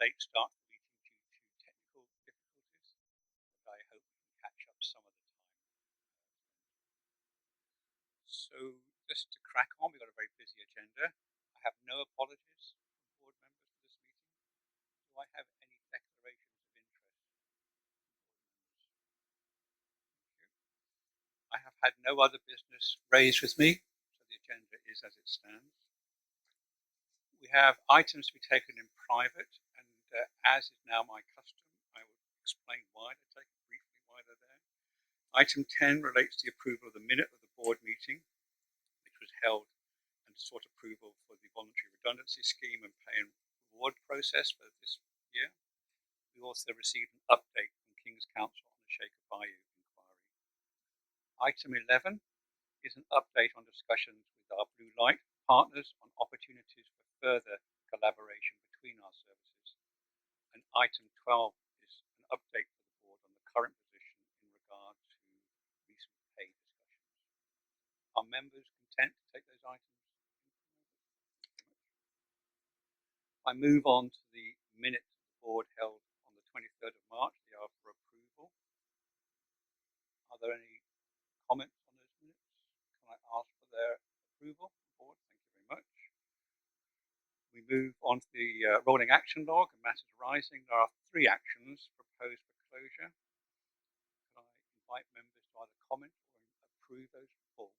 late start to the meeting due to technical difficulties, but I hope we can catch up some of the time. So just to crack on, we've got a very busy agenda. I have no apologies from board members for this meeting. Do I have any declarations of interest from board members? Thank you. I have had no other business raised with me, so the agenda is as it stands. We have items to be taken in private, and as is now my custom, I will explain why they're taken, briefly why they're there. Item 10 relates to the approval of the minute of the board meeting, which was held, and sought approval for the voluntary redundancy scheme and pay and reward process for this year. We also received an update from King's Counsel on the Shaker Bayou inquiry. Item 11 is an update on discussions with our blue light partners on opportunities for further collaboration between our services. And item 12 is an update for the board on the current position in regard to recent pay discussions. Are members content to take those items? I move on to the minutes the board held on the 23rd of March. They are for approval. Are there any comments on those minutes? Can I ask for their approval? Board, thank you very much. We move on to the rolling action log and matters arising. There are 3 actions proposed for closure. Can I invite members to either comment or approve those for?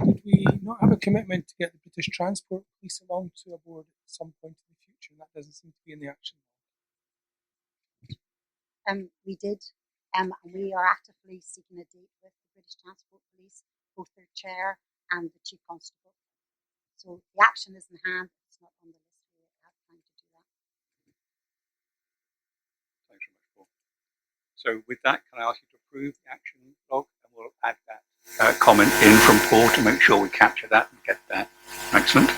Did we not have a commitment to get the British Transport Police along to a board at some point in the future? And that doesn't seem to be in the action log. We did, and we are actively seeking a date with the British Transport Police, both their chair and the chief constable. So the action is in hand. It's not on the list. We have time to do that. Thanks very much, Paul. So with that, can I ask you to approve the action log, and we'll add that comment in from Paul to make sure we capture that and get that. Excellent.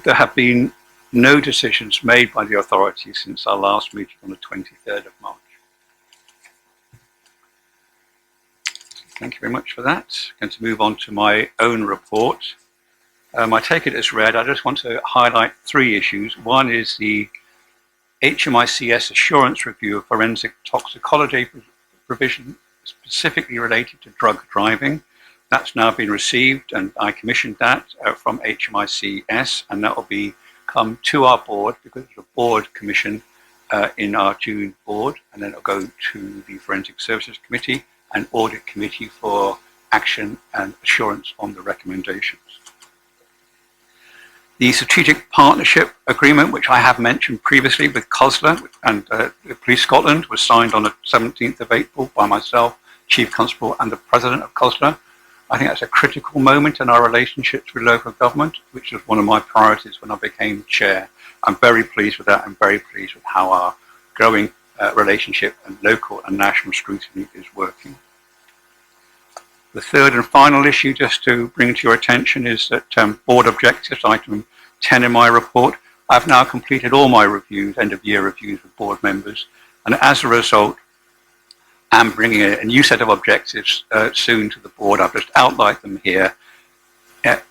There have been no decisions made by the authorities since our last meeting on the 23rd of March. Thank you very much for that. I'm going to move on to my own report. I take it as read. I just want to highlight 3 issues. One is the HMICS assurance review of forensic toxicology provision specifically related to drug driving. That's now been received, and I commissioned that from HMICS, and that will be come to our board because it's a board commission in our June board, and then it'll go to the Forensic Services Committee and Audit Committee for action and assurance on the recommendations. The strategic partnership agreement, which I have mentioned previously with COSLA and Police Scotland, was signed on the 17th of April by myself, Chief Constable, and the President of COSLA. I think that's a critical moment in our relationships with local government, which was one of my priorities when I became chair. I'm very pleased with that. I'm very pleased with how our growing relationship and local and national scrutiny is working. The third and final issue, just to bring to your attention, is that board objectives, item 10 in my report. I've now completed all my reviews, end of year reviews with board members, and as a result, I'm bringing a new set of objectives soon to the board. I've just outlined them here.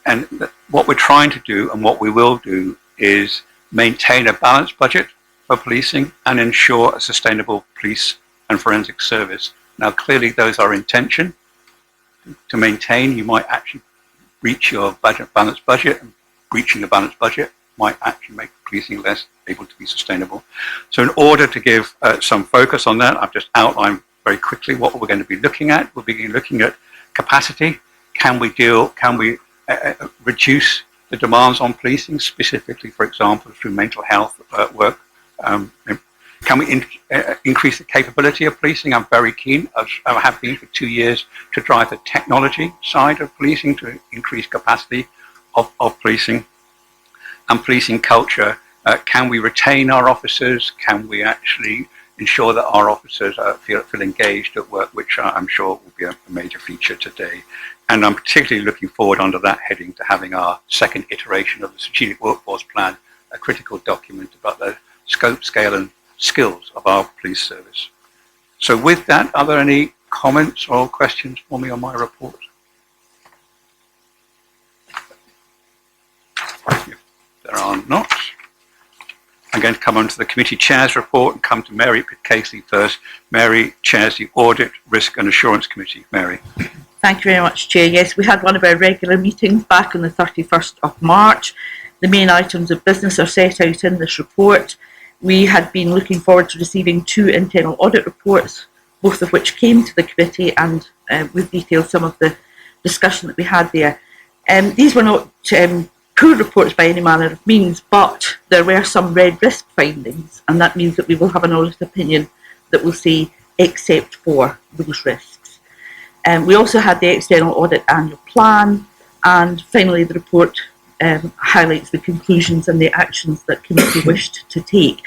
And what we're trying to do and what we will do is maintain a balanced budget for policing and ensure a sustainable police and forensic service. Now, clearly, those are intention to maintain. You might actually reach your balanced budget, and reaching a balanced budget might actually make policing less able to be sustainable. So in order to give some focus on that, I've just outlined very quickly what we're going to be looking at. We'll be looking at capacity. Can we reduce the demands on policing, specifically, for example, through mental health work? Can we increase the capability of policing? I'm very keen, as I have been for 2 years, to drive the technology side of policing to increase capacity of policing and policing culture. Can we retain our officers? Can we actually ensure that our officers feel engaged at work, which I'm sure will be a major feature today. And I'm particularly looking forward under that heading to having our second iteration of the Strategic Workforce Plan, a critical document about the scope, scale and skills of our police service. So with that, are there any comments or questions for me on my report? If there I'm going to come on to the committee chair's report and come to Mary Casey first. Mary chairs the Audit, Risk and Assurance Committee. Mary. Thank you very much, Chair. Yes, we had one of our regular meetings back on the 31st of March. The main items of business are set out in this report. We had been looking forward to receiving 2 internal audit reports, both of which came to the committee, and we've detailed some of the discussion that we had there. These were not poor reports by any manner of means, but there were some red risk findings, and that means that we will have an audit opinion that will say except for those risks. We also had the external audit annual plan, and finally the report highlights the conclusions and the actions that committee wished to take,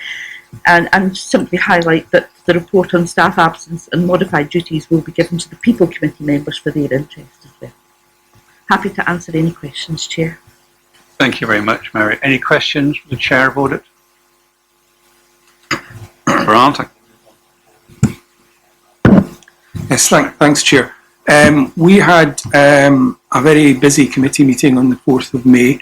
and simply highlight that the report on staff absence and modified duties will be given to the People Committee members for their interest as well. Happy to answer any questions, Chair. Thank you very much, Mary. Any questions for the Chair of Audit? Grant? Yes, thanks, Chair. We had a very busy committee meeting on the 4th of May,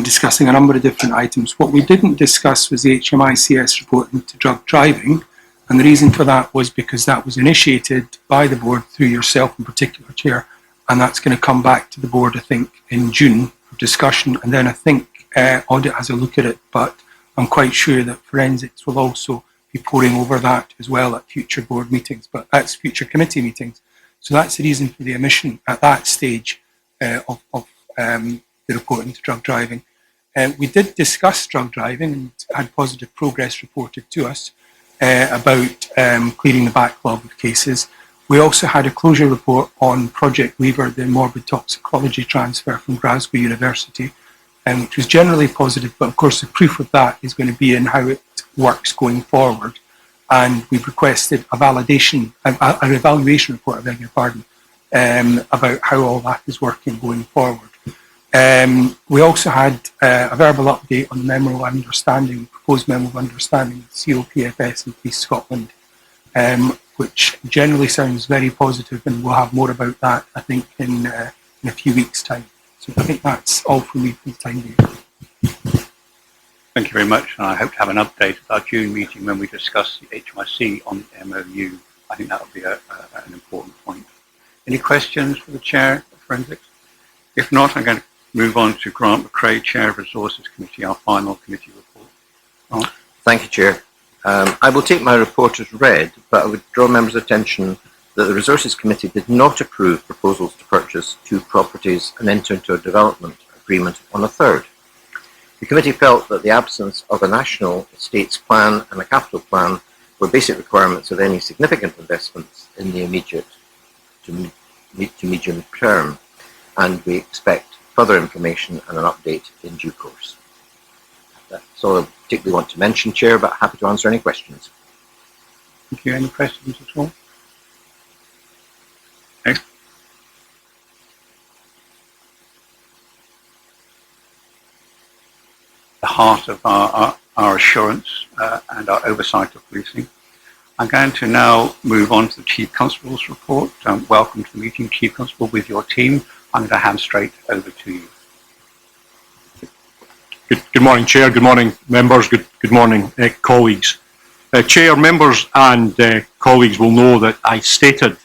discussing a number of different items. What we didn't discuss was the HMICS report into drug driving, and the reason for that was because that was initiated by the board through yourself in particular, Chair, and that's going to come back to the board, I think, in June for discussion, and then I think Audit has a look at it, but I'm quite sure that Forensics will also be poring over that as well at future board meetings, but that's future committee meetings. So that's the reason for the omission at that stage of the report into drug driving. We did discuss drug driving and had positive progress reported to us about clearing the backlog of cases. We also had a closure report on Project Weaver, the morbid toxicology transfer from Glasgow University, which was generally positive, but of course the proof of that is going to be in how it works going forward. And we've requested a validation, an evaluation report, I beg your pardon, about how all that is working going forward. We also had a verbal update on the memo of understanding, proposed memo of understanding with COPFS and Police Scotland, which generally sounds very positive, and we'll have more about that, I think, in a few weeks' time. So I think that's all from me for the time being. Thank you very much, and I hope to have an update at our June meeting when we discuss the HMIC on the MOU. I think that would be an important point. Any questions for the Chair of Forensics? If not, I'm going to move on to Grant McCrae, Chair of Resources Committee, our final committee report. Grant. Thank you, Chair. I will take my report as read, but I would draw members' attention that the Resources Committee did not approve proposals to purchase 2 properties and enter into a development agreement on a third. The committee felt that the absence of a national estates plan and a capital plan were basic requirements of any significant investments in the immediate to medium term, and we expect further information and an update in due course. That's all I particularly want to mention, Chair, but happy to answer any questions. Thank you. Any questions at all? Okay. The heart of our assurance and our oversight of policing. I'm going to now move on to the Chief Constable's report. Welcome to the meeting, Chief Constable, with your team. I'm going to hand straight over to you. Good morning, Chair. Good morning, members. Good morning, colleagues. Chair, members and colleagues will know that I stated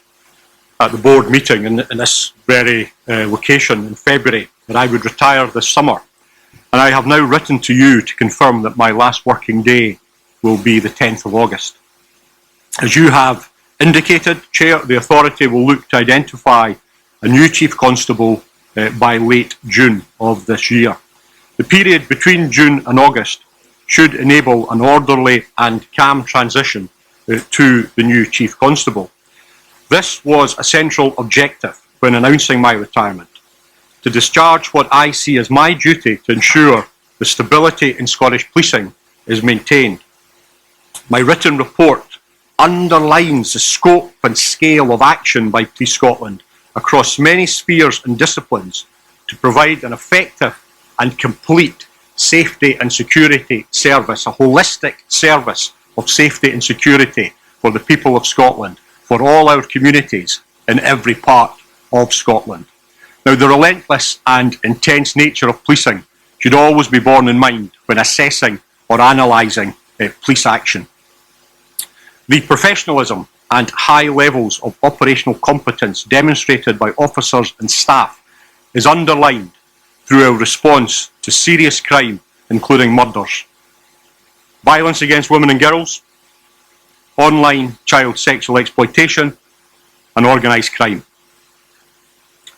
at the board meeting in this very location in February that I would retire this summer. And I have now written to you to confirm that my last working day will be the 10th of August. As you have indicated, Chair, the authority will look to identify a new Chief Constable by late June of this year. The period between June and August should enable an orderly and calm transition to the new Chief Constable. This was a central objective when announcing my retirement, to discharge what I see as my duty to ensure the stability in Scottish policing is maintained. My written report underlines the scope and scale of action by Police Scotland across many spheres and disciplines to provide an effective and complete safety and security service, a holistic service of safety and security for the people of Scotland, for all our communities in every part of Scotland. Now, the relentless and intense nature of policing should always be borne in mind when assessing or analysing police action. The professionalism and high levels of operational competence demonstrated by officers and staff is underlined through our response to serious crime, including murders, violence against women and girls, online child sexual exploitation, and organised crime.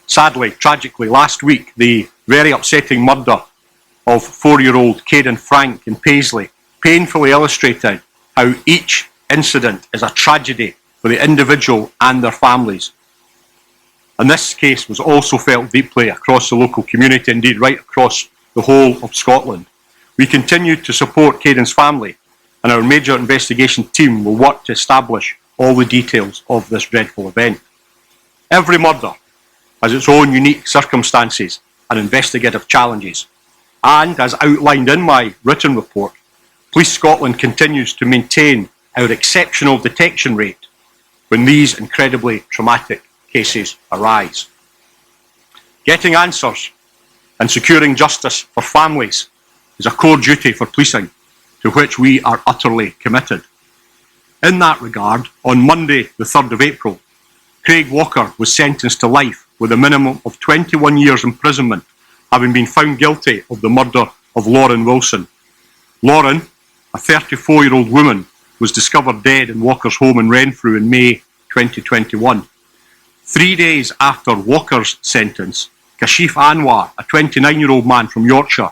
Sadly, tragically, last week, the very upsetting murder of 4-year-old Caden Frank in Paisley painfully illustrated how each incident is a tragedy for the individual and their families. And this case was also felt deeply across the local community, indeed right across the whole of Scotland. We continue to support Caden's family, and our major investigation team will work to establish all the details of this dreadful event. Every murder has its own unique circumstances and investigative challenges, and as outlined in my written report, Police Scotland continues to maintain our exceptional detection rate when these incredibly traumatic cases arise. Getting answers and securing justice for families is a core duty for policing, to which we are utterly committed. In that regard, on Monday, the 3rd of April, Craig Walker was sentenced to life with a minimum of 21 years imprisonment, having been found guilty of the murder of Lauren Wilson. Lauren, a 34-year-old woman, was discovered dead in Walker's home in Renfrew in May 2021. 3 days after Walker's sentence, Kashif Anwar, a 29-year-old man from Yorkshire,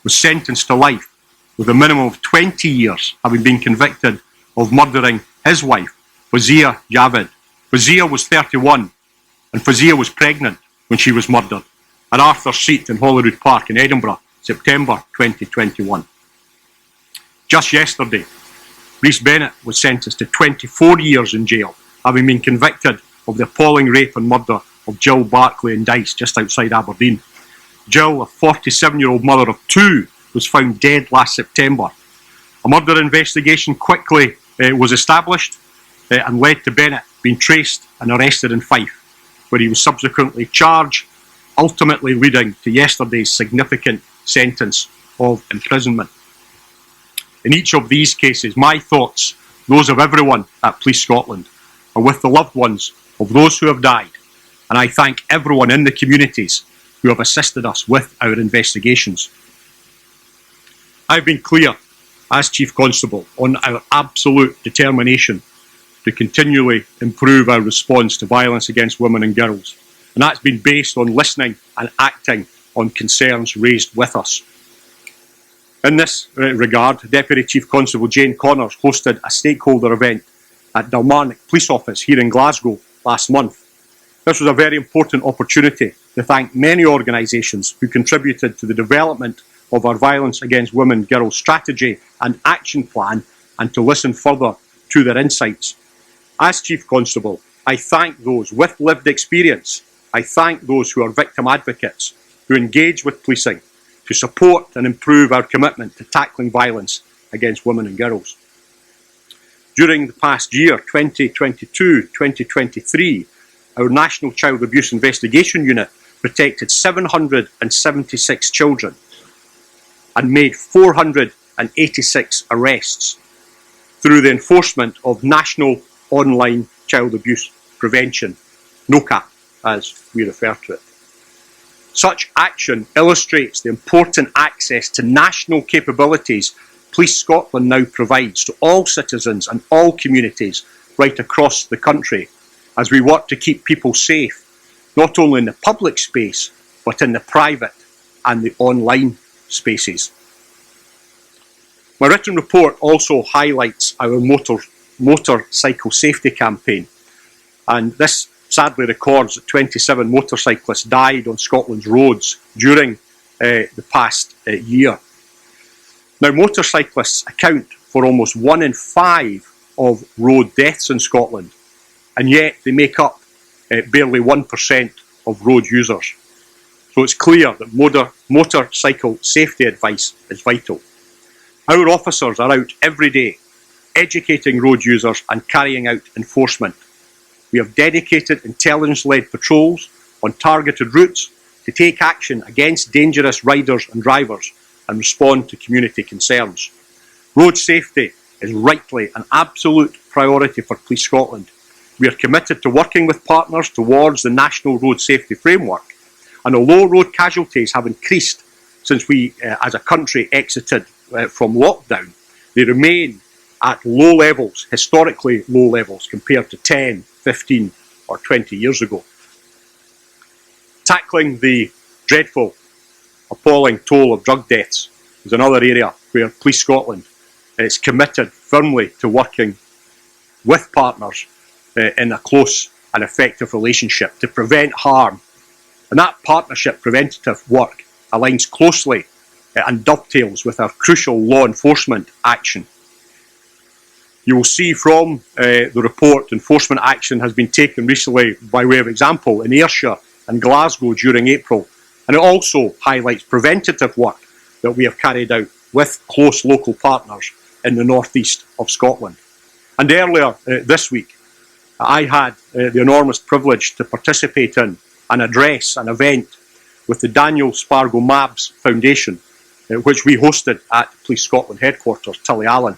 was sentenced to life with a minimum of 20 years, having been convicted of murdering his wife, Fawzia Javed. Fawzia was 31, and Fawzia was pregnant when she was murdered at Arthur's Seat in Holyrood Park in Edinburgh, September 2021. Just yesterday, Rhys Bennett was sentenced to 24 years in jail, having been convicted of the appalling rape and murder of Jill Barclay in Dice, just outside Aberdeen. Jill, a 47-year-old mother of 2, was found dead last September. A murder investigation quickly was established and led to Bennett being traced and arrested in Fife, where he was subsequently charged, ultimately leading to yesterday's significant sentence of imprisonment. In each of these cases, my thoughts, those of everyone at Police Scotland, are with the loved ones of those who have died, and I thank everyone in the communities who have assisted us with our investigations. I've been clear, as Chief Constable, on our absolute determination to continually improve our response to violence against women and girls, and that's been based on listening and acting on concerns raised with us. In this regard, Deputy Chief Constable Jane Connors hosted a stakeholder event at Dalmarnock Police Office here in Glasgow last month. This was a very important opportunity to thank many organisations who contributed to the development of our Violence Against Women and Girls strategy and action plan, and to listen further to their insights. As Chief Constable, I thank those with lived experience. I thank those who are victim advocates, who engage with policing to support and improve our commitment to tackling violence against women and girls. During the past year, 2022-2023, our National Child Abuse Investigation Unit protected 776 children and made 486 arrests through the enforcement of National Online Child Abuse Prevention, NOCAP as we refer to it. Such action illustrates the important access to national capabilities Police Scotland now provides to all citizens and all communities right across the country as we work to keep people safe, not only in the public space, but in the private and the online spaces. My written report also highlights our motorcycle safety campaign, and this sadly records that 27 motorcyclists died on Scotland's roads during the past year. Now, motorcyclists account for almost 1 in 5 of road deaths in Scotland, and yet they make up barely 1% of road users. So it's clear that motorcycle safety advice is vital. Our officers are out every day, educating road users and carrying out enforcement. We have dedicated intelligence-led patrols on targeted routes to take action against dangerous riders and drivers and respond to community concerns. Road safety is rightly an absolute priority for Police Scotland. We are committed to working with partners towards the National Road Safety Framework. And although road casualties have increased since we, as a country, exited from lockdown, they remain at low levels, historically low levels, compared to 10, 15 or 20 years ago. Tackling the dreadful, appalling toll of drug deaths is another area where Police Scotland is committed firmly to working with partners in a close and effective relationship to prevent harm. And that partnership preventative work aligns closely and dovetails with our crucial law enforcement action. You will see from the report enforcement action has been taken recently by way of example in Ayrshire and Glasgow during April, and it also highlights preventative work that we have carried out with close local partners in the northeast of Scotland. And earlier this week I had the enormous privilege to participate in and address an event with the Daniel Spargo Mabs Foundation, which we hosted at Police Scotland headquarters, Tullyallen.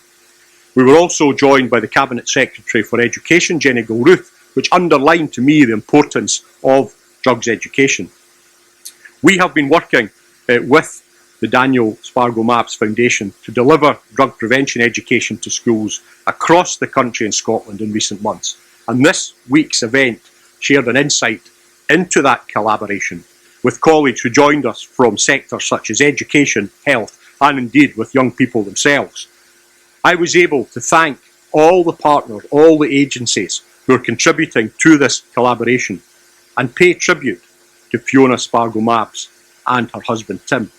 We were also joined by the Cabinet Secretary for Education, Jenny Gilruth, which underlined to me the importance of drugs education. We have been working with the Daniel Spargo Mabs Foundation to deliver drug prevention education to schools across the country in Scotland in recent months. And this week's event shared an insight into that collaboration with colleagues who joined us from sectors such as education, health, and indeed with young people themselves. I was able to thank all the partners, all the agencies who are contributing to this collaboration and pay tribute to Fiona Spargo Mabs and her husband Tim.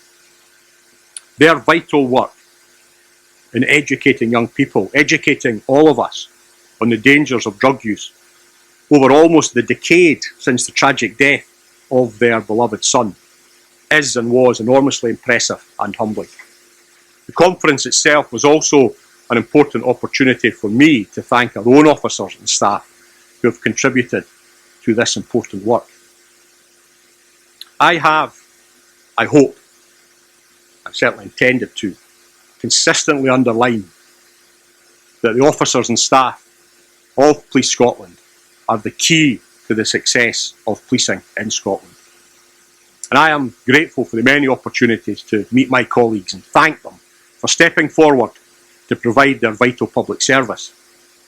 Their vital work in educating young people, educating all of us on the dangers of drug use over almost the decade since the tragic death of their beloved son is and was enormously impressive and humbling. The conference itself was also an important opportunity for me to thank our own officers and staff who have contributed to this important work. I hope, I've certainly intended to, consistently underline that the officers and staff of Police Scotland are the key to the success of policing in Scotland. And I am grateful for the many opportunities to meet my colleagues and thank them for stepping forward to provide their vital public service.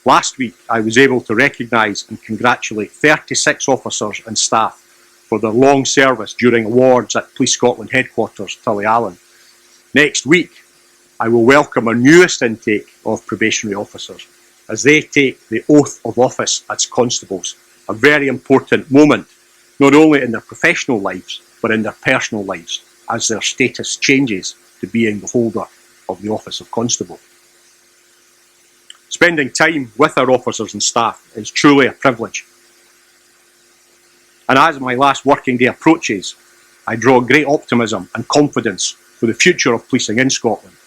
Last week, I was able to recognise and congratulate 36 officers and staff for their long service during awards at Police Scotland headquarters, Tullyallen. Next week, I will welcome our newest intake of probationary officers as they take the oath of office as constables, a very important moment, not only in their professional lives, but in their personal lives, as their status changes to being the holder of the office of constable. Spending time with our officers and staff is truly a privilege. And as my last working day approaches, I draw great optimism and confidence for the future of policing in Scotland,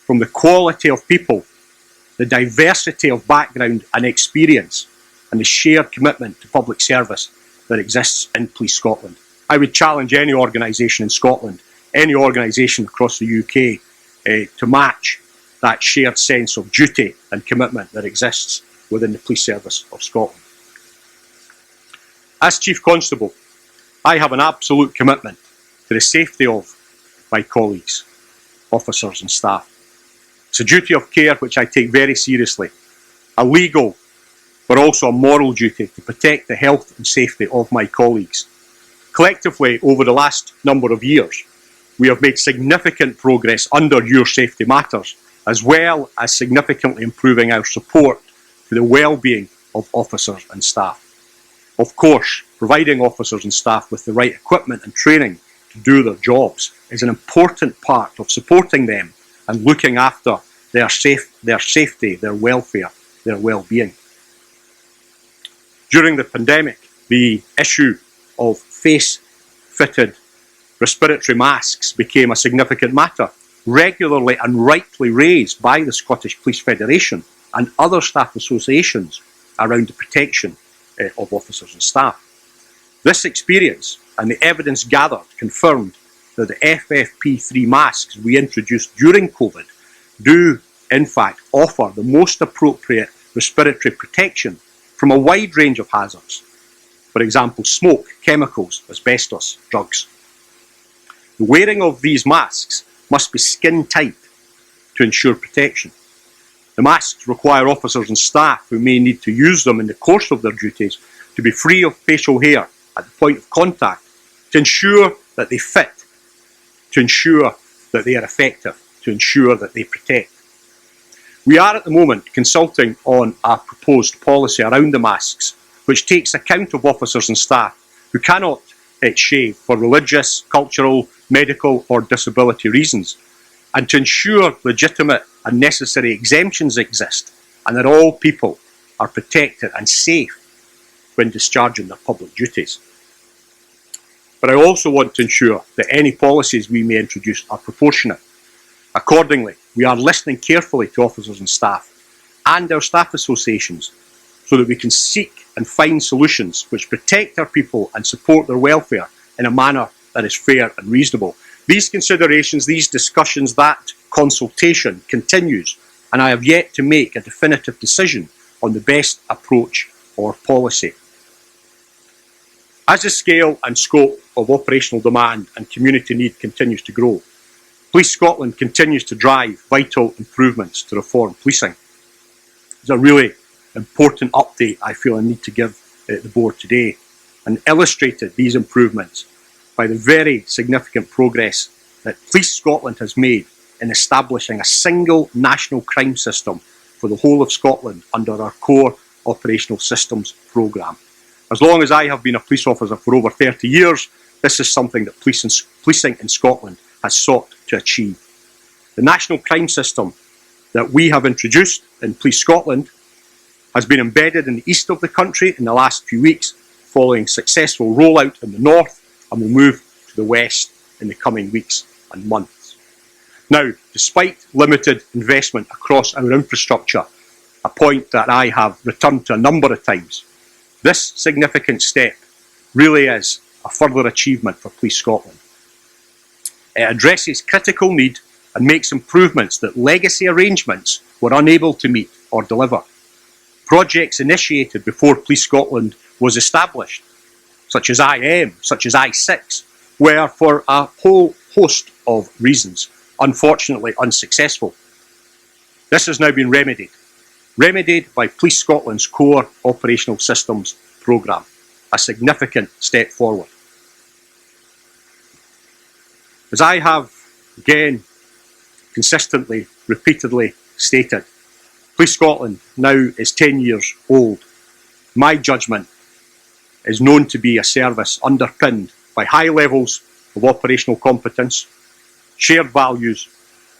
from the quality of people, the diversity of background and experience, and the shared commitment to public service that exists in Police Scotland. I would challenge any organisation in Scotland, any organisation across the UK, to match that shared sense of duty and commitment that exists within the Police Service of Scotland. As Chief Constable, I have an absolute commitment to the safety of my colleagues, officers and staff. It's a duty of care which I take very seriously, a legal but also a moral duty to protect the health and safety of my colleagues. Collectively, over the last number of years, we have made significant progress under Your Safety Matters, as well as significantly improving our support to the well-being of officers and staff. Of course, providing officers and staff with the right equipment and training to do their jobs is an important part of supporting them and looking after their safety, their welfare, their well-being. During the pandemic, the issue of face-fitted respiratory masks became a significant matter, regularly and rightly raised by the Scottish Police Federation and other staff associations around the protection of officers and staff. This experience and the evidence gathered confirmed that the FFP3 masks we introduced during COVID do in fact, offer the most appropriate respiratory protection from a wide range of hazards. For example, smoke, chemicals, asbestos, drugs. The wearing of these masks must be skin tight to ensure protection. The masks require officers and staff who may need to use them in the course of their duties to be free of facial hair at the point of contact to ensure that they fit, to ensure that they are effective, to ensure that they protect. We are at the moment consulting on a proposed policy around the masks, which takes account of officers and staff who cannot shave for religious, cultural, medical or disability reasons, and to ensure legitimate and necessary exemptions exist and that all people are protected and safe when discharging their public duties. But I also want to ensure that any policies we may introduce are proportionate. Accordingly, we are listening carefully to officers and staff and our staff associations so that we can seek and find solutions which protect our people and support their welfare in a manner that is fair and reasonable. These considerations, these discussions, that consultation continues, and I have yet to make a definitive decision on the best approach or policy. As the scale and scope of operational demand and community need continues to grow, Police Scotland continues to drive vital improvements to reform policing. It's a really important update I feel I need to give the board today, and illustrated these improvements by the very significant progress that Police Scotland has made in establishing a single national crime system for the whole of Scotland under our core operational systems programme. As long as I have been a police officer for over 30 years, this is something that policing in Scotland has sought to achieve. The national crime system that we have introduced in Police Scotland has been embedded in the east of the country in the last few weeks, following successful rollout in the north, and will move to the west in the coming weeks and months. Now, despite limited investment across our infrastructure, a point that I have returned to a number of times, this significant step really is a further achievement for Police Scotland. It addresses critical need and makes improvements that legacy arrangements were unable to meet or deliver. Projects initiated before Police Scotland was established, such as IM, such as I6, were for a whole host of reasons, unfortunately unsuccessful. This has now been remedied by Police Scotland's core operational systems programme, a significant step forward. As I have again consistently, repeatedly stated, Police Scotland now is 10 years old. My judgment is known to be a service underpinned by high levels of operational competence, shared values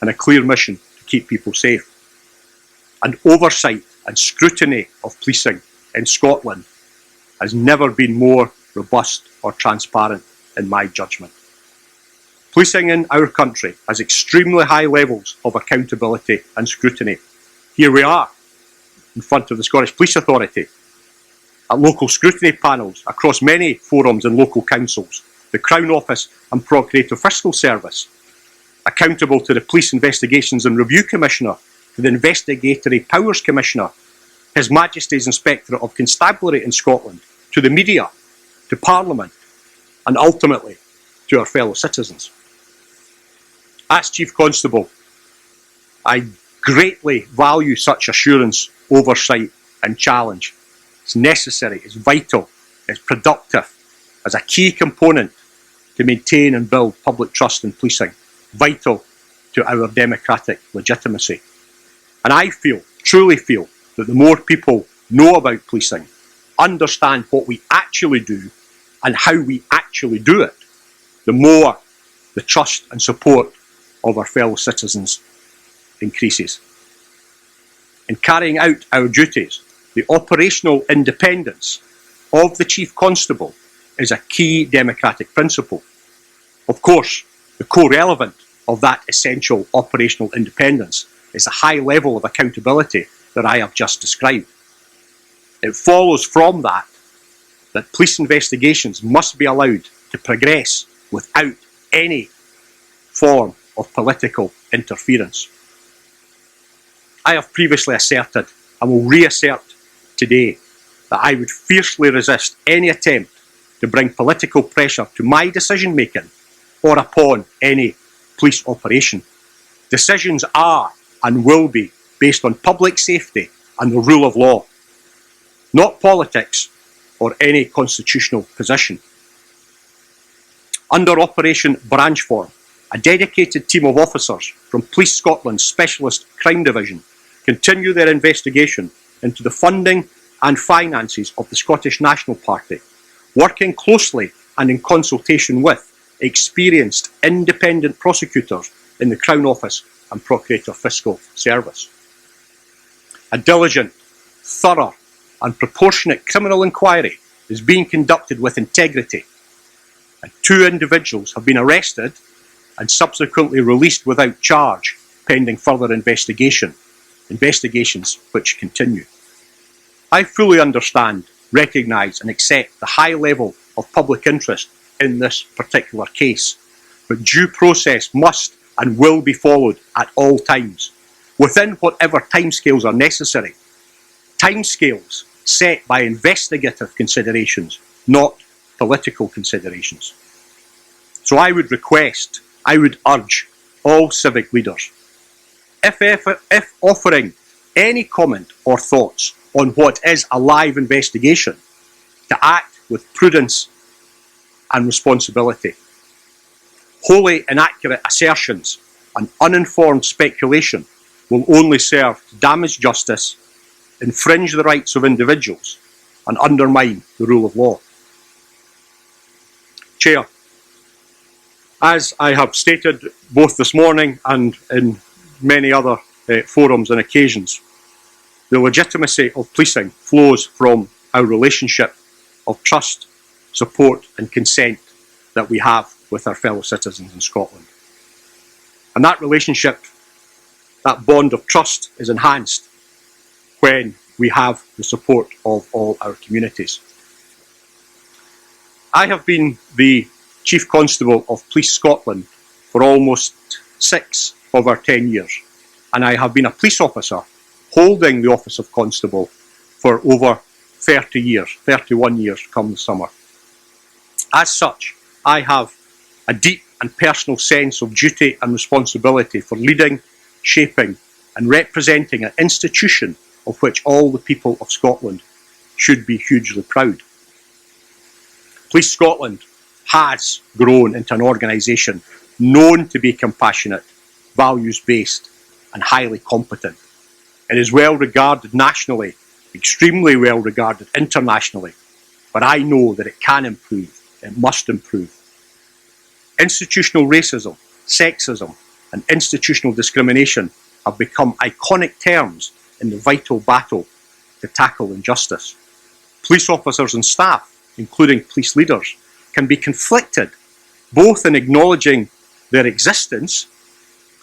and a clear mission to keep people safe. And oversight and scrutiny of policing in Scotland has never been more robust or transparent in my judgment. Policing in our country has extremely high levels of accountability and scrutiny. Here we are, in front of the Scottish Police Authority, at local scrutiny panels across many forums and local councils, the Crown Office and Procurator Fiscal Service, accountable to the Police Investigations and Review Commissioner, to the Investigatory Powers Commissioner, His Majesty's Inspectorate of Constabulary in Scotland, to the media, to Parliament, and ultimately to our fellow citizens. As Chief Constable, I greatly value such assurance, oversight and challenge. It's necessary, it's vital, it's productive, as a key component to maintain and build public trust in policing, vital to our democratic legitimacy. And I truly feel, that the more people know about policing, understand what we actually do and how we actually do it, the more the trust and support of our fellow citizens increases. In carrying out our duties, the operational independence of the Chief Constable is a key democratic principle. Of course, the core-element of that essential operational independence is the high level of accountability that I have just described. It follows from that police investigations must be allowed to progress without any form of political interference. I have previously asserted, and will reassert today, that I would fiercely resist any attempt to bring political pressure to my decision making or upon any police operation. Decisions are and will be based on public safety and the rule of law, not politics or any constitutional position. Under Operation Branchform, a dedicated team of officers from Police Scotland's Specialist Crime Division continue their investigation into the funding and finances of the Scottish National Party, working closely and in consultation with experienced independent prosecutors in the Crown Office and Procurator Fiscal Service. A diligent, thorough and proportionate criminal inquiry is being conducted with integrity, and 2 individuals have been arrested and subsequently released without charge pending further investigations which continue. I fully understand, recognise and accept the high level of public interest in this particular case, but due process must and will be followed at all times, within whatever timescales are necessary. Timescales set by investigative considerations, not political considerations. So I would urge all civic leaders, if offering any comment or thoughts on what is a live investigation, to act with prudence and responsibility. Wholly inaccurate assertions and uninformed speculation will only serve to damage justice, infringe the rights of individuals, and undermine the rule of law. Chair, as I have stated both this morning and in many other forums and occasions, the legitimacy of policing flows from our relationship of trust, support and consent that we have with our fellow citizens in Scotland. And that relationship, that bond of trust, is enhanced when we have the support of all our communities. I have been the Chief Constable of Police Scotland for almost 6 of our 10 years, and I have been a police officer holding the office of Constable for over 30 years, 31 years come the summer. As such, I have a deep and personal sense of duty and responsibility for leading, shaping and representing an institution of which all the people of Scotland should be hugely proud. Police Scotland has grown into an organisation known to be compassionate, values-based and highly competent. It is well regarded nationally, extremely well regarded internationally, but I know that it can improve, it must improve. Institutional racism, sexism and institutional discrimination have become iconic terms in the vital battle to tackle injustice. Police officers and staff, including police leaders, can be conflicted both in acknowledging their existence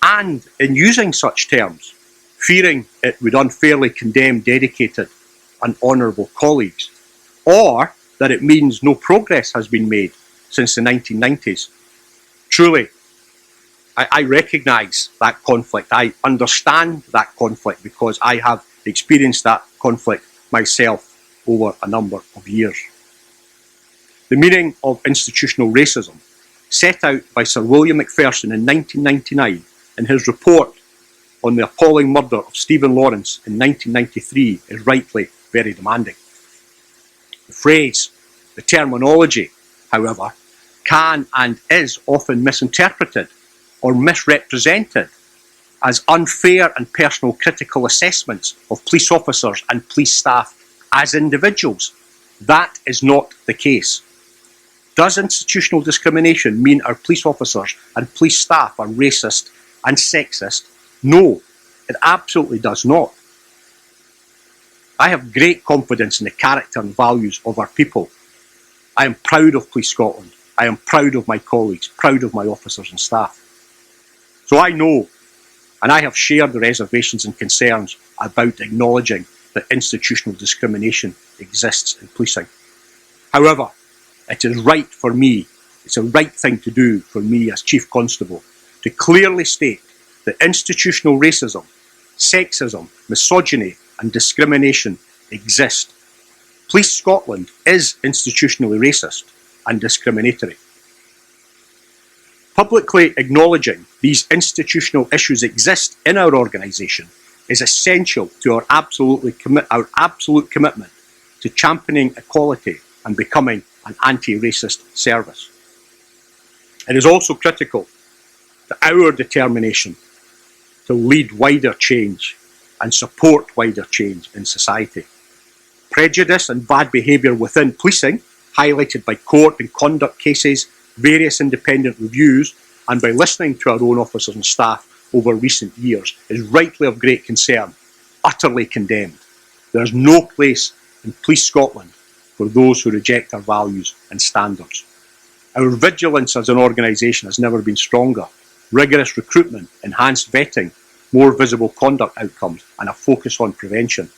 and in using such terms, fearing it would unfairly condemn dedicated and honourable colleagues, or that it means no progress has been made since the 1990s. Truly, I recognise that conflict. I understand that conflict because I have experienced that conflict myself over a number of years. The meaning of institutional racism, set out by Sir William Macpherson in 1999 in his report on the appalling murder of Stephen Lawrence in 1993, is rightly very demanding. The phrase, the terminology, however, can and is often misinterpreted or misrepresented as unfair and personal critical assessments of police officers and police staff as individuals. That is not the case. Does institutional discrimination mean our police officers and police staff are racist and sexist? No, it absolutely does not. I have great confidence in the character and values of our people. I am proud of Police Scotland. I am proud of my colleagues, proud of my officers and staff. So I know, and I have shared the reservations and concerns about acknowledging that institutional discrimination exists in policing. However, it is right for me, it's a right thing to do for me as Chief Constable, to clearly state that institutional racism sexism, misogyny and discrimination exist. Police Scotland is institutionally racist and discriminatory. Publicly acknowledging these institutional issues exist in our organisation is essential to our absolute commitment to championing equality and becoming an anti-racist service. It is also critical to our determination to lead wider change and support wider change in society. Prejudice and bad behaviour within policing, highlighted by court and conduct cases, various independent reviews, and by listening to our own officers and staff over recent years, is rightly of great concern, utterly condemned. There is no place in Police Scotland for those who reject our values and standards. Our vigilance as an organisation has never been stronger. Rigorous recruitment, enhanced vetting, more visible conduct outcomes, and a focus on prevention.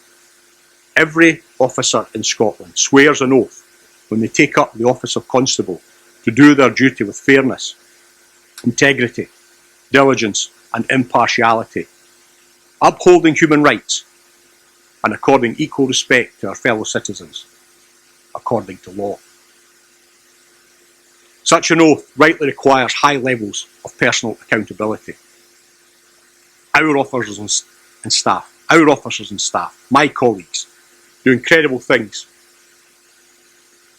Every officer in Scotland swears an oath when they take up the office of constable to do their duty with fairness, integrity, diligence and impartiality, upholding human rights and according equal respect to our fellow citizens, according to law. Such an oath rightly requires high levels of personal accountability. Our officers and staff, my colleagues, do incredible things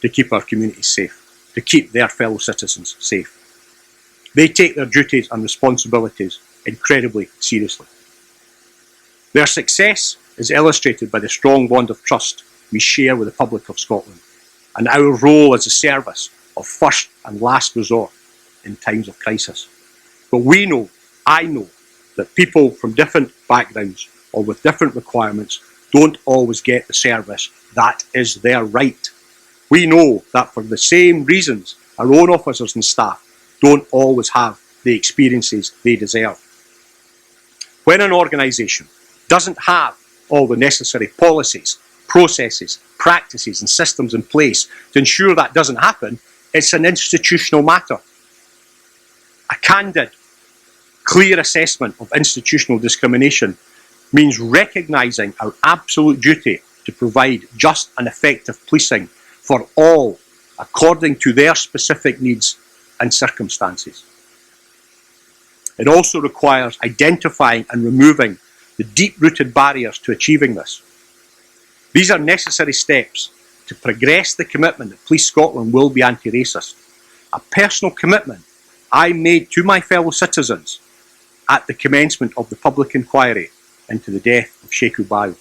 to keep our communities safe, to keep their fellow citizens safe. They take their duties and responsibilities incredibly seriously. Their success is illustrated by the strong bond of trust we share with the public of Scotland and our role as a service of first and last resort in times of crisis. But I know, that people from different backgrounds or with different requirements don't always get the service that is their right. We know that for the same reasons, our own officers and staff don't always have the experiences they deserve. When an organisation doesn't have all the necessary policies, processes, practices and systems in place to ensure that doesn't happen, it's an institutional matter. A candid, clear assessment of institutional discrimination means recognising our absolute duty to provide just and effective policing for all according to their specific needs and circumstances. It also requires identifying and removing the deep-rooted barriers to achieving this. These are necessary steps to progress the commitment that Police Scotland will be anti-racist, a personal commitment I made to my fellow citizens at the commencement of the public inquiry into the death of Sheku Bayo.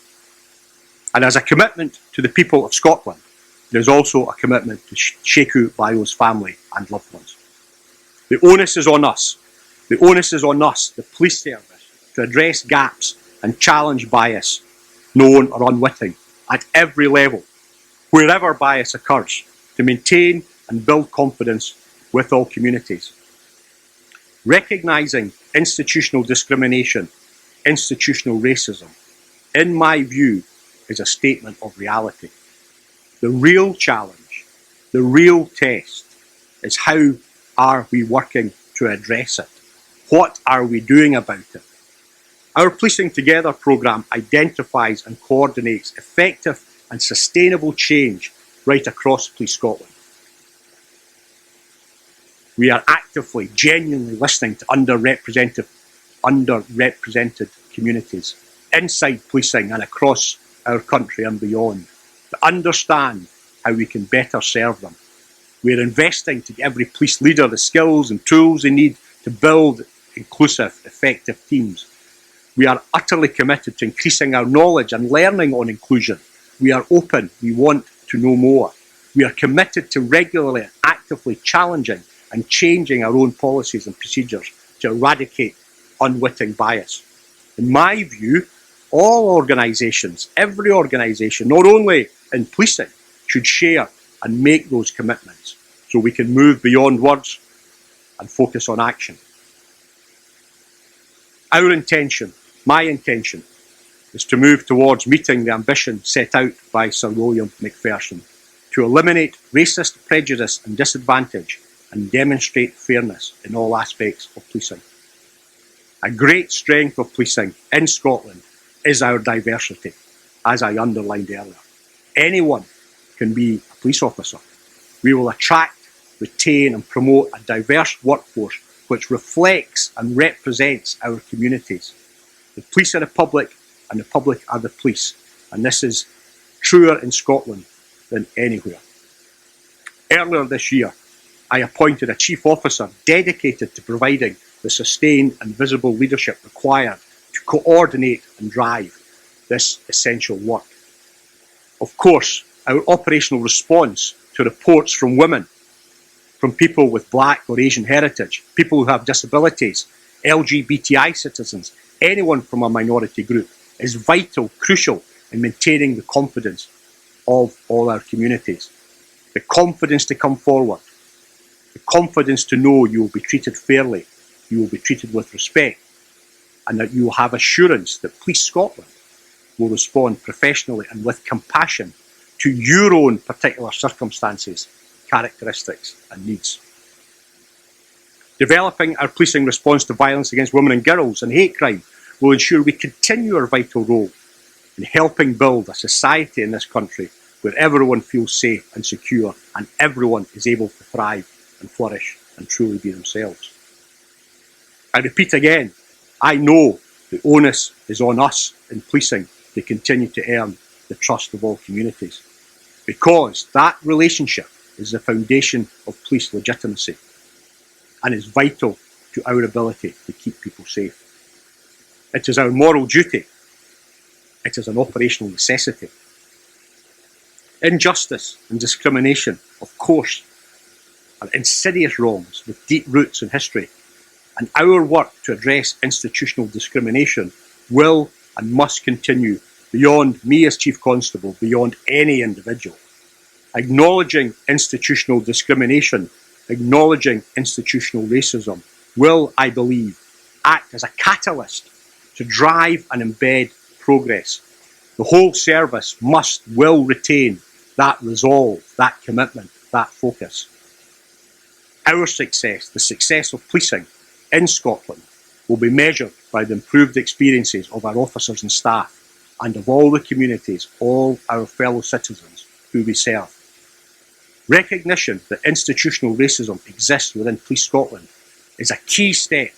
And as a commitment to the people of Scotland, there is also a commitment to Sheku Bayo's family and loved ones. The onus is on us. The onus is on us, the police service, to address gaps and challenge bias, known or unwitting, at every level, wherever bias occurs, to maintain and build confidence with all communities. Recognising institutional discrimination, institutional racism, in my view, is a statement of reality. The real challenge, the real test, is how are we working to address it? What are we doing about it? Our Policing Together programme identifies and coordinates effective and sustainable change right across Police Scotland. We are actively, genuinely listening to underrepresented communities inside policing and across our country and beyond, to understand how we can better serve them. We are investing to give every police leader the skills and tools they need to build inclusive, effective teams. We are utterly committed to increasing our knowledge and learning on inclusion. We are open, we want to know more. We are committed to regularly and actively challenging and changing our own policies and procedures to eradicate unwitting bias. In my view, all organisations, every organisation, not only in policing, should share and make those commitments so we can move beyond words and focus on action. Our intention, my intention, is to move towards meeting the ambition set out by Sir William Macpherson to eliminate racist prejudice and disadvantage and demonstrate fairness in all aspects of policing. A great strength of policing in Scotland is our diversity, as I underlined earlier. Anyone can be a police officer. We will attract, retain and promote a diverse workforce which reflects and represents our communities. The police are the public and the public are the police, and this is truer in Scotland than anywhere. Earlier this year, I appointed a chief officer dedicated to providing the sustained and visible leadership required to coordinate and drive this essential work. Of course, our operational response to reports from women, from people with black or Asian heritage, people who have disabilities, LGBTI citizens, anyone from a minority group, is vital, crucial in maintaining the confidence of all our communities. The confidence to come forward, the confidence to know you will be treated fairly, you will be treated with respect, and that you will have assurance that Police Scotland will respond professionally and with compassion to your own particular circumstances, characteristics and needs. Developing our policing response to violence against women and girls and hate crime will ensure we continue our vital role in helping build a society in this country where everyone feels safe and secure and everyone is able to thrive and flourish and truly be themselves. I repeat again, I know the onus is on us in policing to continue to earn the trust of all communities, because that relationship is the foundation of police legitimacy and is vital to our ability to keep people safe. It is our moral duty. It is an operational necessity. Injustice and discrimination, of course, are insidious wrongs with deep roots in history, and our work to address institutional discrimination will and must continue beyond me as Chief Constable, beyond any individual. Acknowledging institutional discrimination, acknowledging institutional racism will, I believe, act as a catalyst to drive and embed progress. The whole service will retain that resolve, that commitment, that focus. Our success, the success of policing in Scotland, will be measured by the improved experiences of our officers and staff and of all the communities, all our fellow citizens who we serve. Recognition that institutional racism exists within Police Scotland is a key step,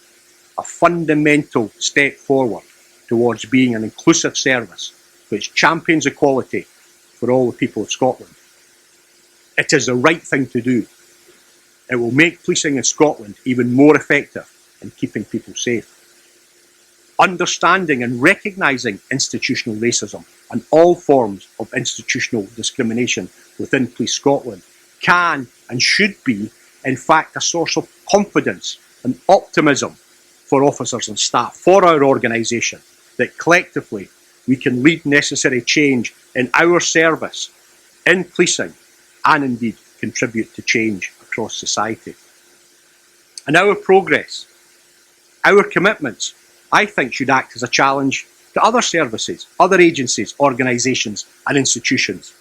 a fundamental step forward towards being an inclusive service which champions equality for all the people of Scotland. It is the right thing to do. It will make policing in Scotland even more effective in keeping people safe. Understanding and recognising institutional racism and all forms of institutional discrimination within Police Scotland can and should be, in fact, a source of confidence and optimism for officers and staff, for our organisation, that collectively we can lead necessary change in our service, in policing, and indeed contribute to change across society. And our progress, our commitments, I think should act as a challenge to other services, other agencies, organisations and institutions,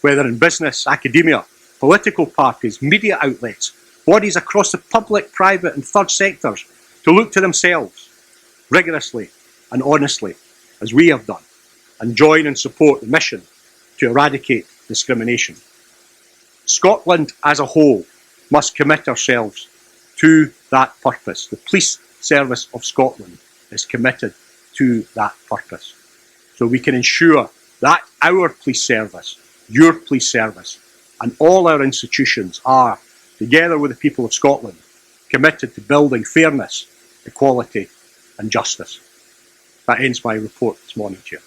whether in business, academia, political parties, media outlets, bodies across the public, private and third sectors, to look to themselves rigorously and honestly, as we have done, and join and support the mission to eradicate discrimination. Scotland as a whole must commit ourselves to that purpose. The Police Service of Scotland is committed to that purpose. So we can ensure that our police service, your police service, and all our institutions are, together with the people of Scotland, committed to building fairness, equality and justice. That ends my report this morning, Chair.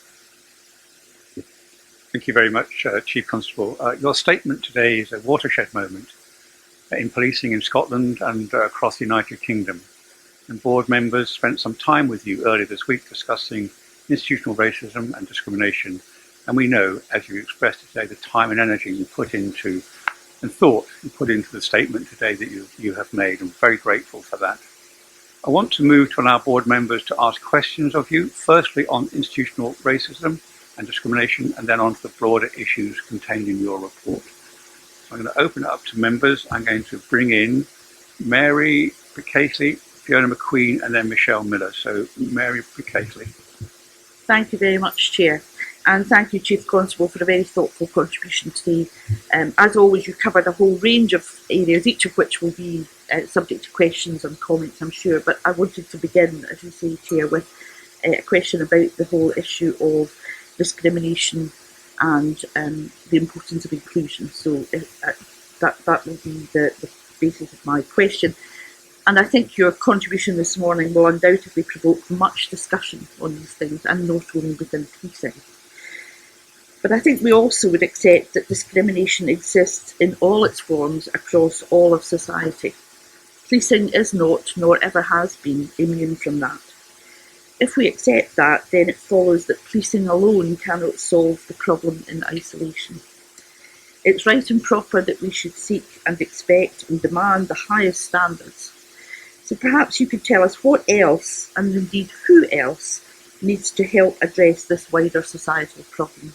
Thank you very much, Chief Constable. Your statement today is a watershed moment in policing in Scotland and across the United Kingdom. And board members spent some time with you earlier this week discussing institutional racism and discrimination. And we know, as you expressed today, the time and energy you put into and thought you put into the statement today that you have made. I'm very grateful for that. I want to move to allow board members to ask questions of you, firstly on institutional racism and discrimination, and then on to the broader issues contained in your report. So I'm going to open it up to members. I'm going to bring in Mary Picasely, Fiona McQueen, and then Michelle Miller. So Mary Picasely. Thank you very much, Chair. And thank you, Chief Constable, for a very thoughtful contribution today. As always, you covered a whole range of areas, each of which will be subject to questions and comments, I'm sure. But I wanted to begin, as you say, Chair, with a question about the whole issue of discrimination and the importance of inclusion. So that will be the basis of my question. And I think your contribution this morning will undoubtedly provoke much discussion on these things, and not only within policing. But I think we also would accept that discrimination exists in all its forms across all of society. Policing is not, nor ever has been, immune from that. If we accept that, then it follows that policing alone cannot solve the problem in isolation. It's right and proper that we should seek and expect and demand the highest standards. So perhaps you could tell us what else, and indeed who else, needs to help address this wider societal problem.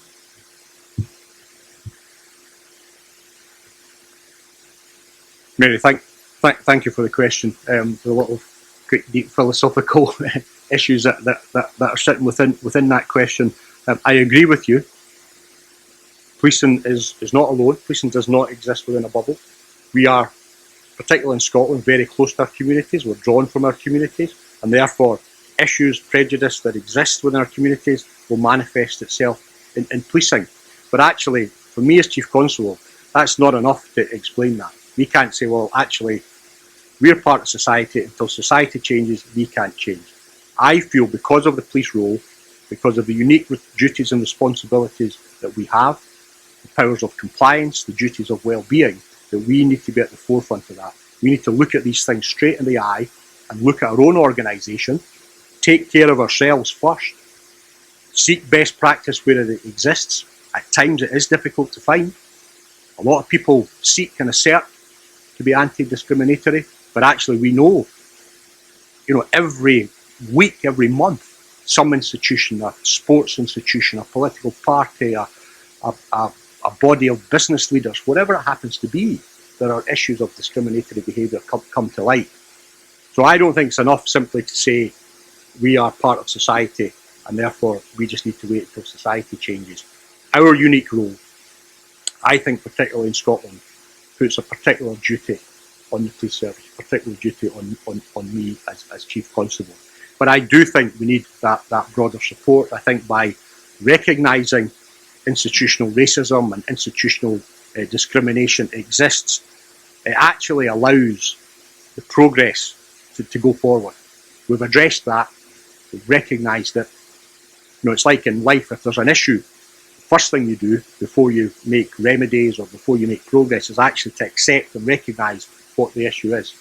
Mary, thank you for the question. There are a lot of great deep philosophical issues that are sitting within that question. I agree with you. Policing is not alone. Policing does not exist within a bubble. We are, particularly in Scotland, very close to our communities. We're drawn from our communities, and therefore issues, prejudice that exist within our communities will manifest itself in policing. But actually, for me as Chief Constable, that's not enough to explain that. We can't say, well, actually, we're part of society. Until society changes, we can't change. I feel because of the police role, because of the unique duties and responsibilities that we have, the powers of compliance, the duties of well-being, that we need to be at the forefront of that. We need to look at these things straight in the eye and look at our own organisation, take care of ourselves first, seek best practice where it exists. At times it is difficult to find. A lot of people seek and assert to be anti-discriminatory, but actually we know, every week, every month, some institution, a sports institution, a political party, a body of business leaders, whatever it happens to be, there are issues of discriminatory behaviour come to light. So I don't think it's enough simply to say we are part of society and therefore we just need to wait until society changes. Our unique role, I think particularly in Scotland, puts a particular duty on the police service, a particular duty on me as Chief Constable. But I do think we need that broader support. I think by recognising institutional racism and institutional discrimination exists, it actually allows the progress to go forward. We've addressed that, we've recognised it. It's like in life, if there's an issue, the first thing you do before you make remedies or before you make progress is actually to accept and recognise what the issue is.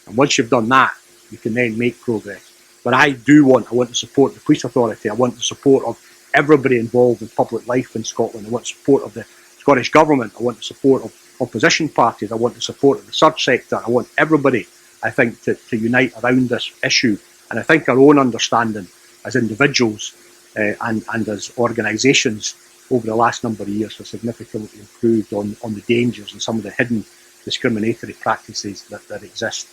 And once you've done that, you can then make progress. But I want to support the police authority. I want the support of everybody involved in public life in Scotland. I want the support of the Scottish Government. I want the support of opposition parties. I want the support of the search sector. I want everybody, I think, to unite around this issue. And I think our own understanding as individuals and as organisations over the last number of years has significantly improved on the dangers and some of the hidden discriminatory practices that exist.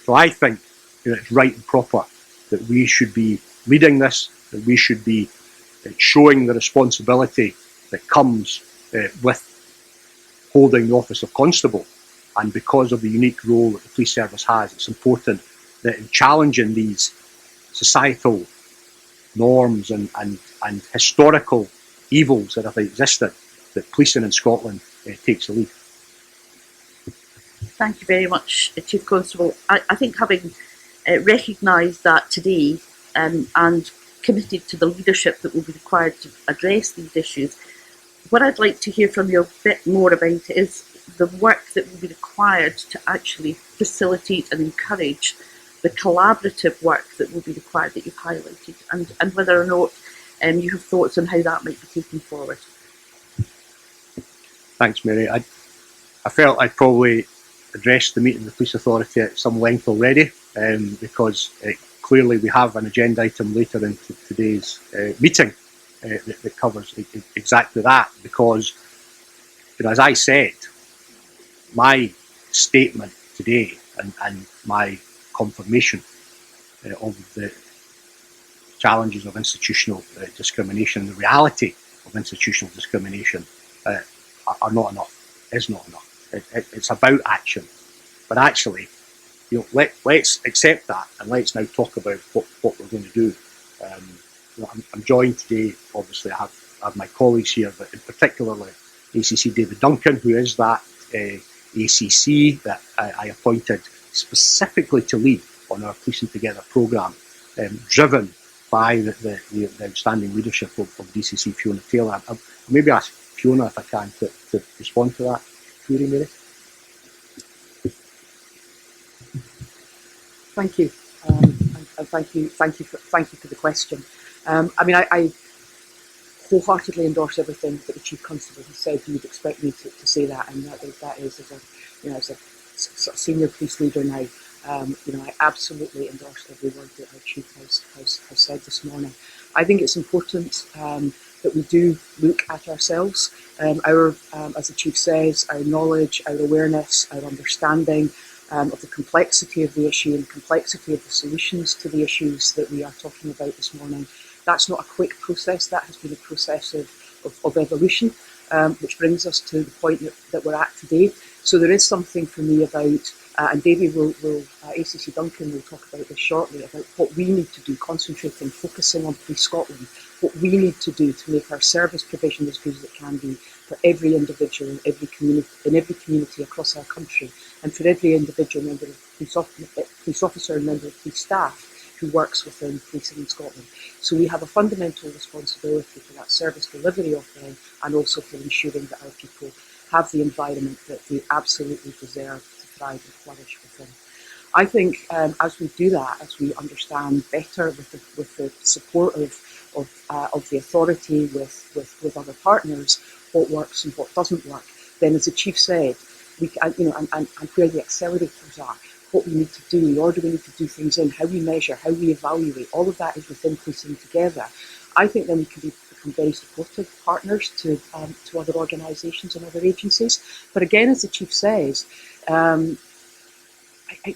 So I think it's right and proper that we should be leading this, that we should be showing the responsibility that comes with holding the office of constable. And because of the unique role that the police service has, it's important that in challenging these societal norms and historical evils that have existed, that policing in Scotland takes the lead. Thank you very much, Chief Constable. I think having recognised that today and committed to the leadership that will be required to address these issues, what I'd like to hear from you a bit more about is the work that will be required to actually facilitate and encourage the collaborative work that will be required that you've highlighted, and whether or not you have thoughts on how that might be taken forward. Thanks, Mary. I felt I'd probably addressed the meeting of the Police Authority at some length already, because clearly we have an agenda item later in today's meeting that covers exactly that, because, as I said, my statement today and my confirmation of the challenges of institutional discrimination, the reality of institutional discrimination are not enough, is not enough. It's about action. But actually, let's accept that and let's now talk about what we're going to do. I'm joined today, obviously, I have my colleagues here, but in particular, ACC David Duncan, who is that ACC that I appointed specifically to lead on our Policing Together programme, driven by the outstanding leadership of DCC Fiona Taylor. I'll maybe ask Fiona, if I can, to respond to that query, Mary. Thank you, and thank you for the question. I wholeheartedly endorse everything that the Chief Constable has said. You would expect me to say that, and that is as a senior police leader now. I absolutely endorse every word that our Chief has said this morning. I think it's important that we do look at ourselves. As the Chief says, our knowledge, our awareness, our understanding of the complexity of the issue and the complexity of the solutions to the issues that we are talking about this morning. That's not a quick process. That has been a process of evolution, which brings us to the point that we're at today. So there is something for me about, and David ACC Duncan will talk about this shortly, about what we need to do, concentrating, focusing on Police Scotland, what we need to do to make our service provision as good as it can be for every individual in every community across our country, and for every individual member of police officer and member of police staff who works within policing in Scotland. So we have a fundamental responsibility for that service delivery offering, and also for ensuring that our people have the environment that they absolutely deserve to thrive and flourish within. I think as we do that, as we understand better with the support of the authority, with other partners, what works and what doesn't work, then as the Chief said, and where the accelerators are, what we need to do, the order we need to do things in, how we measure, how we evaluate, all of that is within Policing Together. I think then we can become very supportive partners to other organisations and other agencies. But again, as the Chief says, a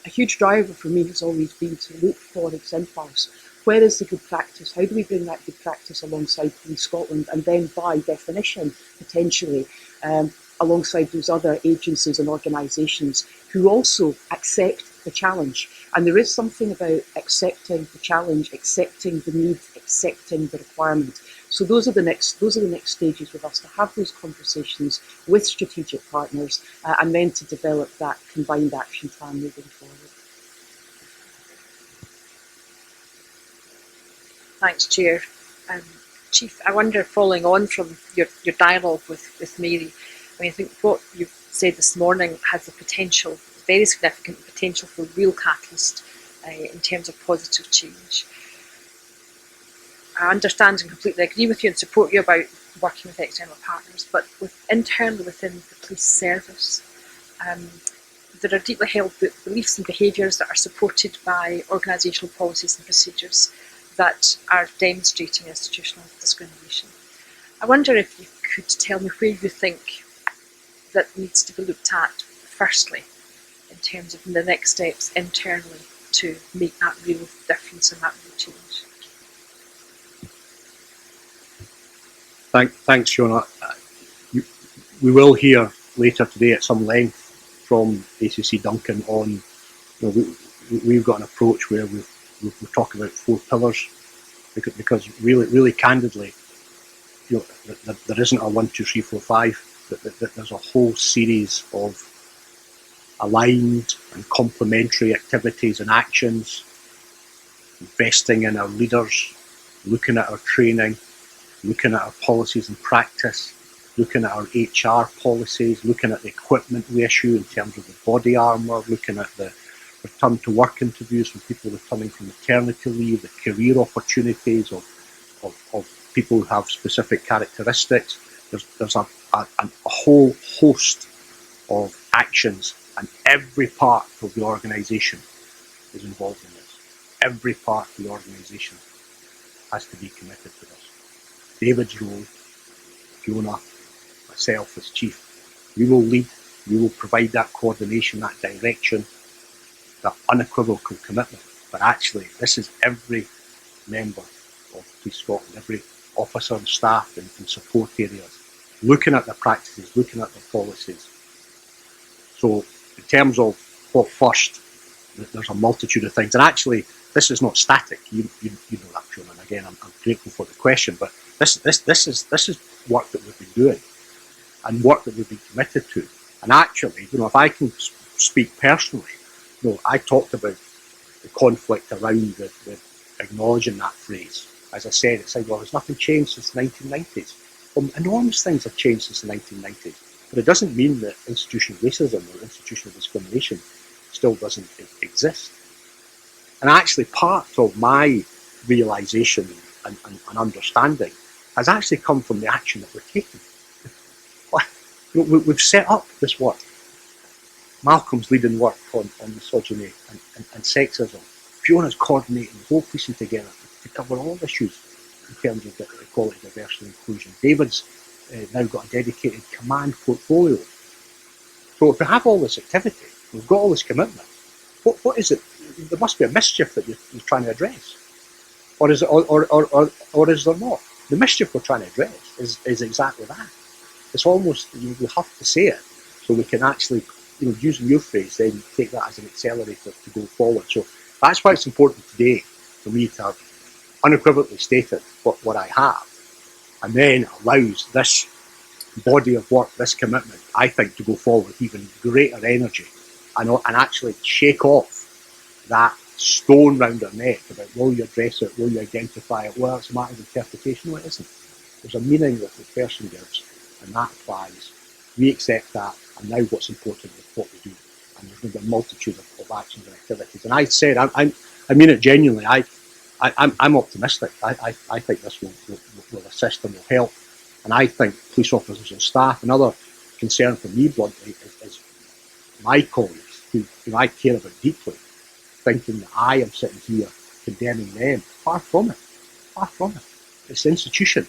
huge driver for me has always been to look for exemplars. Where is the good practice? How do we bring that good practice alongside Police Scotland, and then by definition, potentially, alongside those other agencies and organisations who also accept the challenge. And there is something about accepting the challenge, accepting the need, accepting the requirement. So those are the next stages with us, to have those conversations with strategic partners, and then to develop that combined action plan moving forward. Thanks, Chair. Chief, I wonder, following on from your dialogue with Mary, I think what you've said this morning has the potential, very significant potential, for real catalyst in terms of positive change. I understand and completely agree with you and support you about working with external partners, but internally within the police service, there are deeply held beliefs and behaviours that are supported by organisational policies and procedures that are demonstrating institutional discrimination. I wonder if you could tell me where you think that needs to be looked at firstly, in terms of the next steps internally to make that real difference and that real change. Thanks, Fiona. We will hear later today at some length from ACC Duncan on, we've got an approach where we talk about 4 pillars, because really candidly, there isn't a 1, 2, 3, 4, 5. There's a whole series of aligned and complementary activities and actions, investing in our leaders, looking at our training, looking at our policies and practice, looking at our HR policies, looking at the equipment we issue in terms of the body armour, looking at the return to work interviews from people returning from maternity leave, the career opportunities of people who have specific characteristics. There's a whole host of actions, and every part of the organisation is involved in this. Every part of the organisation has to be committed to this. David's role, Fiona, myself as Chief, we will lead, we will provide that coordination, that direction, that unequivocal commitment. But actually, this is every member of Police Scotland, every officer and staff in support areas, looking at their practices, looking at their policies. So in terms of what first, there's a multitude of things. And actually, this is not static. You know that, Fiona. And again, I'm grateful for the question, but this is work that we've been doing and work that we've been committed to. And actually, if I can speak personally, I talked about the conflict around the acknowledging that phrase. As I said, it's like, well, there's nothing changed since the 1990s. Well, enormous things have changed since the 1990s. But it doesn't mean that institutional racism or institutional discrimination still doesn't exist. And actually, part of my realisation and understanding has actually come from the action that we're taking. We've set up this work. Malcolm's leading work on misogyny and sexism. Fiona's coordinating the whole policing together to cover all issues in terms of equality, diversity and inclusion. David's now got a dedicated command portfolio. So if we have all this activity, we've got all this commitment, what is it? There must be a mischief that you're trying to address. Or is it, or is there not? The mischief we're trying to address is exactly that. It's almost, you have to say it so we can actually, using your phrase, then take that as an accelerator to go forward. So that's why it's important today for me to have unequivocally stated what I have, and then allows this body of work, this commitment, I think, to go forward with even greater energy and actually shake off that stone round our neck about will you address it, will you identify it, well, it's a matter of interpretation. No, it isn't. There's a meaning that the person gives, and that applies. We accept that, and now what's important is what we do. And there's going to be a multitude of actions and activities. And I said, I mean it genuinely, I'm optimistic. I think this will assist and will help. And I think police officers and staff, another concern for me, bluntly, is my colleagues, who I care about deeply, thinking that I am sitting here condemning them. Far from it. Far from it. It's the institution.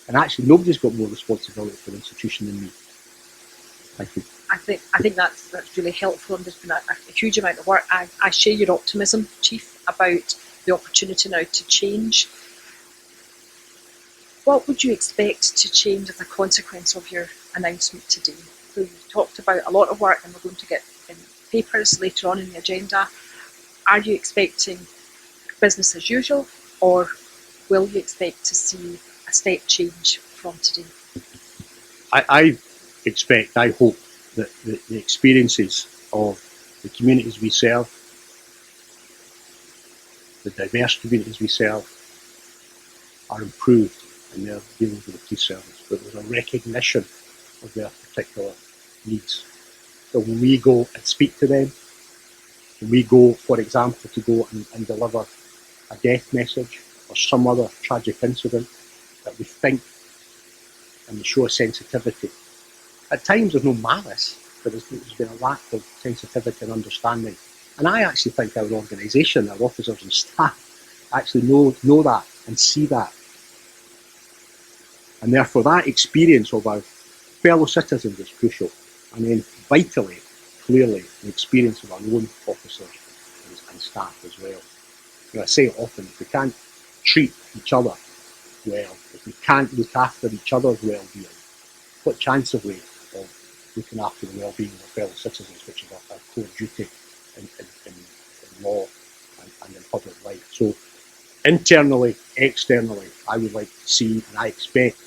And actually, nobody's got more responsibility for the institution than me. Thank you. I think that's really helpful, and there's been a huge amount of work. I share your optimism, Chief, about the opportunity now to change. What would you expect to change as a consequence of your announcement today? So you talked about a lot of work, and we're going to get in papers later on in the agenda. Are you expecting business as usual, or will you expect to see a step change from today? I expect, I hope, that the experiences of the communities we serve, the diverse communities we serve, are improved in their dealings with the police service. But there's a recognition of their particular needs. So when we go and speak to them, when we go, for example, to go and deliver a death message or some other tragic incident, that we think and we show a sensitivity. At times there's no malice, but there's been a lack of sensitivity and understanding. And I actually think our organisation, our officers and staff, actually know that and see that. And therefore that experience of our fellow citizens is crucial. And then vitally, clearly, the experience of our own officers and staff as well. I say it often, if we can't treat each other well, if we can't look after each other's well-being, what chance have we of looking after the well-being of our fellow citizens, which is our core duty in law and in public life. So internally, externally, I would like to see, and I expect,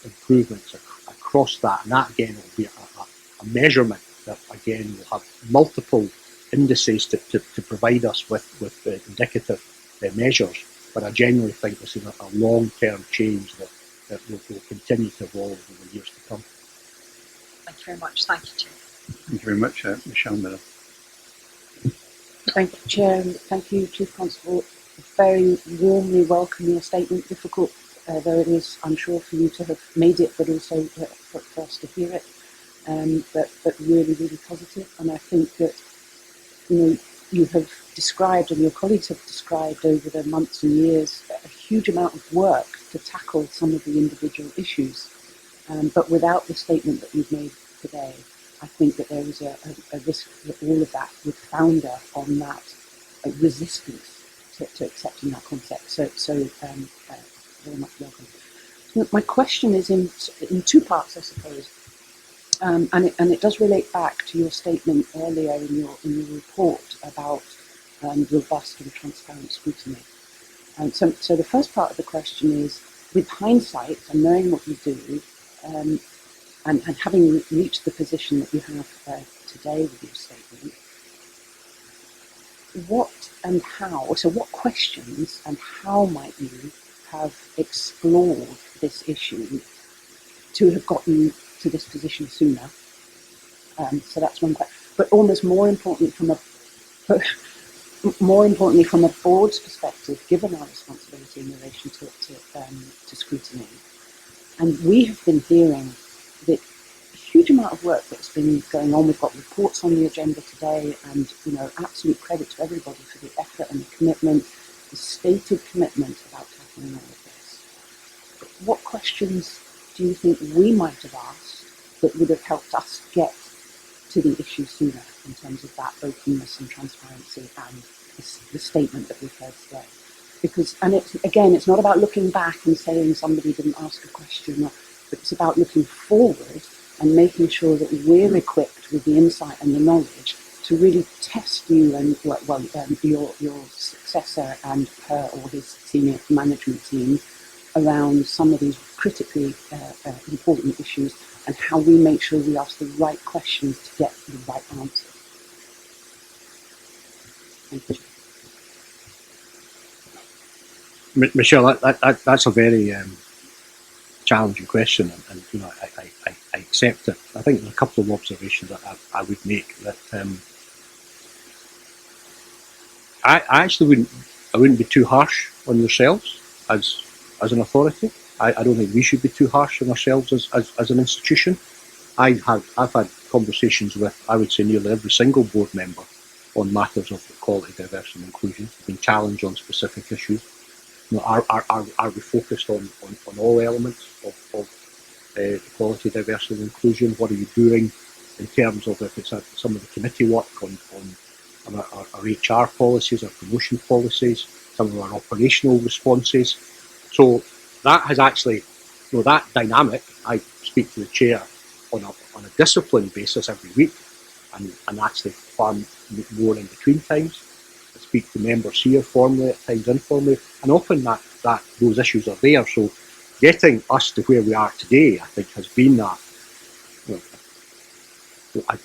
improvements across that. And that again will be a measurement that again will have multiple indices to provide us with indicative measures. But I genuinely think this is a long-term change that will continue to evolve over the years to come. Thank you very much. Thank you, Chair. Thank you very much, Michelle Miller. Thank you, Chair, and thank you, Chief Constable. Very warmly welcome your statement, difficult though it is, I'm sure, for you to have made it, but also for us to hear it. But really, really positive. And I think that, you have described, and your colleagues have described over the months and years, a huge amount of work to tackle some of the individual issues. But without the statement that you've made today, I think that there is a risk that all of that would founder on that resistance to accepting that concept. Very much welcome. My question is in two parts, I suppose, and it does relate back to your statement earlier in your report about robust and transparent scrutiny. And so the first part of the question is, with hindsight and knowing what you do, and having reached the position that you have today with your statement, what questions and how might you have explored this issue to have gotten to this position sooner? So that's one question. But almost more importantly from a board's perspective, given our responsibility in relation to scrutiny, and we have been hearing that huge amount of work that's been going on. We've got reports on the agenda today, and absolute credit to everybody for the effort and the commitment, the stated commitment about tackling all of this. But what questions do you think we might have asked that would have helped us get to the issue sooner in terms of that openness and transparency and the statement that we've heard today? Because, and it's not about looking back and saying somebody didn't ask a question, but it's about looking forward and making sure that we're equipped with the insight and the knowledge to really test you and your successor and her or his senior management team around some of these critically important issues, and how we make sure we ask the right questions to get the right answer. Thank you. Michelle, that's a very challenging question, and I accept it. I think there are a couple of observations that I would make. That I actually wouldn't be too harsh on yourselves as an authority. I don't think we should be too harsh on ourselves as an institution. I've had conversations with, I would say, nearly every single board member on matters of equality, diversity and inclusion, been challenged on specific issues. Are we focused on all elements of equality, diversity and inclusion? What are you doing in terms of, if it's some of the committee work on our HR policies, our promotion policies, some of our operational responses? So that has actually, that dynamic, I speak to the chair on a disciplined basis every week, and actually far more in between times. I speak to members here formally, at times informally, and often that those issues are there. So getting us to where we are today, I think, has been that.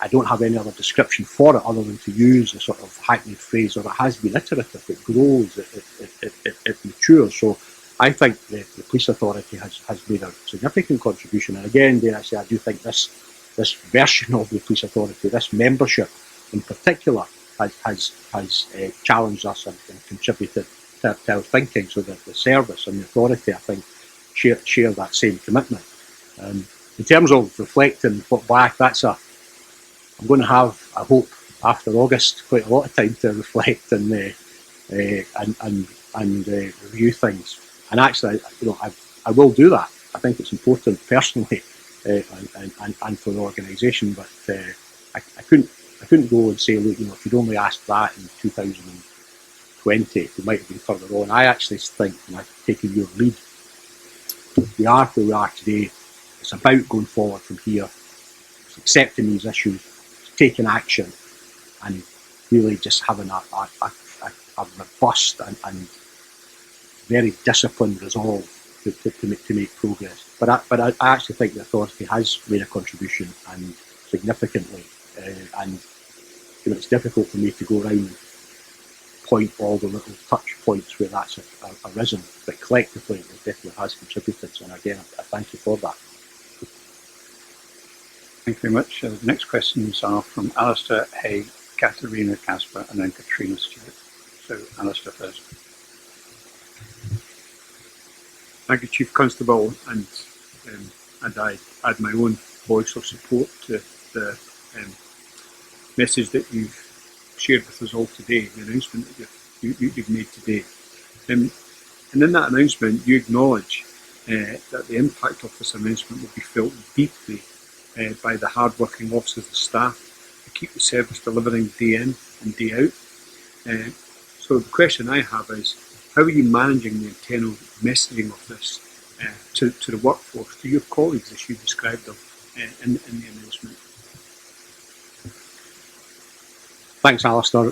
I don't have any other description for it other than to use a sort of hackneyed phrase, or it has been iterative, it grows, it matures. So I think the police authority has made a significant contribution. And again, dare I say, I do think this version of the police authority, this membership in particular, has challenged us and contributed to our thinking, so that the service and the authority, I think, share that same commitment. In terms of reflecting back, I'm going to have, I hope, after August, quite a lot of time to reflect and review things. And actually, I will do that. I think it's important personally and for the organisation. But I couldn't go and say, look, if you'd only asked that in 2020, we might have been further on. I actually think, and I've taken your lead, we are where we are today. It's about going forward from here, it's accepting these issues, taking action, and really just having a robust and very disciplined resolve to make progress. But I actually think the authority has made a contribution, and significantly. And it's difficult for me to go around and point all the little touch points where that's arisen, but collectively it definitely has contributed. So again, I thank you for that. Thank you very much. The next questions are from Alistair Hay, Katharina Casper, and then Katrina Stewart. So Alistair first. Thank you, Chief Constable, and I add my own voice of support to the message that you've shared with us all today, the announcement that you've made today. And in that announcement, you acknowledge that the impact of this announcement will be felt deeply by the hard-working officers and staff to keep the service delivering day in and day out. So the question I have is, how are you managing the internal messaging of this to the workforce, to your colleagues as you described them in the announcement? Thanks, Alistair.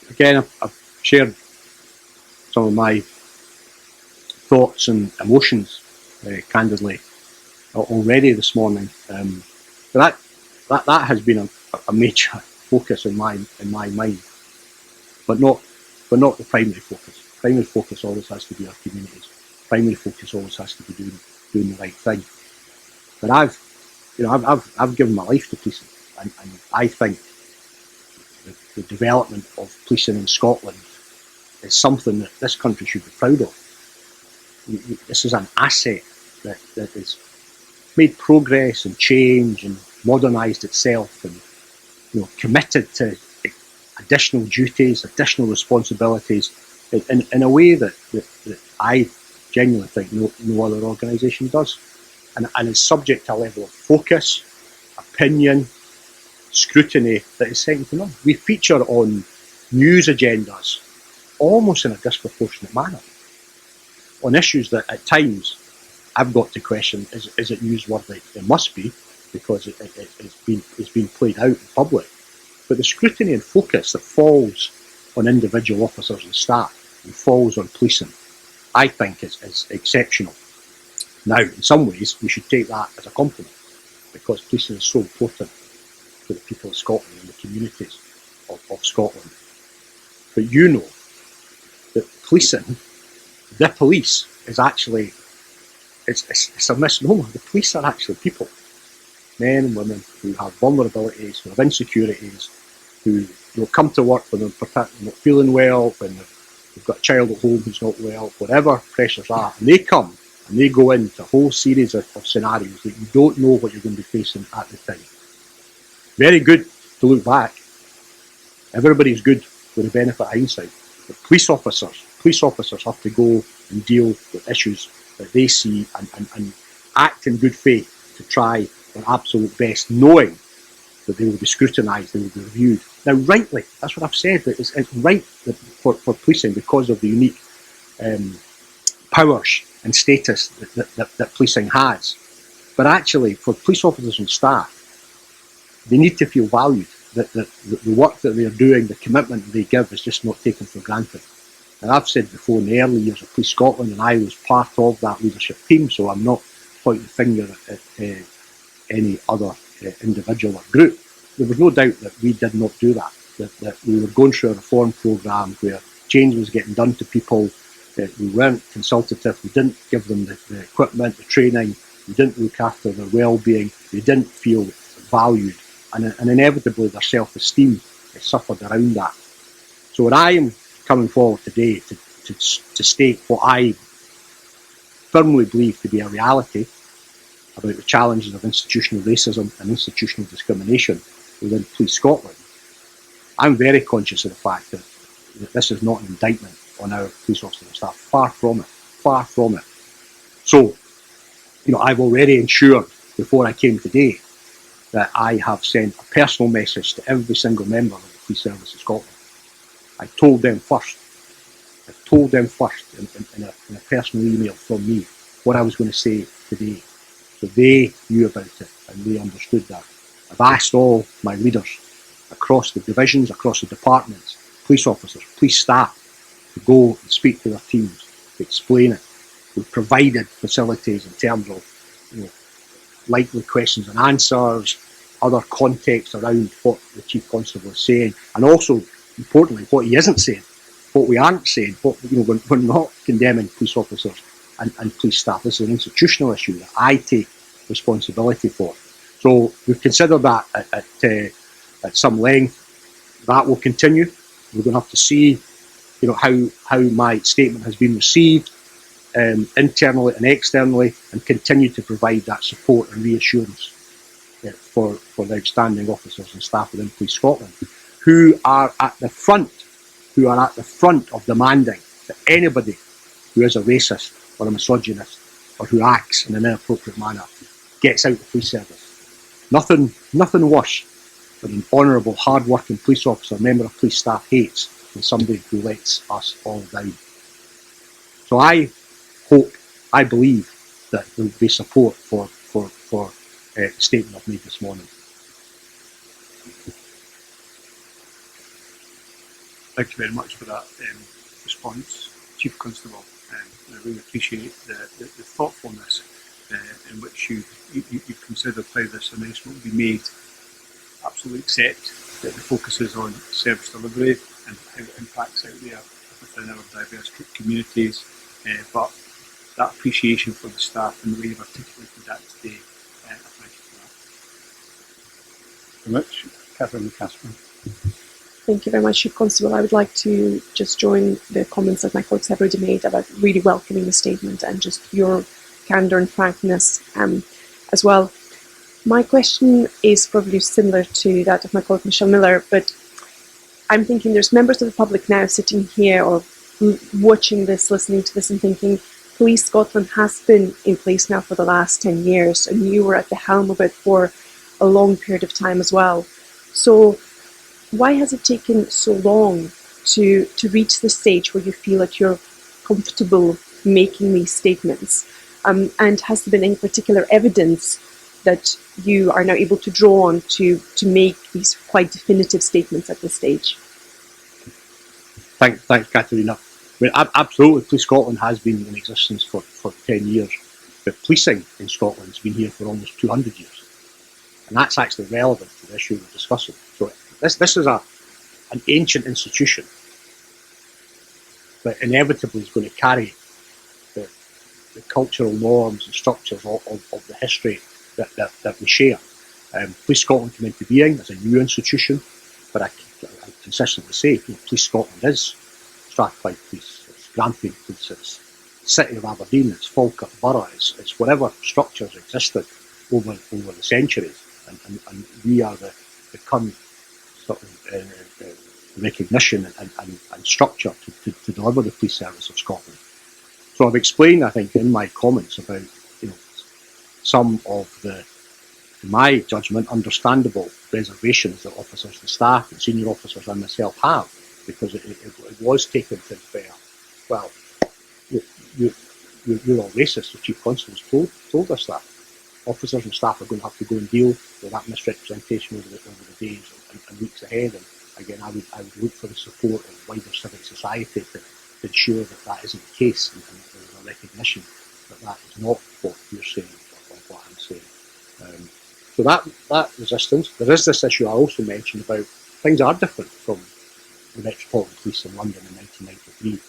Again, I've shared some of my thoughts and emotions candidly already this morning. But that has been a major focus in my mind, but not the primary focus. Primary focus always has to be our communities. Primary focus always has to be doing the right thing. But I've given my life to policing, and I think the development of policing in Scotland is something that this country should be proud of. This is an asset that has made progress and change and modernised itself, and committed to additional duties, additional responsibilities in a way that I genuinely think no other organisation does, and is subject to a level of focus, opinion, scrutiny that is second to none. We feature on news agendas almost in a disproportionate manner on issues that at times I've got to question, is it newsworthy? It must be, because it's been played out in public. But the scrutiny and focus that falls on individual officers and staff and falls on policing, I think is exceptional. Now, in some ways, we should take that as a compliment, because policing is so important to the people of Scotland and the communities of Scotland. But you know that policing, the police, is actually, it's a misnomer. The police are actually people, men and women who have vulnerabilities, who have insecurities, who come to work when they're not feeling well, when they've got a child at home who's not well, whatever pressures are, and they come and they go into a whole series of scenarios that you don't know what you're going to be facing at the time. Very good to look back. Everybody's good with the benefit of hindsight. But police officers have to go and deal with issues that they see and act in good faith to try their absolute best, knowing that they will be scrutinised, they will be reviewed. Now, rightly, that's what I've said, that it's right that for policing, because of the unique powers and status that policing has. But actually, for police officers and staff, they need to feel valued, that the work that they're doing, the commitment that they give, is just not taken for granted. And I've said before, in the early years of Police Scotland, and I was part of that leadership team, so I'm not pointing the finger at any other individual or group. There was no doubt that we did not do that we were going through a reform programme where change was getting done to people, that we weren't consultative, we didn't give them the equipment, the training, we didn't look after their well-being, they didn't feel valued, and inevitably their self-esteem suffered around that. So when I am coming forward today to state what I firmly believe to be a reality about the challenges of institutional racism and institutional discrimination within Police Scotland, I'm very conscious of the fact that this is not an indictment on our police officers and staff. Far from it. So, I've already ensured before I came today that I have sent a personal message to every single member of the Police Service of Scotland. I told them first in a personal email from me what I was going to say today. So they knew about it and they understood that. I've asked all my leaders across the divisions, across the departments, police officers, police staff, to go and speak to their teams, to explain it. We've provided facilities in terms of likely questions and answers, other context around what the Chief Constable is saying, and also, importantly, what he isn't saying, what we aren't saying, we're not condemning police officers and police staff. This is an institutional issue that I take responsibility for. So we've considered that at some length. That will continue. We're going to have to see, how my statement has been received internally and externally, and continue to provide that support and reassurance for the outstanding officers and staff within Police Scotland, who are at the front of demanding that anybody who is a racist or a misogynist or who acts in an inappropriate manner gets out of the police service. Nothing worse than an honourable, hard-working police officer, member of police staff hates than somebody who lets us all down. So I believe that there will be support for the statement I've made this morning. Thank you very much for that response, Chief Constable. I really appreciate the thoughtfulness in which you've considered how this announcement will be made. Absolutely accept that the focus is on service delivery and how it impacts out there within our diverse communities, but that appreciation for the staff and the way you've articulated that today, I thank you for that. Very much. Catherine McCasker. Thank you very much, Chief Constable. I would like to just join the comments that my colleagues have already made about really welcoming the statement and just your candour and frankness as well. My question is probably similar to that of my colleague Michelle Miller, but I'm thinking there's members of the public now sitting here or watching this, listening to this and thinking, Police Scotland has been in place now for the last 10 years and you were at the helm of it for a long period of time as well. So why has it taken so long to reach the stage where you feel like you're comfortable making these statements? And has there been any particular evidence that you are now able to draw on to make these quite definitive statements at this stage? Thanks, Katerina. I mean, absolutely, Police Scotland has been in existence for 10 years, but policing in Scotland has been here for almost 200 years. And that's actually relevant to the issue we're discussing. So this is an ancient institution that inevitably is going to carry the cultural norms and structures of the history that we share. Police Scotland came into being as a new institution, but I consistently say Police Scotland is Strathclyde Police, it's Grampian Police, it's City of Aberdeen, it's Falkirk Borough, it's whatever structures existed over the centuries, and we are the current sort of recognition and structure to deliver the police service of Scotland. So I've explained, I think, in my comments about some of the, in my judgment, understandable reservations that officers and staff and senior officers and myself have, because it was taken to bear. Well, you're all racist. The Chief Constable's told us that. Officers and staff are going to have to go and deal with that misrepresentation over the days and weeks ahead. And again, I would look for the support of wider civic society to ensure that isn't the case, and there's a recognition that is not what you're saying or what I'm saying. So that resistance. There is this issue I also mentioned about things are different from the Metropolitan Police in London in 1993.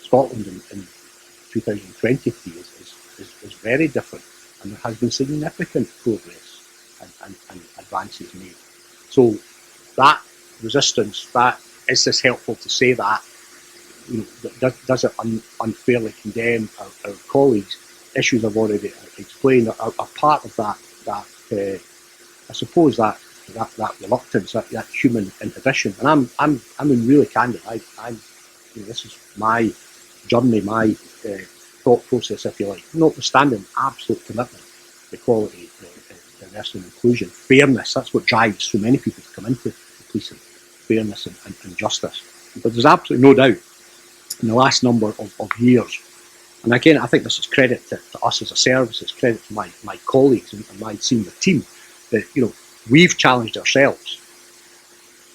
Scotland in 2023 is very different, and there has been significant progress and advances made. So that resistance, that is this helpful to say that, does it unfairly condemn our colleagues? Issues I've already explained are part of that I suppose that reluctance, that human inhibition. And I'm really candid. This is my journey, my thought process, if you like, notwithstanding absolute commitment to equality, diversity and inclusion, fairness. That's what drives so many people to come into policing, fairness and justice. But there's absolutely no doubt in the last number of years, and again, I think this is credit to us as a service, it's credit to my colleagues and my senior team, that we've challenged ourselves.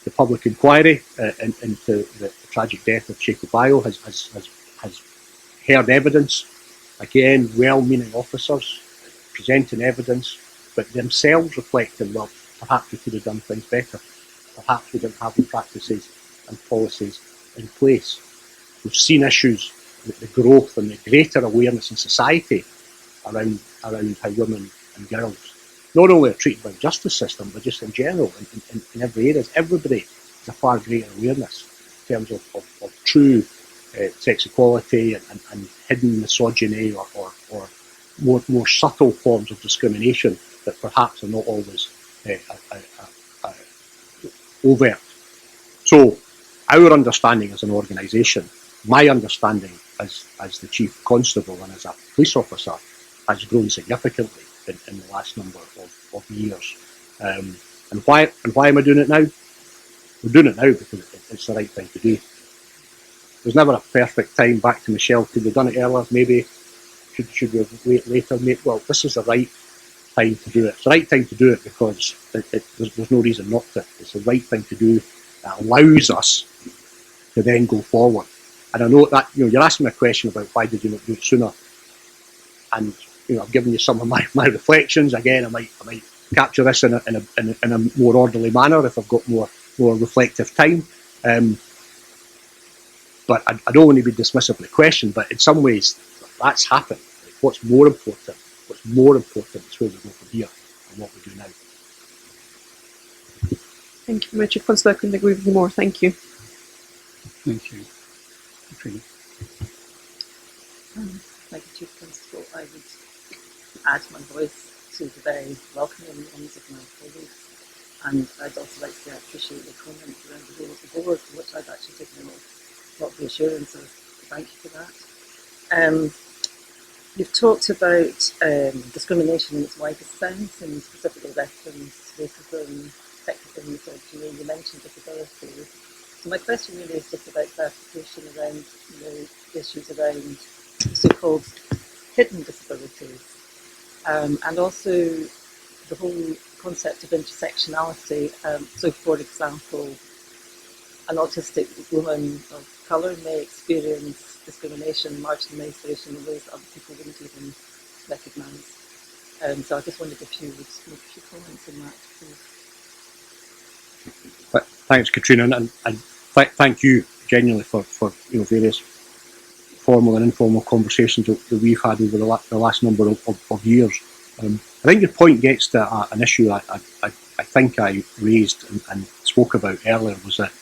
The public inquiry into the tragic death of Jacob Bio has heard evidence, again, well-meaning officers presenting evidence, but themselves reflecting, well, perhaps we could have done things better, perhaps we didn't have the practices and policies in place. We've seen issues, the growth and the greater awareness in society around how women and girls not only are treated by the justice system, but just in general, in every area. Everybody has a far greater awareness in terms of true sex equality and hidden misogyny or more subtle forms of discrimination that perhaps are not always overt. So our understanding as an organisation, my understanding as the Chief Constable and as a police officer, has grown significantly in the last number of years. And why am I doing it now? We're doing it now because it's the right thing to do. There's never a perfect time. Back to Michelle, could we have done it earlier? Maybe. Should we have wait later? Maybe. Well, this is the right time to do it. It's the right time to do it because there's no reason not to. It's the right thing to do. That allows us to then go forward. And I know that you're asking me a question about why did you not do it sooner, and I've given you some of my reflections. Again, I might capture this in a more orderly manner if I've got more reflective time. But I don't want to be dismissive of the question. But in some ways, that's happened. What's more important is where we go from here and what we do now. Thank you, Richard Constable. I couldn't agree with you more. Thank you. Thank you. Katrina. Thank you, Chief Constable. I would add my voice to the very welcoming ones of my colleagues, and I'd also like to say I appreciate the comments around the role of the board, for which I've actually taken a lot of reassurance, so thank you for that. You've talked about discrimination in its widest sense, and specifically referenced racism, sexism, misogyny. You mentioned disability. So my question really is just about clarification around issues around so-called hidden disabilities, and also the whole concept of intersectionality. So, for example, an autistic woman of colour may experience discrimination, marginalisation in ways that other people wouldn't even recognise. So I just wondered if you would make a few comments on that, please. Thanks, Katrina, and thank you genuinely for various formal and informal conversations that we've had over the last number of years. I think your point gets to an issue I think I raised and spoke about earlier, was that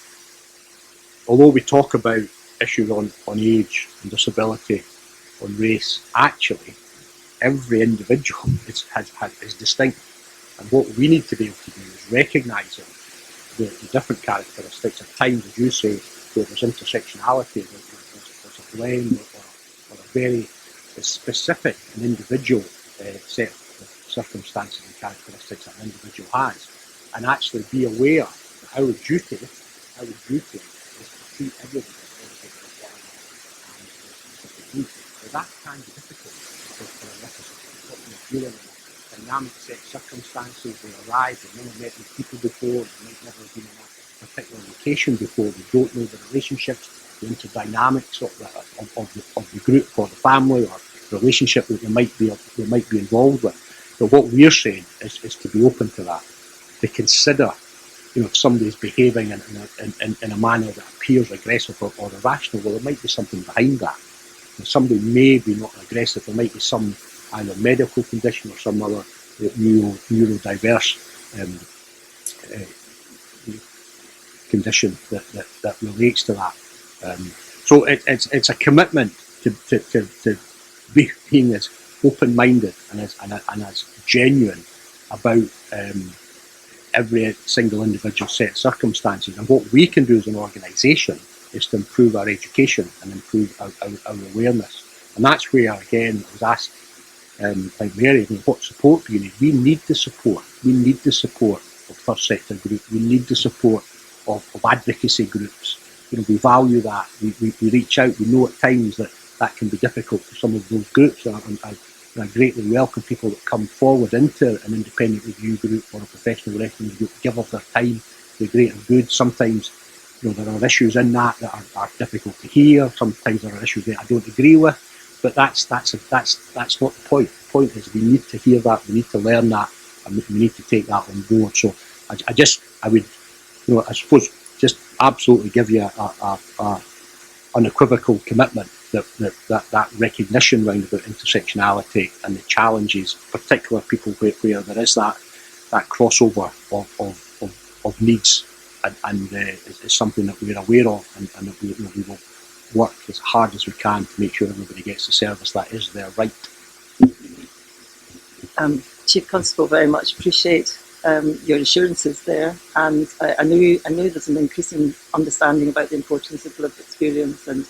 although we talk about issues on age and disability, on race, actually every individual is distinct, and what we need to be able to do is recognise the different characteristics. At times, as you say, where there's intersectionality, there's a blend or a very specific and individual set of circumstances and characteristics that an individual has, and actually be aware that our duty is to treat everybody and so that can be difficult for a listener. You're in a dynamic set of circumstances, they arrive, they've never met these people before, they might never have been in a particular location before, they don't know the relationships, the interdynamics of the group or the family or relationship that they might be involved with. But what we're saying is to be open to that, to consider, if somebody's behaving in a manner that appears aggressive or irrational, well, there might be something behind that. And somebody may be not aggressive, there might be some either medical condition or some other neurodiverse condition that relates to that. So it's a commitment to being as open-minded and as genuine about every single individual set of circumstances. And what we can do as an organisation is to improve our education and improve our awareness. And that's where, again, I was asked by Mary, what support do you need? We need the support. We need the support of first sector groups. We need the support of advocacy groups. We value that. We reach out. We know at times that can be difficult for some of those groups. And I greatly welcome people that come forward into an independent review group or a professional reference group, give of their time, the greater good. Sometimes there are issues in that are difficult to hear. Sometimes there are issues that I don't agree with. But that's not the point. The point is we need to hear that, we need to learn that, and we need to take that on board. So I would I suppose just absolutely give you a unequivocal commitment that recognition round about intersectionality and the challenges, particularly people where there is that crossover of needs, and is something that we're aware of, and that we will work as hard as we can to make sure everybody gets the service that is their right. Chief Constable, very much appreciate your assurances there, and I know there's an increasing understanding about the importance of lived experience, and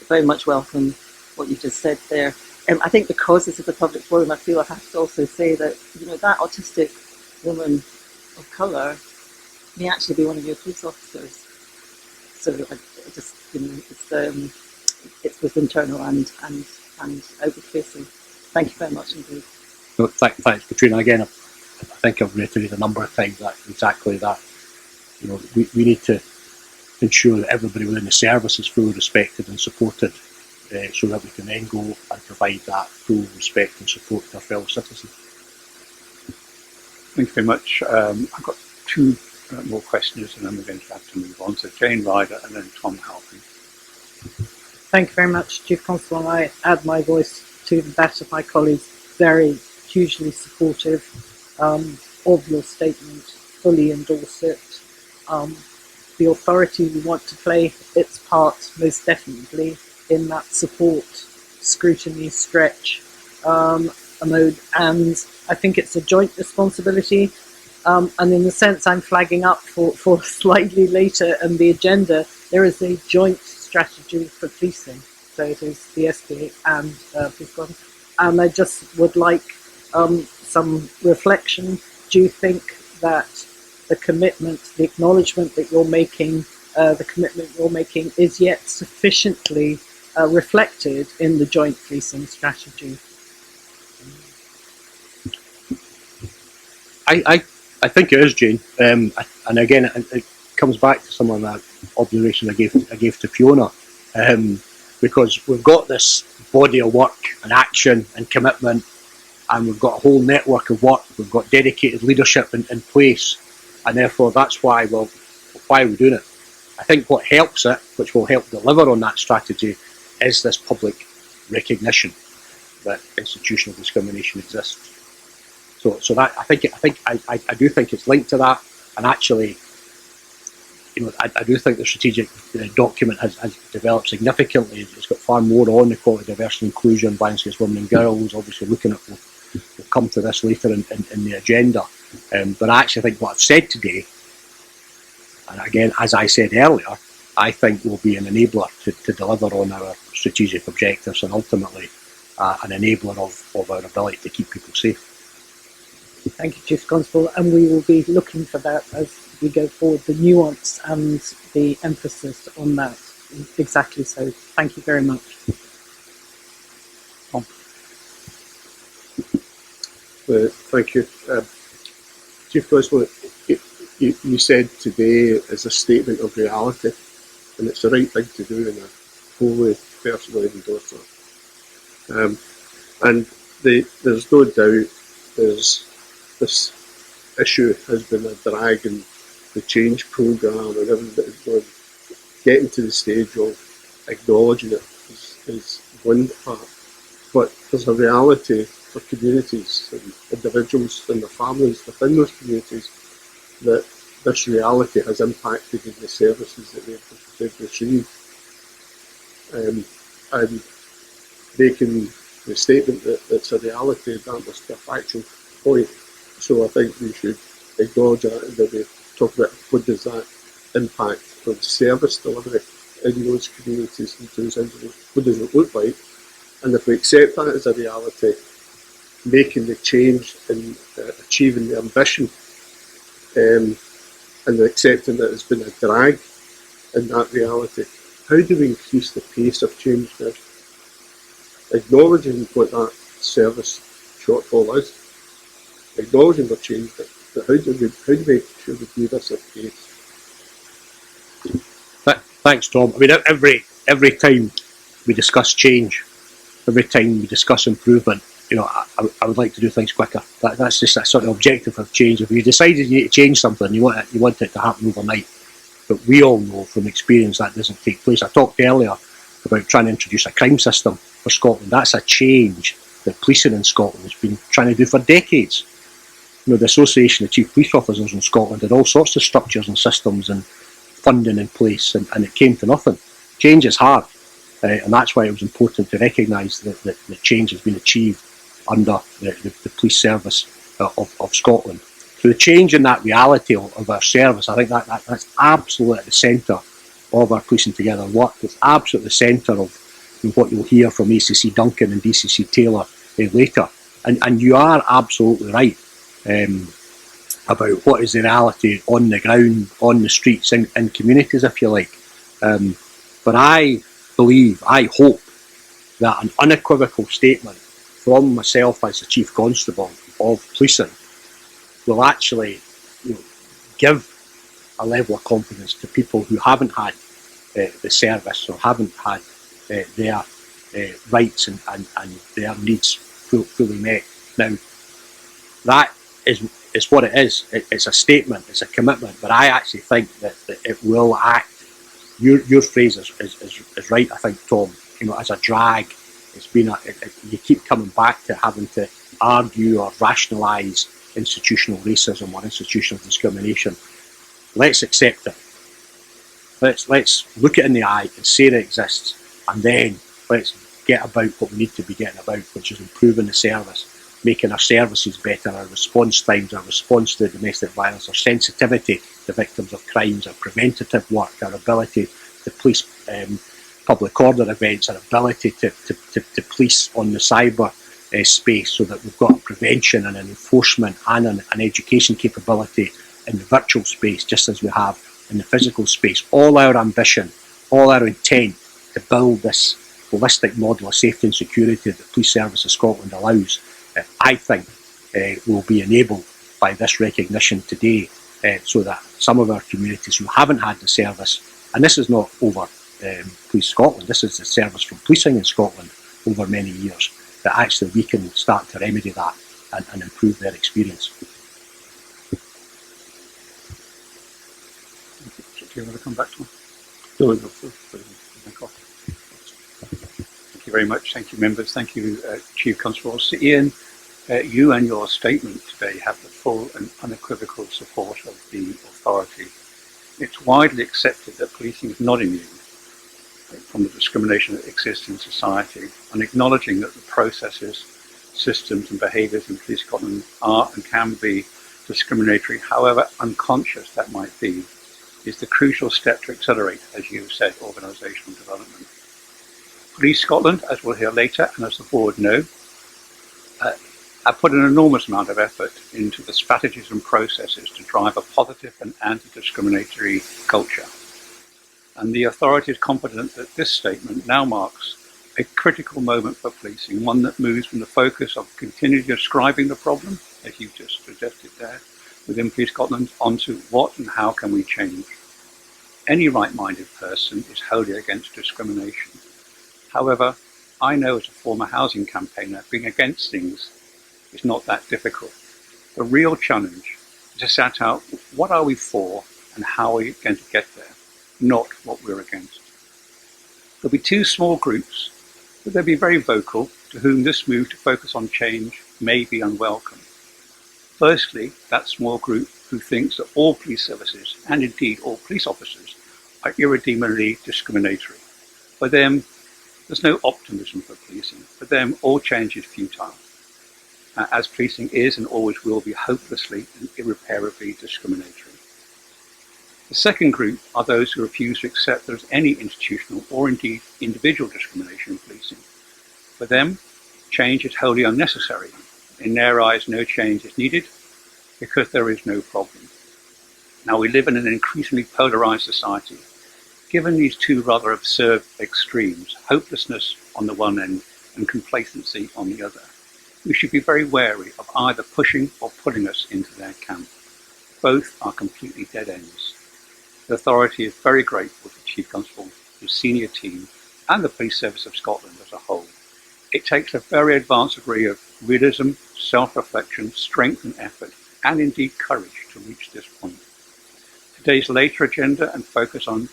very much welcome what you just said there. I think because this is a public forum, I feel I have to also say that that autistic woman of colour may actually be one of your police officers. So I just, it's both internal and outward facing. Thank you very much indeed. No, thanks, Katrina. Again, I think I've reiterated a number of times that exactly that. We need to ensure that everybody within the service is fully respected and supported, so that we can then go and provide that full respect and support to our fellow citizens. Thank you very much. I've got two more questions, and then we're going to have to move on to Jane Ryder and then Tom Halpin. Thank you very much, Chief Constable. I add my voice to that of my colleagues. Very hugely supportive of your statement, fully endorse it. The authority we want to play its part most definitely in that support, scrutiny, stretch mode, and I think it's a joint responsibility. And in the sense I'm flagging up for slightly later in the agenda, there is a joint strategy for policing. So it is the SPA and Police Scotland. And I just would like some reflection. Do you think that the commitment, the acknowledgement that you're making, the commitment you're making is yet sufficiently reflected in the joint policing strategy? I think it is, Jane. And again, it comes back to some of that observation I gave to Fiona, because we've got this body of work and action and commitment, and we've got a whole network of work. We've got dedicated leadership in place, and therefore that's why why we're doing it. I think what helps it, which will help deliver on that strategy, is this public recognition that institutional discrimination exists. So that I do think it's linked to that, and actually, I do think the strategic document has developed significantly. It's got far more on equality, diversity, inclusion, violence against women and girls. Obviously, looking at we'll come to this later in the agenda. But I actually think what I've said today, and again, as I said earlier, I think will be an enabler to deliver on our strategic objectives, and ultimately an enabler of our ability to keep people safe. Thank you, Chief Constable, and we will be looking for that as we go forward, the nuance and the emphasis on that. Exactly so. Thank you very much. Thank you. Chief Constable, you said today is a statement of reality, and it's the right thing to do, and I wholly personally endorse that. And there's no doubt this issue has been a drag in the change programme, and everybody's going. Getting to the stage of acknowledging it is one part, but there's a reality for communities and individuals and their families within those communities that this reality has impacted in the services that they've received. And making the statement that it's a reality, that must be a factual point. So I think we should acknowledge that and maybe talk about what does that impact on service delivery in those communities and those individuals. What does it look like? And if we accept that as a reality, making the change and achieving the ambition, and accepting that it's been a drag in that reality, how do we increase the pace of change now? Acknowledging what that service shortfall is, acknowledging we've changed it, but how do we make sure we do this at pace? Thanks, Tom. I mean, every time we discuss change, every time we discuss improvement, I would like to do things quicker. That's just a sort of objective of change. If you decided you need to change something, you want it to happen overnight. But we all know from experience that doesn't take place. I talked earlier about trying to introduce a crime system for Scotland. That's a change that policing in Scotland has been trying to do for decades. The Association of Chief Police Officers in Scotland had all sorts of structures and systems and funding in place, and it came to nothing. Change is hard, and that's why it was important to recognise that change has been achieved under the police service of Scotland. So the change in that reality of our service, I think that's absolutely at the centre of our policing together work. It's absolutely the centre of what you'll hear from ACC Duncan and DCC Taylor later. And you are absolutely right. about what is the reality on the ground, on the streets, in communities, if you like. But I believe, I hope that an unequivocal statement from myself as the Chief Constable of Policing will actually, give a level of confidence to people who haven't had the service or haven't had their rights and their needs fully met. Now, that is what it is. It's a statement, it's a commitment, but I actually think that it will act. Your phrase is right, I think, Tom. As a drag, it's been you keep coming back to having to argue or rationalise institutional racism or institutional discrimination. Let's accept it. Let's look it in the eye and say that it exists, and then let's get about what we need to be getting about, which is improving the service, making our services better, our response times, our response to domestic violence, our sensitivity to victims of crimes, our preventative work, our ability to police public order events, our ability to police on the cyber space, so that we've got a prevention and an enforcement and an education capability in the virtual space, just as we have in the physical space. All our ambition, all our intent to build this holistic model of safety and security that the Police Service of Scotland allows, I think will be enabled by this recognition today, so that some of our communities who haven't had the service, and this is not over Police Scotland, this is the service from policing in Scotland over many years, that actually we can start to remedy that and improve their experience. Do you want to come back to one? Thank you very much. Thank you, members. Thank you, Chief Constable. So, Ian, you and your statement today have the full and unequivocal support of the authority. It's widely accepted that policing is not immune from the discrimination that exists in society, and acknowledging that the processes, systems and behaviours in Police Scotland are and can be discriminatory, however unconscious that might be, is the crucial step to accelerate, as you said, organisational development. Police Scotland, as we'll hear later, and as the board know, have put an enormous amount of effort into the strategies and processes to drive a positive and anti-discriminatory culture. And the authority is confident that this statement now marks a critical moment for policing, one that moves from the focus of continually describing the problem, as you just suggested there, within Police Scotland, onto what and how can we change. Any right-minded person is wholly against discrimination. However, I know as a former housing campaigner, being against things is not that difficult. The real challenge is to set out what are we for and how are we going to get there, not what we're against. There'll be two small groups, but they'll be very vocal, to whom this move to focus on change may be unwelcome. Firstly, that small group who thinks that all police services, and indeed all police officers, are irredeemably discriminatory. For them, there's no optimism for policing. For them, all change is futile, as policing is and always will be hopelessly and irreparably discriminatory. The second group are those who refuse to accept there is any institutional or indeed individual discrimination in policing. For them, change is wholly unnecessary. In their eyes, no change is needed because there is no problem. Now, we live in an increasingly polarised society. Given these two rather absurd extremes, hopelessness on the one end and complacency on the other, we should be very wary of either pushing or pulling us into their camp. Both are completely dead ends. The authority is very grateful to Chief Constable, his senior team, and the Police Service of Scotland as a whole. It takes a very advanced degree of realism, self-reflection, strength and effort, and indeed courage to reach this point. Today's later agenda and focus on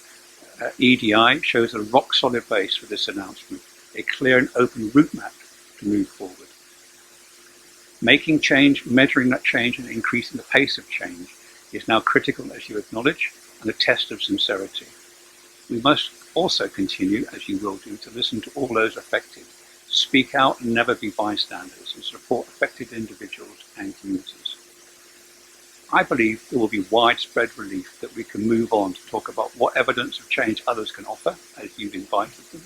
EDI shows a rock-solid base for this announcement, a clear and open route map to move forward. Making change, measuring that change and increasing the pace of change is now critical, as you acknowledge, and a test of sincerity. We must also continue, as you will do, to listen to all those affected, speak out and never be bystanders, and support affected individuals and communities. I believe there will be widespread relief that we can move on to talk about what evidence of change others can offer, as you've invited them.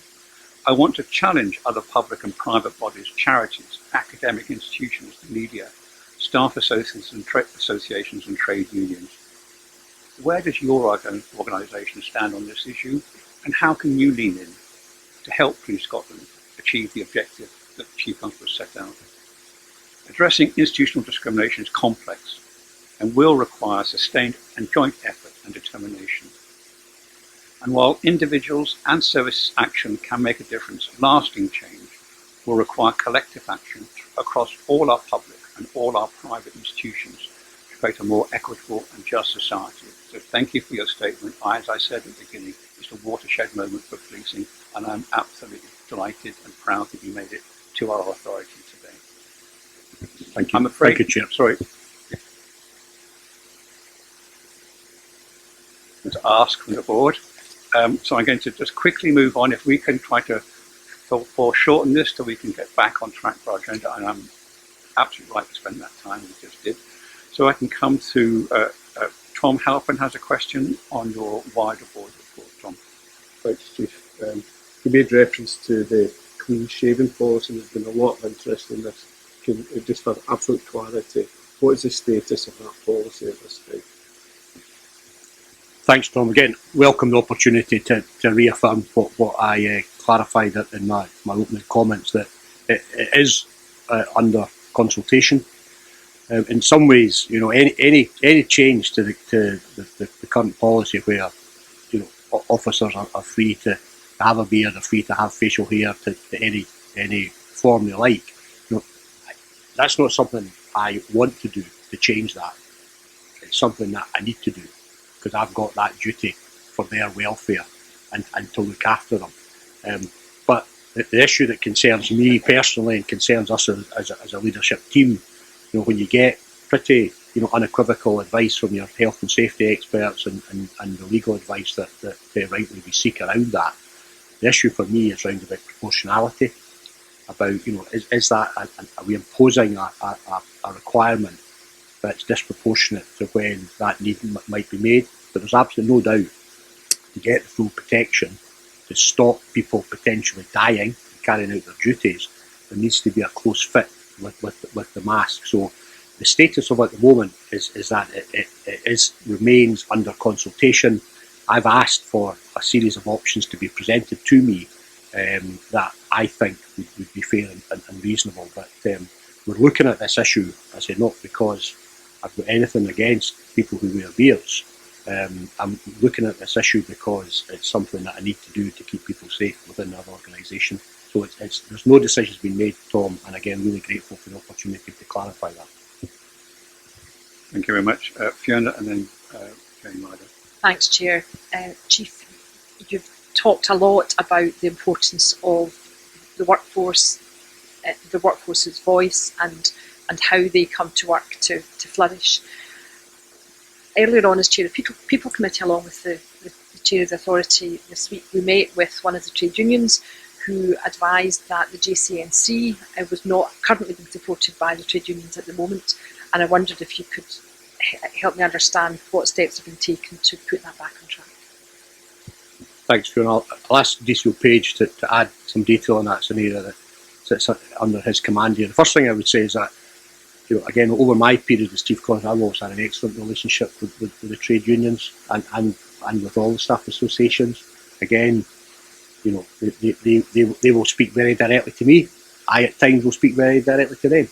I want to challenge other public and private bodies, charities, academic institutions, the media, staff associations and trade unions. Where does your organisation stand on this issue, and how can you lean in to help Police Scotland achieve the objective that the Chief Constable set out? Addressing institutional discrimination is complex and will require sustained and joint effort and determination. And while individuals and service action can make a difference, lasting change will require collective action across all our public and all our private institutions to create a more equitable and just society. So thank you for your statement. As I said at the beginning, it's a watershed moment for policing, and I'm absolutely delighted and proud that you made it to our authority today. Thank you. I'm afraid, Thank you, Chair. sorry, to ask from the board. So I'm going to just quickly move on. If we can try to foreshorten this so we can get back on track for our agenda, and I'm absolutely right to spend that time we just did. So I can come to Tom Halpin has a question on your wider board report. Tom. Thanks, Chief. You made reference to the clean shaving policy. There's been a lot of interest in this. Can just for absolute clarity, what is the status of that policy at this time? Thanks, Tom. Again, welcome the opportunity to reaffirm what I clarified in my opening comments, that it is under consultation. In some ways, you know, any change to the current policy where, you know, officers are free to have a beard, are free to have facial hair to any form they like, you know, that's not something I want to do to change that. It's something that I need to do, because I've got that duty for their welfare and to look after them. But the issue that concerns me personally and concerns us as a leadership team, you know, when you get pretty, you know, unequivocal advice from your health and safety experts and the legal advice that rightly we seek around that, the issue for me is around about proportionality, about, you know, is that, are we imposing a requirement that's disproportionate to when that need might be made? But there's absolutely no doubt, to get the full protection, to stop people potentially dying, carrying out their duties, there needs to be a close fit with the mask. So the status of it at the moment is that it remains under consultation. I've asked for a series of options to be presented to me that I think would be fair and reasonable. But we're looking at this issue, I say, not because I've got anything against people who wear beards. I'm looking at this issue because it's something that I need to do to keep people safe within our organisation. So there's no decisions been made, Tom, and again, really grateful for the opportunity to clarify that. Thank you very much. Fiona, and then Jane Ryder. Thanks, Chair. Chief, you've talked a lot about the importance of the workforce, the workforce's voice, and how they come to work to flourish. Earlier on, as Chair of the People Committee, along with the Chair of the Authority this week, we met with one of the trade unions who advised that the JCNC was not currently being supported by the trade unions at the moment, and I wondered if you could help me understand what steps have been taken to put that back on track. Thanks, Fiona. I'll ask DCO Page to add some detail on that. It's an area that sits under his command here. The first thing I would say is that, you know, again, over my period as Chief Constable, I've always had an excellent relationship with the trade unions and with all the staff associations. Again, you know, they will speak very directly to me. I at times will speak very directly to them,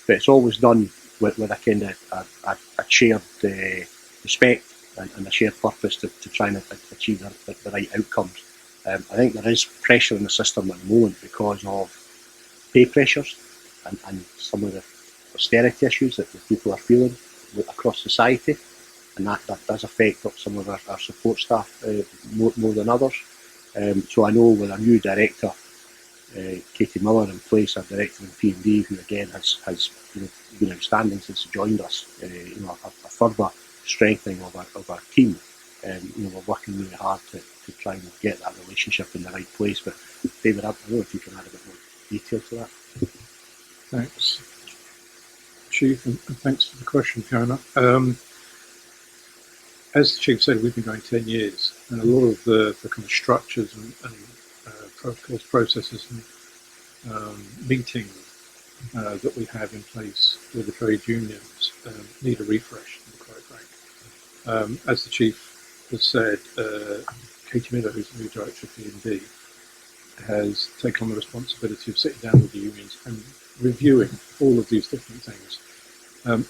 but it's always done with a kind of a shared respect and a shared purpose to try and achieve the right outcomes. I think there is pressure in the system at the moment because of pay pressures and some of the austerity issues that the people are feeling across society, and that does affect some of our support staff more than others. So I know with our new director, Katie Miller, in place, our director in P&D, who again has you know, been outstanding since he joined us, you know, a further strengthening of our team. You know, we're working really hard to try and get that relationship in the right place. But David, I don't know if you can add a bit more detail to that. Thanks, Chief, and thanks for the question, Fiona. As the Chief said, we've been going 10 years, and a lot of the kind of structures and protocols, processes, and meetings that we have in place with the trade unions need a refresh, to be quite frank. As the Chief has said, Katie Miller, who's the new Director of D&D, has taken on the responsibility of sitting down with the unions and reviewing all of these different things.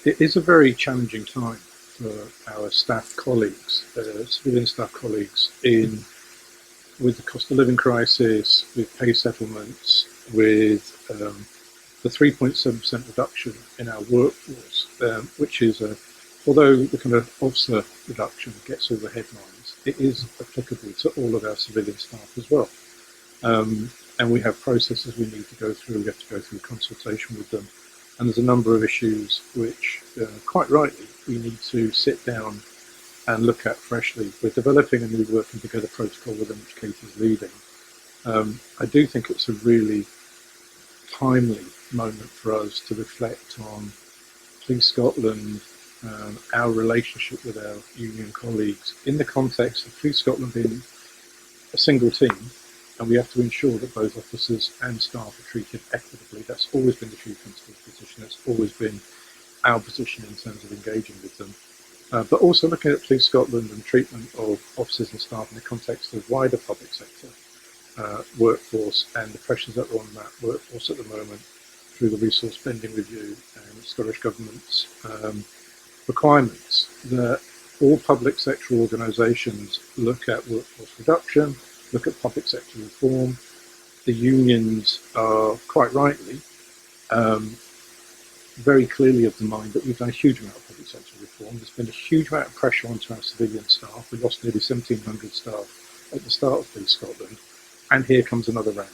It is a very challenging time for our staff colleagues, civilian staff colleagues, with the cost of living crisis, with pay settlements, with the 3.7% reduction in our workforce, which is although the kind of officer reduction gets all the headlines, it is applicable to all of our civilian staff as well. And we have processes we need to go through. We have to go through consultation with them. And there's a number of issues which, quite rightly, we need to sit down and look at freshly. We're developing a new working together protocol with them, which Katie is leading. I do think it's a really timely moment for us to reflect on Police Scotland, our relationship with our union colleagues in the context of Police Scotland being a single team, and we have to ensure that both officers and staff are treated equitably. That's always been the Chief Constable's position. That's always been our position in terms of engaging with them. But also looking at Police Scotland and treatment of officers and staff in the context of wider public sector workforce and the pressures that are on that workforce at the moment through the resource spending review and Scottish Government's requirements that all public sector organisations look at workforce reduction, look at public sector reform. The unions are, quite rightly, very clearly of the mind that we've done a huge amount of public sector reform. There's been a huge amount of pressure onto our civilian staff. We lost nearly 1,700 staff at the start of Police Scotland, and here comes another round.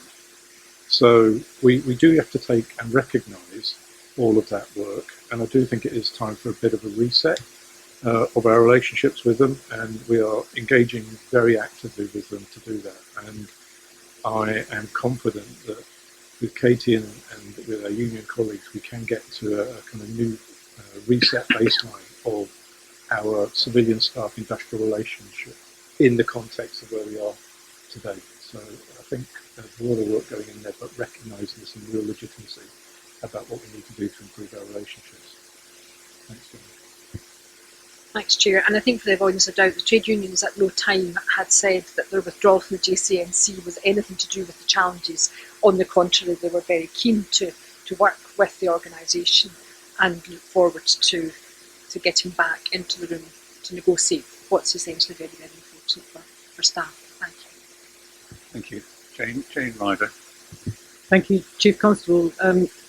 So we do have to take and recognise all of that work, and I do think it is time for a bit of a reset of our relationships with them, and we are engaging very actively with them to do that. And I am confident that with Katie and with our union colleagues, we can get to a kind of new reset baseline of our civilian staff industrial relationship in the context of where we are today. So I think there's a lot of work going in there, but recognising some real legitimacy about what we need to do to improve our relationships. Thanks, John. Thanks, Chair. And I think for the avoidance of doubt, the trade unions at no time had said that their withdrawal from the JCNC was anything to do with the challenges. On the contrary, they were very keen to work with the organisation and look forward to getting back into the room to negotiate what's essentially very, very important for staff. Thank you. Thank you. Jane Ryder. Thank you, Chief Constable.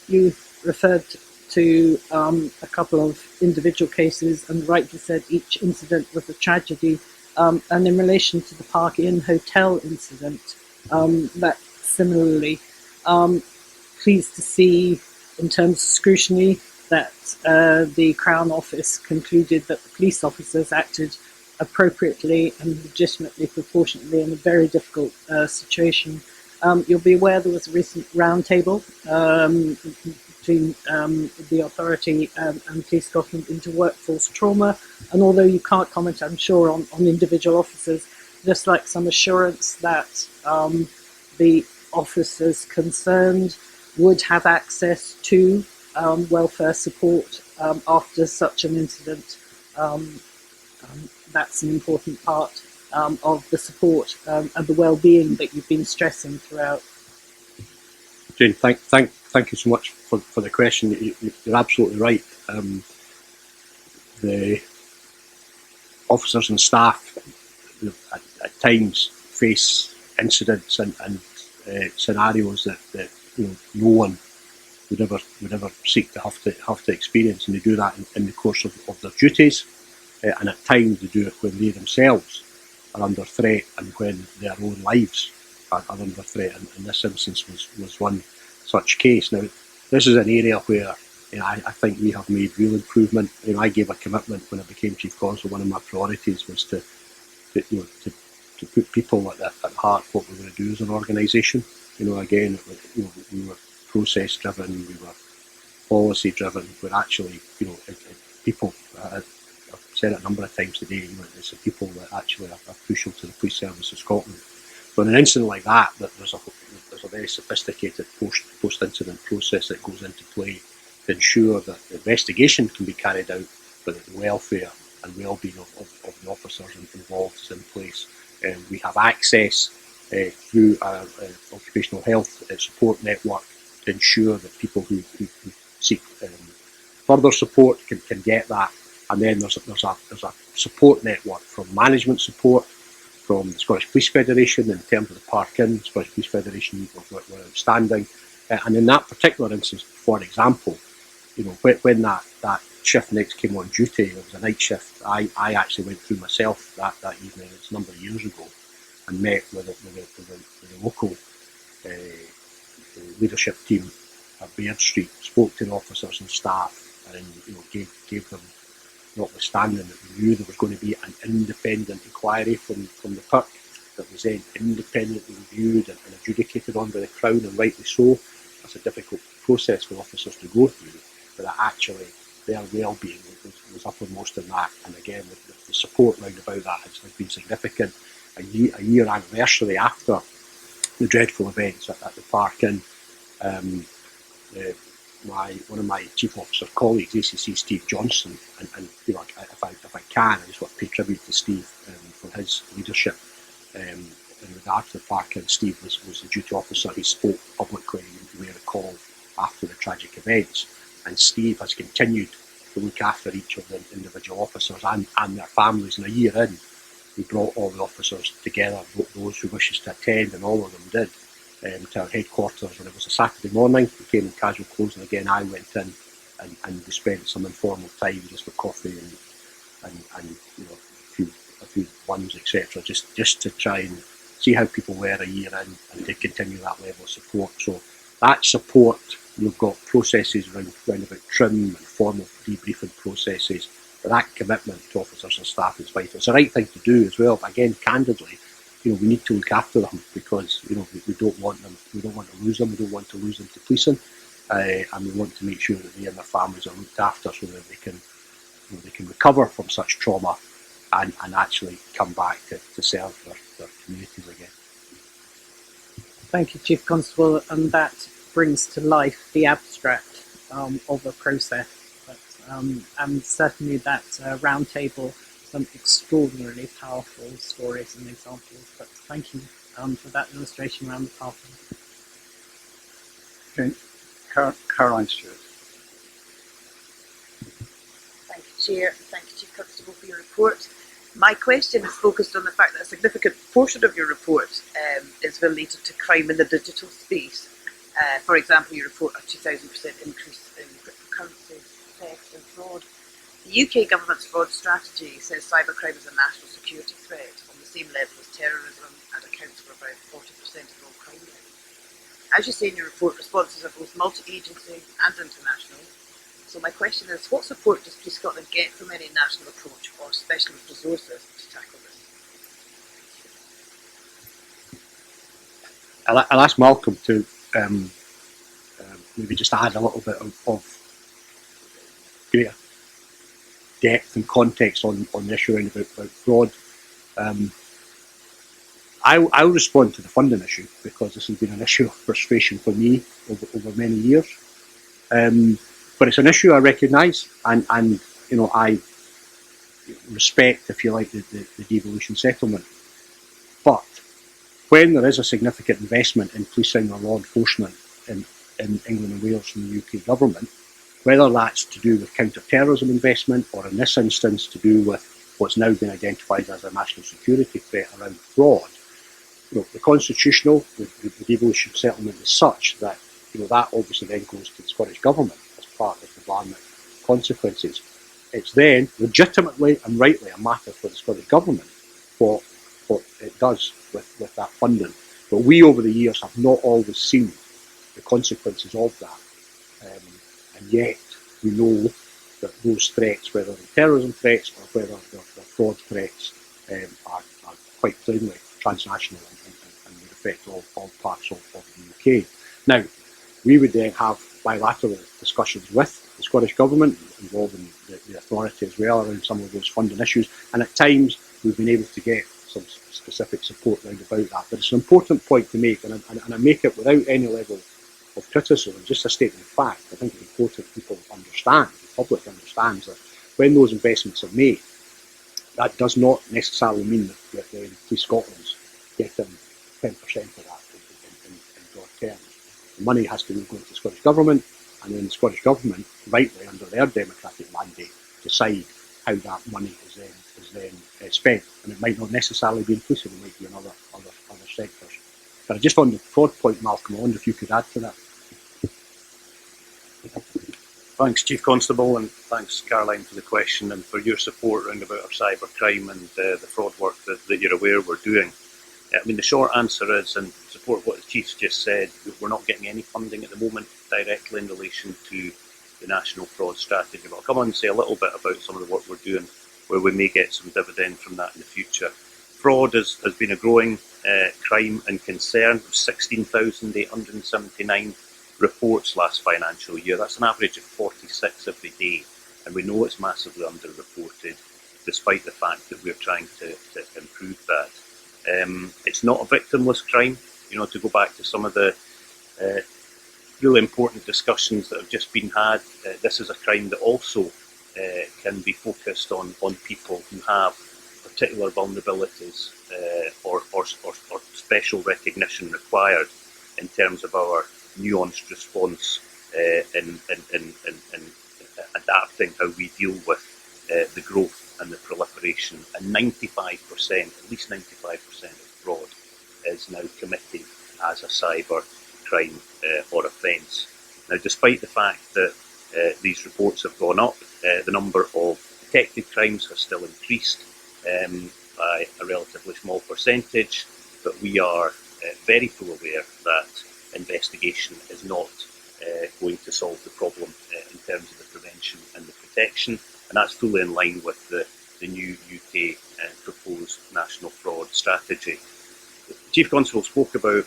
You referred to a couple of individual cases and rightly said each incident was a tragedy. And in relation to the Park Inn Hotel incident, that similarly, pleased to see in terms of scrutiny that the Crown Office concluded that the police officers acted appropriately and legitimately, proportionately in a very difficult situation. You'll be aware there was a recent roundtable between the authority and Police Scotland into workforce trauma, and although you can't comment, I'm sure, on individual officers, just like some assurance that the officers concerned would have access to welfare support after such an incident. That's an important part of the support and the well-being that you've been stressing throughout. Jane, thank you so much for the question. You're absolutely right. The officers and staff at times face incidents and scenarios that no one would ever seek to have to experience, and they do that in the course of their duties, and at times they do it when they themselves are under threat and when their own lives are under threat, and this instance was one such case. Now, this is an area where I think we have made real improvement. I gave a commitment when I became Chief Constable. One of my priorities was to put people at heart what we're going to do as an organisation. Again, we were process driven, we were policy driven. We're actually, people. I've said it a number of times today. It's the people that actually are crucial to the police service of Scotland. So in an incident like that, there's a a very sophisticated post-incident process that goes into play to ensure that the investigation can be carried out, but that the welfare and well-being of the officers involved is in place. We have access through our occupational health support network to ensure that people who seek further support can get that. And then there's a support network from management support, from the Scottish Police Federation in terms of the Park Inn. Scottish Police Federation were outstanding. And in that particular instance, for example, when that shift next came on duty, it was a night shift. I actually went through myself that evening, it's a number of years ago, and met with the local leadership team at Baird Street, spoke to the officers and staff, and gave them, notwithstanding that we knew there was going to be an independent inquiry from the PIRC that was then independently reviewed and adjudicated on by the Crown, and rightly so. That's a difficult process for officers to go through, but that actually their well-being was uppermost in that. And again, the support round about that has been significant. A year anniversary after the dreadful events at the Park Inn, one of my chief officer colleagues, ACC Steve Johnson, and if I can, I just want to pay tribute to Steve for his leadership in regard to the Park Inn. Steve was the duty officer. He spoke publicly, you may recall, after the tragic events, and Steve has continued to look after each of the individual officers and their families. And a year in, we brought all the officers together, those who wishes to attend, and all of them did, to our headquarters. And it was a Saturday morning. We came in casual clothes, and again I went in and we spent some informal time just for coffee and a few ones, etc. Just to try and see how people were a year in and to continue that level of support. So that support, we've got processes round about trim and formal debriefing processes. But that commitment to officers and staff is vital. It's the right thing to do as well. But again, candidly, we need to look after them, because we don't want them. We don't want to lose them. We don't want to lose them to policing, and we want to make sure that they and their families are looked after, so that they can recover from such trauma and actually come back to serve their communities again. Thank you, Chief Constable, and that brings to life the abstract of a process. And certainly that roundtable, some extraordinarily powerful stories and examples. But thank you for that illustration around the pathway. Okay. Caroline Stewart. Thank you, Chair. Thank you, Chief Constable, for your report. My question is focused on the fact that a significant portion of your report is related to crime in the digital space. For example, you report a 2,000% increase in cryptocurrency theft and fraud. The UK government's fraud strategy says cybercrime is a national security threat on the same level as terrorism and accounts for about 40% of all crime rates. As you say in your report, responses are both multi-agency and international. So my question is, what support does Police Scotland get from any national approach or specialist resources to tackle this? I'll ask Malcolm to maybe just add a little bit of greater depth and context on the issue around about fraud. I'll respond to the funding issue, because this has been an issue of frustration for me over many years. But it's an issue I recognise, and I respect, if you like, the devolution settlement. But when there is a significant investment in policing or law enforcement in England and Wales from the UK government, whether that's to do with counter-terrorism investment, or in this instance to do with what's now been identified as a national security threat around fraud, the constitutional, the devolution settlement is such that that obviously then goes to the Scottish Government as part of the Barnett consequences. It's then legitimately and rightly a matter for the Scottish Government what it does with that funding. But we over the years have not always seen the consequences of that. And yet we know that those threats, whether they're terrorism threats or whether they're fraud threats, are quite plainly transnational and would affect all parts of the UK. Now, we would then have bilateral discussions with the Scottish Government, involving the authority as well, around some of those funding issues, and at times we've been able to get some specific support round about that. But it's an important point to make, and I make it without any level of criticism, just a statement of fact. I think it's important people understand, the public understands that when those investments are made, that does not necessarily mean that Police Scotland's getting 10% of that in broad terms. The money has to go to the Scottish Government, and then the Scottish Government, rightly under their democratic mandate, decide how that money is then spent. And it might not necessarily be in police, it might be in other sectors. But I just on the fraud point, Malcolm, I wonder if you could add to that. Thanks, Chief Constable, and thanks, Caroline, for the question and for your support around about our cybercrime and the fraud work that you're aware we're doing. I mean, the short answer is, and support what the Chief's just said, we're not getting any funding at the moment directly in relation to the National Fraud Strategy. But I'll come on and say a little bit about some of the work we're doing where we may get some dividend from that in the future. Fraud has been a growing crime and concern. 16,879 reports last financial year. That's an average of 46 every day, and we know it's massively underreported, despite the fact that we're trying to improve that. It's not a victimless crime. You know, to go back to some of the really important discussions that have just been had, this is a crime that also can be focused on people who have particular vulnerabilities or special recognition required in terms of our nuanced response in adapting how we deal with the growth and the proliferation. And 95%, at least 95% of fraud is now committed as a cyber crime or offence. Now, despite the fact that these reports have gone up, the number of detected crimes has still increased by a relatively small percentage, but we are very full aware that investigation is not going to solve the problem in terms of the prevention and the protection, and that's fully in line with the new UK proposed national fraud strategy. The Chief Constable spoke about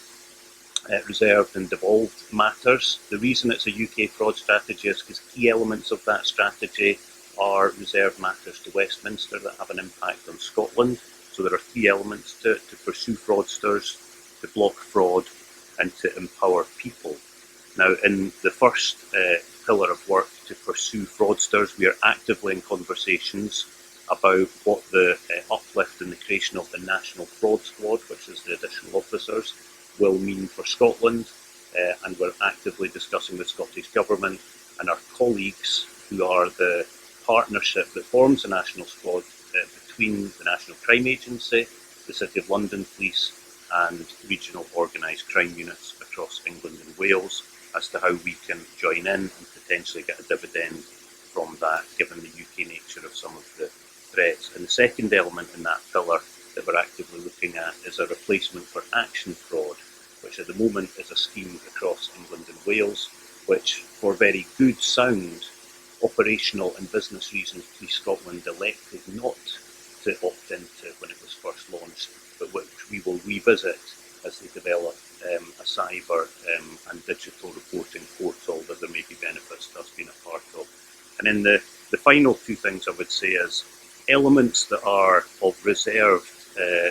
reserved and devolved matters. The reason it's a UK fraud strategy is because key elements of that strategy are reserved matters to Westminster that have an impact on Scotland. So there are three elements to pursue fraudsters, to block fraud, and to empower people. Now, in the first pillar of work to pursue fraudsters, we are actively in conversations about what the uplift in the creation of the National Fraud Squad, which is the additional officers, will mean for Scotland, and we're actively discussing with Scottish Government and our colleagues who are the partnership that forms the National Squad between the National Crime Agency, the City of London Police and regional organised crime units across England and Wales as to how we can join in and potentially get a dividend from that, given the UK nature of some of the threats. And the second element in that pillar that we're actively looking at is a replacement for action fraud, which at the moment is a scheme across England and Wales, which for very good sound operational and business reasons Police Scotland elected not to opt into when it was first launched, but which we will revisit as they develop a cyber and digital reporting portal that there may be benefits to us being a part of. And then the final two things I would say is elements that are of reserved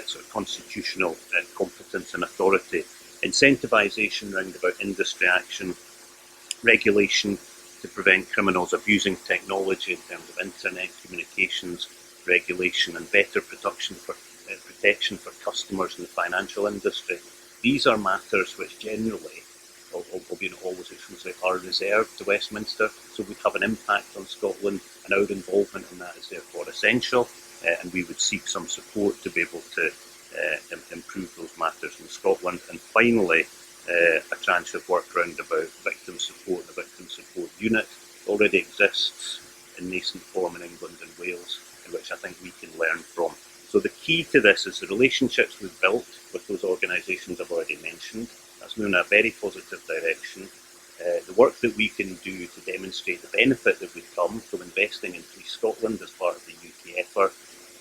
sort of constitutional competence and authority, incentivisation round about industry action, regulation to prevent criminals abusing technology in terms of internet communications, regulation and better protection for customers in the financial industry. These are matters which generally, albeit not always, are reserved to Westminster, so would have an impact on Scotland, and our involvement in that is therefore essential, and we would seek some support to be able to improve those matters in Scotland. And finally, a tranche of work round about victim support. The victim support unit already exists in nascent form in England and Wales, in which I think we can learn from. So the key to this is the relationships we've built with those organisations I've already mentioned. That's moving in a very positive direction. The work that we can do to demonstrate the benefit that would come from investing in Police Scotland as part of the UK effort.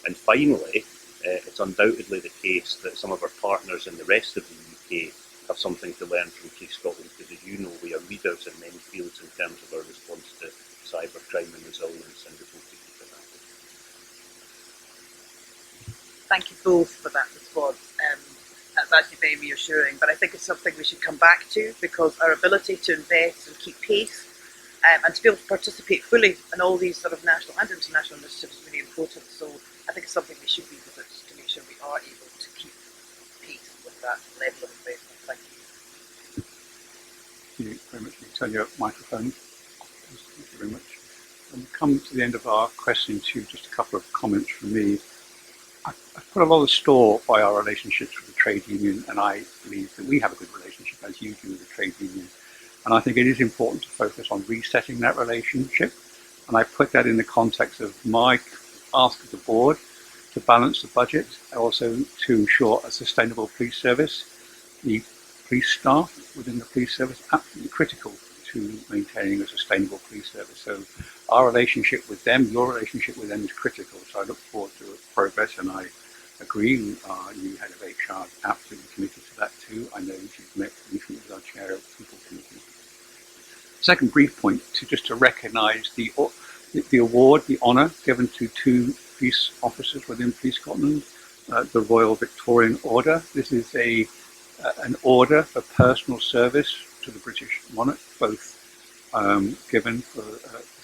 And finally, it's undoubtedly the case that some of our partners in the rest of the UK have something to learn from Police Scotland, because as you know, we are leaders in many fields in terms of our response to cybercrime and resilience and reporting capability. thank you both for that response. That's actually very reassuring, but I think it's something we should come back to, because our ability to invest and keep pace and to be able to participate fully in all these sort of national and international initiatives is really important. So I think it's something we should revisit to make sure we are able to keep pace with that level of investment. Thank you. Thank you very much. You can turn your microphone. Thank you very much. And we come to the end of our questioning too. Just a couple of comments from me. I put a lot of store by our relationships with the trade union, and I believe that we have a good relationship, as you do, with the trade union. And I think it is important to focus on resetting that relationship. And I put that in the context of my ask of the board to balance the budget, also to ensure a sustainable police service. The police staff within the police service are absolutely critical to maintaining a sustainable police service. So our relationship with them, your relationship with them is critical. So I look forward to progress, and I agree. You, head of HR, is absolutely committed to that too. I know you've met recently with our chair of people committee. Second brief point to recognise the award, the honour given to two police officers within Police Scotland, the Royal Victorian Order. This is an order for personal service to the British monarch, both given for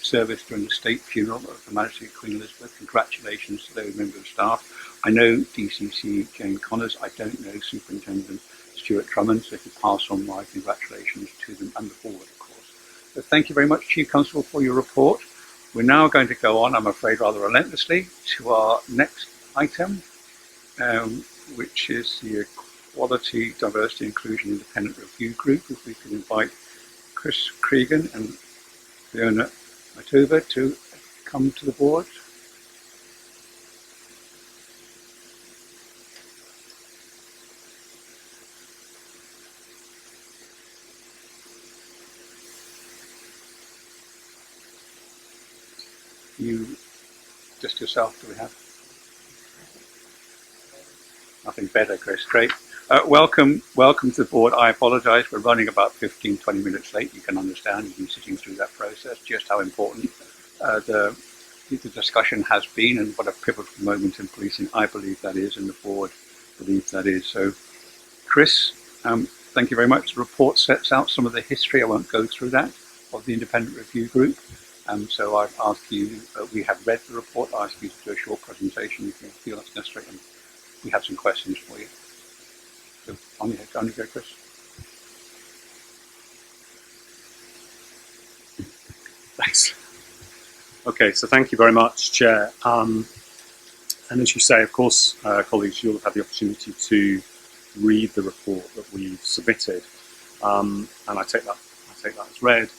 service during the state funeral of Her Majesty Queen Elizabeth. Congratulations to those members of staff. I know DCC Jane Connors. I don't know Superintendent Stuart Drummond, so if you pass on my congratulations to them and the board, of course. So thank you very much, Chief Constable, for your report. We're now going to go on, I'm afraid, rather relentlessly to our next item, which is the Equality, Diversity, Inclusion Independent Review Group. If we could invite Chris Cregan and Fiona Matova to come to the board. You, just yourself, do we have? Nothing better, Chris. Great. Welcome to the board. I apologise, we're running about 15-20 minutes late. You can understand, you've been sitting through that process, just how important the discussion has been, and what a pivotal moment in policing I believe that is, and the board believes that is. So, Chris, thank you very much. The report sets out some of the history, I won't go through that, of the Independent Review Group. So I ask you, we have read the report, I ask you to do a short presentation if you feel that's necessary, and we have some questions for you. So on you go, Chris. Thanks. Okay, so thank you very much, Chair. And as you say, of course, colleagues, you'll have the opportunity to read the report that we've submitted, and I take that as read.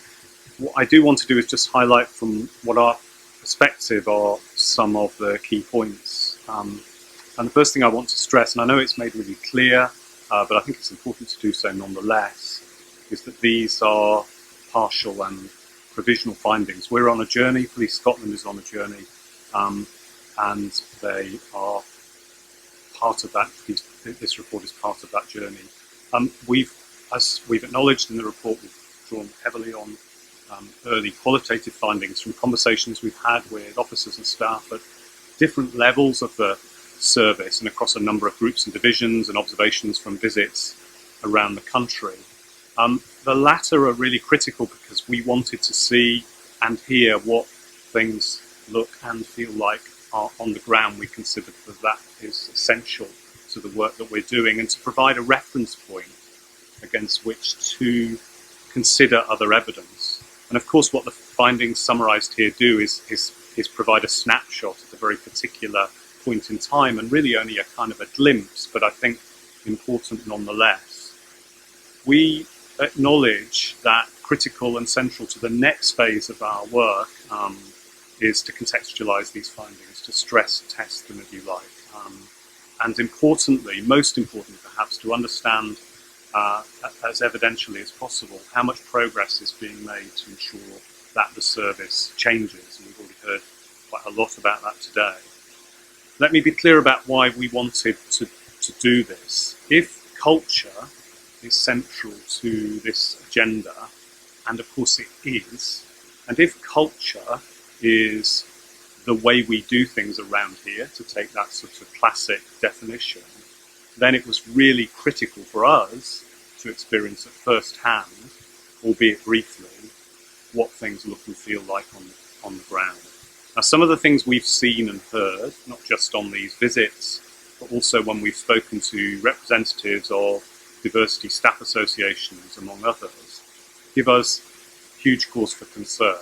What I do want to do is just highlight from what our perspective are some of the key points. And the first thing I want to stress, and I know it's made really clear, but I think it's important to do so nonetheless, is that these are partial and provisional findings. We're on a journey, Police Scotland is on a journey, and they are part of that. This report is part of that journey. As we've acknowledged in the report, we've drawn heavily on early qualitative findings from conversations we've had with officers and staff at different levels of the service and across a number of groups and divisions, and observations from visits around the country. The latter are really critical because we wanted to see and hear what things look and feel like are on the ground. We considered that is essential to the work that we're doing, and to provide a reference point against which to consider other evidence. And of course, what the findings summarised here do is provide a snapshot at a very particular point in time, and really only a kind of a glimpse, but I think important nonetheless. We acknowledge that critical and central to the next phase of our work is to contextualise these findings, to stress test them, if you like, and importantly, most importantly perhaps, to understand as evidentially as possible how much progress is being made to ensure that the service changes. And we've already heard quite a lot about that today. Let me be clear about why we wanted to do this. If culture is central to this agenda, and of course it is, and if culture is the way we do things around here, to take that sort of classic definition, then it was really critical for us to experience at first hand, albeit briefly, what things look and feel like on the ground. Now, some of the things we've seen and heard, not just on these visits, but also when we've spoken to representatives of diversity staff associations, among others, give us huge cause for concern,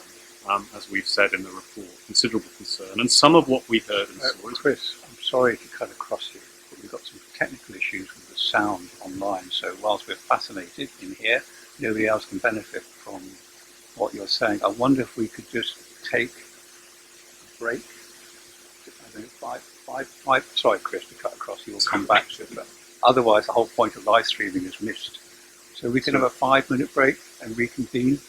as we've said in the report, considerable concern. And some of what we heard and saw is... Chris, I'm sorry to cut across you, but we've got some technical issues with the sound online, so whilst we're fascinated in here, nobody else can benefit from what you're saying. I wonder if we could just take a break. I don't know, sorry, Chris, to cut across you, we'll come back to it, but otherwise the whole point of live streaming is missed. So we can have a 5-minute break and reconvene.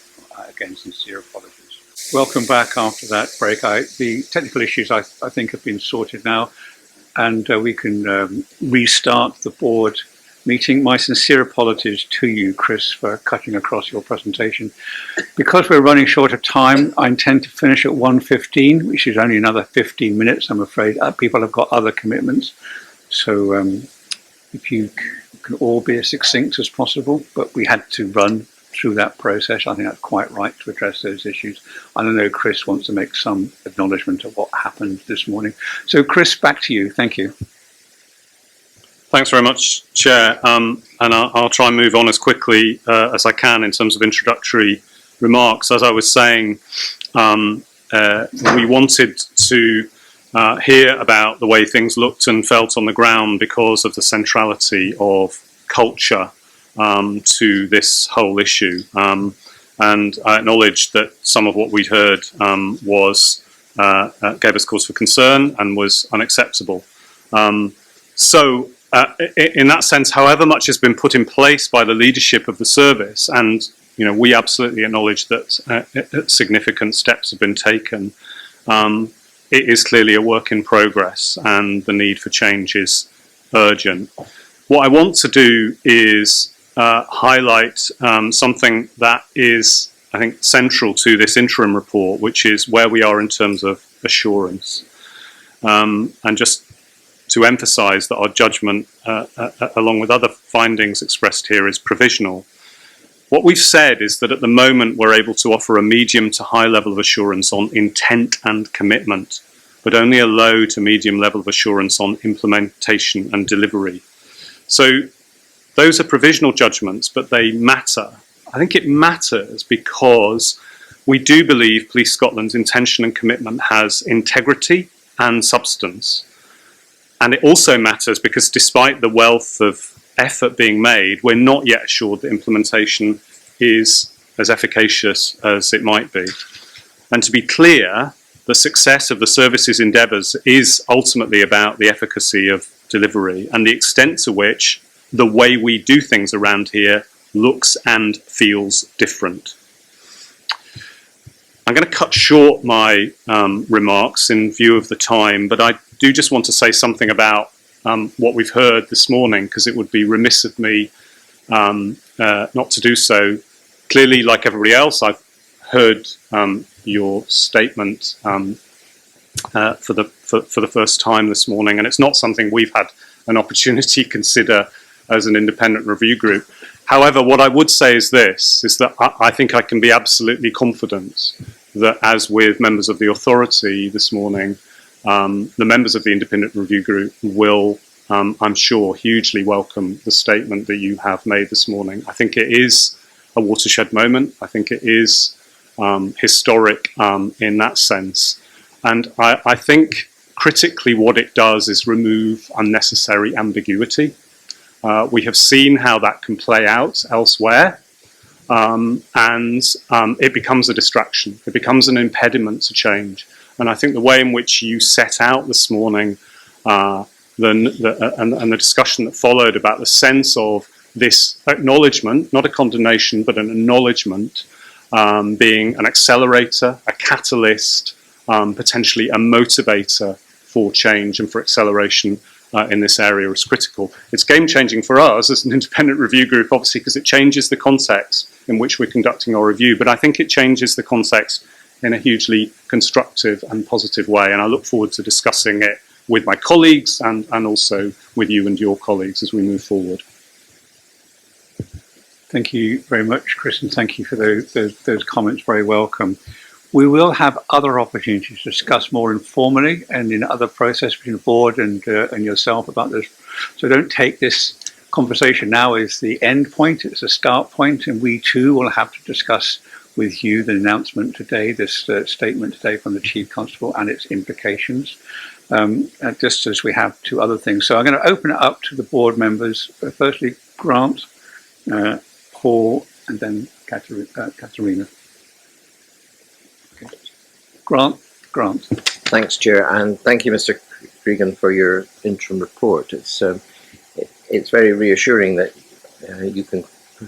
Again, sincere apologies. Welcome back after that break. The technical issues I think have been sorted now, and we can restart the board meeting. My sincere apologies to you, Chris, for cutting across your presentation. Because we're running short of time, I intend to finish at 1:15, which is only another 15 minutes, I'm afraid. People have got other commitments. So if you can all be as succinct as possible, but we had to run through that process. I think that's quite right to address those issues. I don't know, Chris wants to make some acknowledgement of what happened this morning. So Chris, back to you. Thank you. Thanks very much, Chair. And I'll try and move on as quickly as I can in terms of introductory remarks. As I was saying, we wanted to hear about the way things looked and felt on the ground because of the centrality of culture to this whole issue. And I acknowledge that some of what we'd heard gave us cause for concern and was unacceptable. So in that sense, however much has been put in place by the leadership of the service, and we absolutely acknowledge that significant steps have been taken, it is clearly a work in progress and the need for change is urgent. What I want to do is highlight something that is, I think, central to this interim report, which is where we are in terms of assurance. And just to emphasise that our judgment, along with other findings expressed here, is provisional. What we've said is that at the moment we're able to offer a medium to high level of assurance on intent and commitment, but only a low to medium level of assurance on implementation and delivery. So those are provisional judgments, but they matter. I think it matters because we do believe Police Scotland's intention and commitment has integrity and substance. And it also matters because despite the wealth of effort being made, we're not yet assured that implementation is as efficacious as it might be. And to be clear, the success of the service's endeavours is ultimately about the efficacy of delivery and the extent to which the way we do things around here looks and feels different. I'm going to cut short my remarks in view of the time, but I do just want to say something about what we've heard this morning, because it would be remiss of me not to do so. Clearly, like everybody else, I've heard your statement for the first time this morning, and it's not something we've had an opportunity to consider as an independent review group. However, what I would say is this, is that I think I can be absolutely confident that, as with members of the authority this morning, the members of the independent review group will, I'm sure, hugely welcome the statement that you have made this morning. I think it is a watershed moment. I think it is historic in that sense. And I think critically what it does is remove unnecessary ambiguity. We have seen how that can play out elsewhere, and it becomes a distraction. It becomes an impediment to change. And I think the way in which you set out this morning and the discussion that followed about the sense of this acknowledgement, not a condemnation, but an acknowledgement, being an accelerator, a catalyst, potentially a motivator for change and for acceleration in this area is critical. It's game-changing for us as an independent review group, obviously, because it changes the context in which we're conducting our review, but I think it changes the context in a hugely constructive and positive way. And I look forward to discussing it with my colleagues and also with you and your colleagues as we move forward. Thank you very much, Chris, and thank you for those comments. Very welcome. We will have other opportunities to discuss more informally and in other processes between the board and yourself about this. So don't take this conversation now as the end point. It's a start point, and we too will have to discuss with you the announcement today, this statement today from the Chief Constable and its implications, just as we have two other things. So I'm going to open it up to the board members. Firstly, Grant, Paul, and then Katharina. Okay. Grant. Thanks, Chair, and thank you, Mr. Cregan, for your interim report. It's very reassuring that you can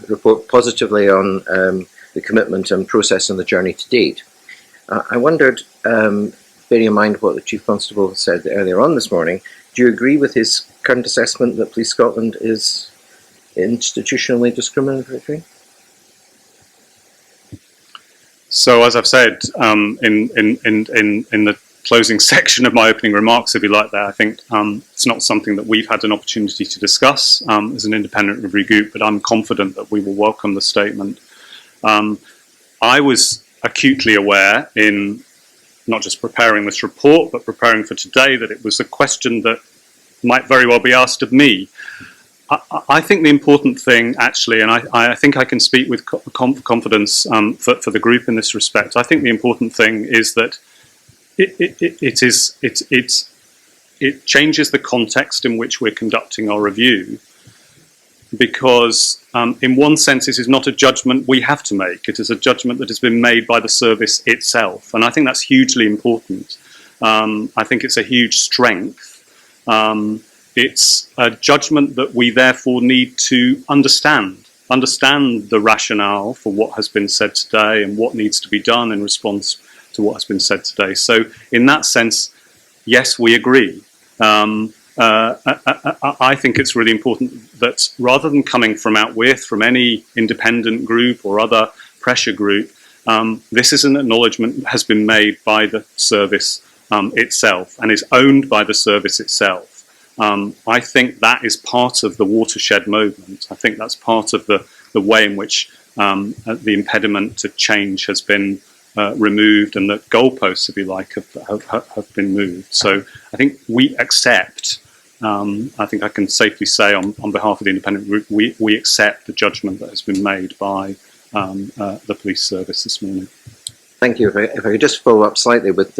report positively on the commitment and process and the journey to date. I wondered, bearing in mind what the Chief Constable said earlier on this morning, do you agree with his current assessment that Police Scotland is institutionally discriminatory? So, as I've said in the closing section of my opening remarks, if you like that, I think it's not something that we've had an opportunity to discuss as an independent review group, but I'm confident that we will welcome the statement. I was acutely aware in not just preparing this report, but preparing for today, that it was a question that might very well be asked of me. I think the important thing, actually, and I think I can speak with confidence for the group in this respect, I think the important thing is that it changes the context in which we're conducting our review, because in one sense it is not a judgment we have to make, it is a judgment that has been made by the service itself, and I think that's hugely important. I think it's a huge strength. It's a judgment that we therefore need to understand the rationale for what has been said today and what needs to be done in response to what has been said today. So in that sense, yes, we agree. I think it's really important that rather than coming from out with, from any independent group or other pressure group, this is an acknowledgement that has been made by the service itself and is owned by the service itself. I think that is part of the watershed movement. I think that's part of the way in which the impediment to change has been removed and the goalposts, if you like, have been moved. So I think we accept, I think I can safely say on behalf of the independent group, we accept the judgment that has been made by the police service this morning. Thank you. If I could just follow up slightly with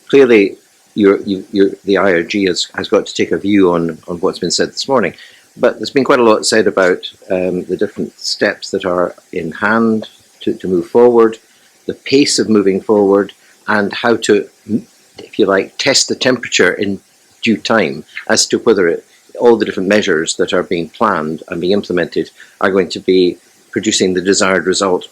clearly the IRG has got to take a view on what's been said this morning, but there's been quite a lot said about the different steps that are in hand to move forward, the pace of moving forward, and how to, if you like, test the temperature in due time as to whether all the different measures that are being planned and being implemented are going to be producing the desired result,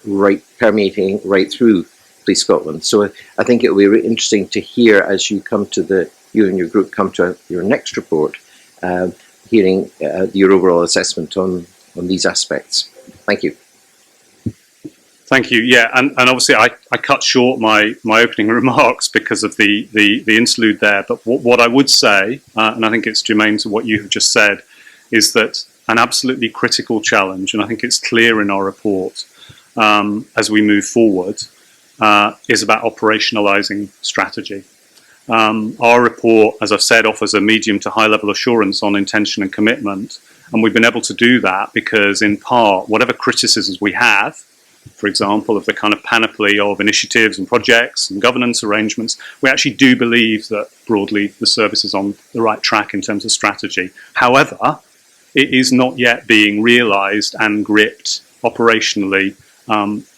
permeating right through Police Scotland. So I think it will be really interesting to hear as you and your group come to your next report, hearing your overall assessment on these aspects. Thank you. Thank you. Yeah, and obviously I cut short my opening remarks because of the interlude there. But what I would say, and I think it's germane to what you have just said, is that an absolutely critical challenge, and I think it's clear in our report as we move forward, is about operationalising strategy. Our report, as I've said, offers a medium to high level assurance on intention and commitment, and we've been able to do that because, in part, whatever criticisms we have, for example, of the kind of panoply of initiatives and projects and governance arrangements, we actually do believe that broadly the service is on the right track in terms of strategy. However, it is not yet being realised and gripped operationally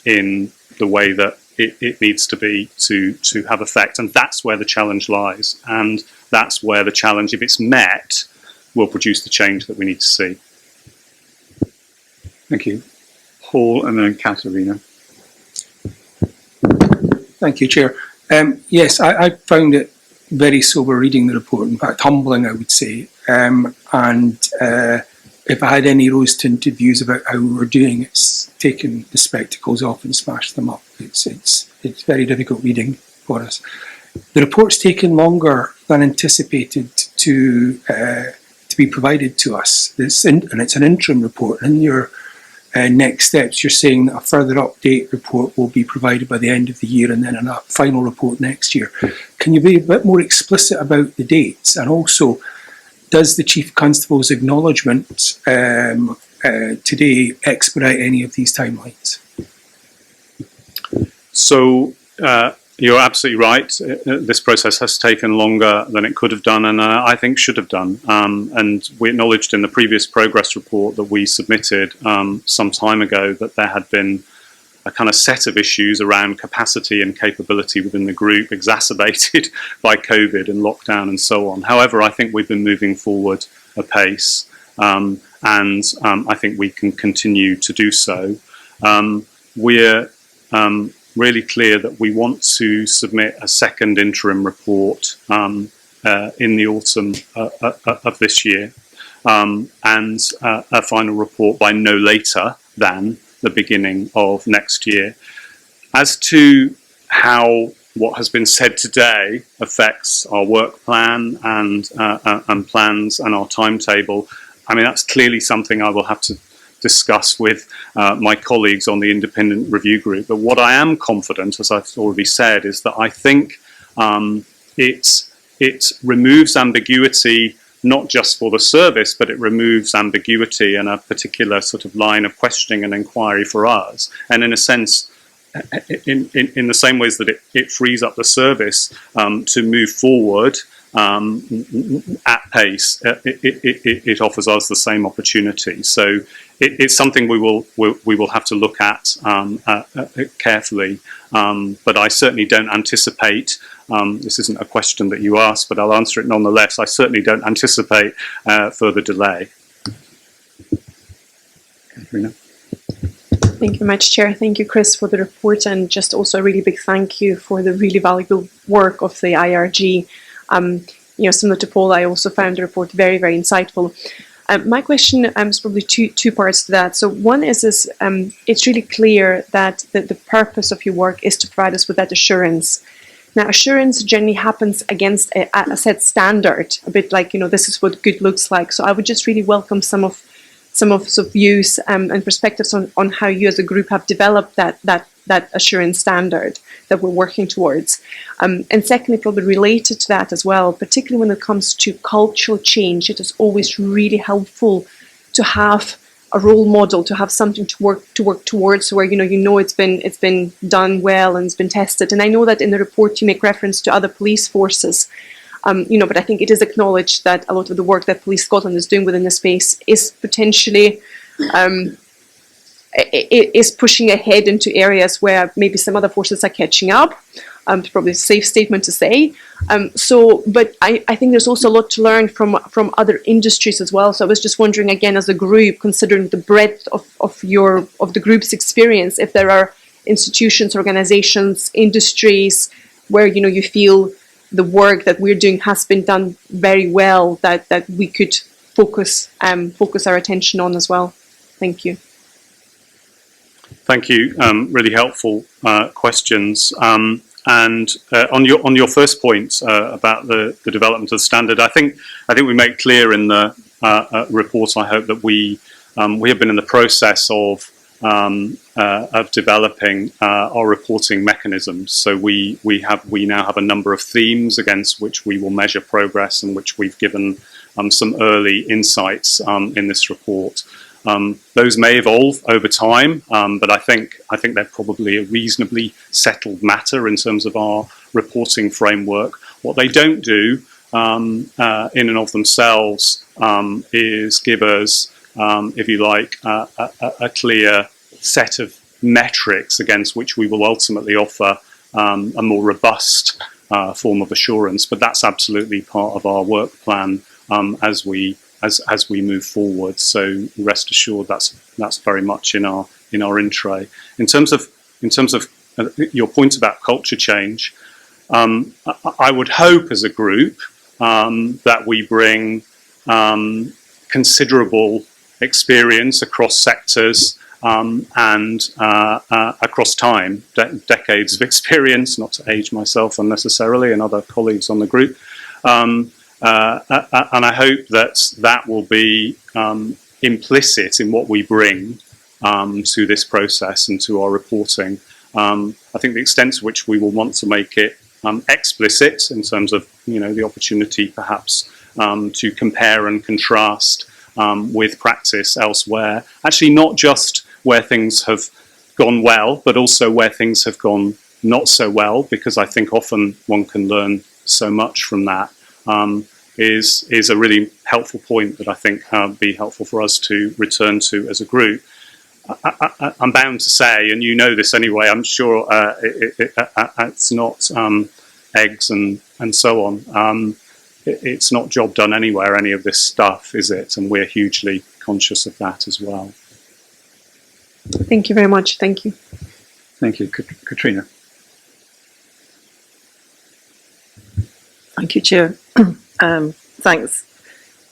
in the way that it needs to be to have effect, and that's where the challenge lies, and that's where the challenge, if it's met, will produce the change that we need to see. Thank you. Paul and then Katharina. Thank you, Chair. Yes, I found it very sober reading the report, in fact humbling, I would say, and if I had any rose-tinted views about how we were doing, it's taken the spectacles off and smashed them up. It's very difficult reading for us. The report's taken longer than anticipated to be provided to us. And it's an interim report. In your next steps, you're saying that a further update report will be provided by the end of the year and then a final report next year. Can you be a bit more explicit about the dates? And also, does the Chief Constable's acknowledgement today expedite any of these timelines? So you're absolutely right. This process has taken longer than it could have done, and I think should have done. And we acknowledged in the previous progress report that we submitted some time ago that there had been a kind of set of issues around capacity and capability within the group, exacerbated by COVID and lockdown and so on. However, I think we've been moving forward apace, and I think we can continue to do so. We're really clear that we want to submit a second interim report in the autumn of this year, and a final report by no later than the beginning of next year. As to how what has been said today affects our work plan and plans and our timetable, I mean, that's clearly something I will have to discuss with my colleagues on the independent review group. But what I am confident, as I've already said, is that I think it removes ambiguity, not just for the service, but it removes ambiguity and a particular sort of line of questioning and inquiry for us. And in a sense, in the same ways that it frees up the service to move forward at pace, it offers us the same opportunity. So it's something we will have to look at carefully. But I certainly don't anticipate. This isn't a question that you asked, but I'll answer it nonetheless. I certainly don't anticipate further delay. Katharina? Thank you very much, Chair. Thank you, Chris, for the report, and just also a really big thank you for the really valuable work of the IRG. Similar to Paul, I also found the report very, very insightful. My question is probably two parts to that. So one is it's really clear that the purpose of your work is to provide us with that assurance. Now, assurance generally happens against a set standard, a bit like, this is what good looks like. So I would just really welcome some of views and perspectives on how you as a group have developed that assurance standard that we're working towards. And secondly, probably related to that as well, particularly when it comes to cultural change, it is always really helpful to have a role model, to have something to work towards, where it's been done well and it's been tested. And I know that in the report you make reference to other police forces, but I think it is acknowledged that a lot of the work that Police Scotland is doing within the space is potentially is pushing ahead into areas where maybe some other forces are catching up. It's probably a safe statement to say. But I think there's also a lot to learn from other industries as well. So I was just wondering, again, as a group, considering the breadth of the group's experience, if there are institutions, organizations, industries where you feel the work that we're doing has been done very well, that we could focus our attention on as well. Thank you. Thank you. Really helpful questions. And on your first point about the development of the standard, I think we make clear in the report, I hope, that we have been in the process of developing our reporting mechanisms. So we now have a number of themes against which we will measure progress, and which we've given some early insights in this report. Those may evolve over time, but I think they're probably a reasonably settled matter in terms of our reporting framework. What they don't do in and of themselves is give us, if you like, a clear set of metrics against which we will ultimately offer a more robust form of assurance. But that's absolutely part of our work plan as we move forward. So rest assured, that's very much in our in tray. In terms of your point about culture change, I would hope as a group that we bring considerable experience across sectors and across time, decades of experience, not to age myself unnecessarily and other colleagues on the group. And I hope that that will be implicit in what we bring to this process and to our reporting. I think the extent to which we will want to make it explicit in terms of, the opportunity perhaps to compare and contrast with practice elsewhere. Actually, not just where things have gone well, but also where things have gone not so well, because I think often one can learn so much from that, is a really helpful point that I think be helpful for us to return to as a group. I'm bound to say, and you know this anyway, I'm sure it's not eggs and so on. It's not job done anywhere, any of this stuff, is it? And we're hugely conscious of that as well. Thank you very much. Thank you. Thank you. Katrina. Thank you, Chair. Thanks.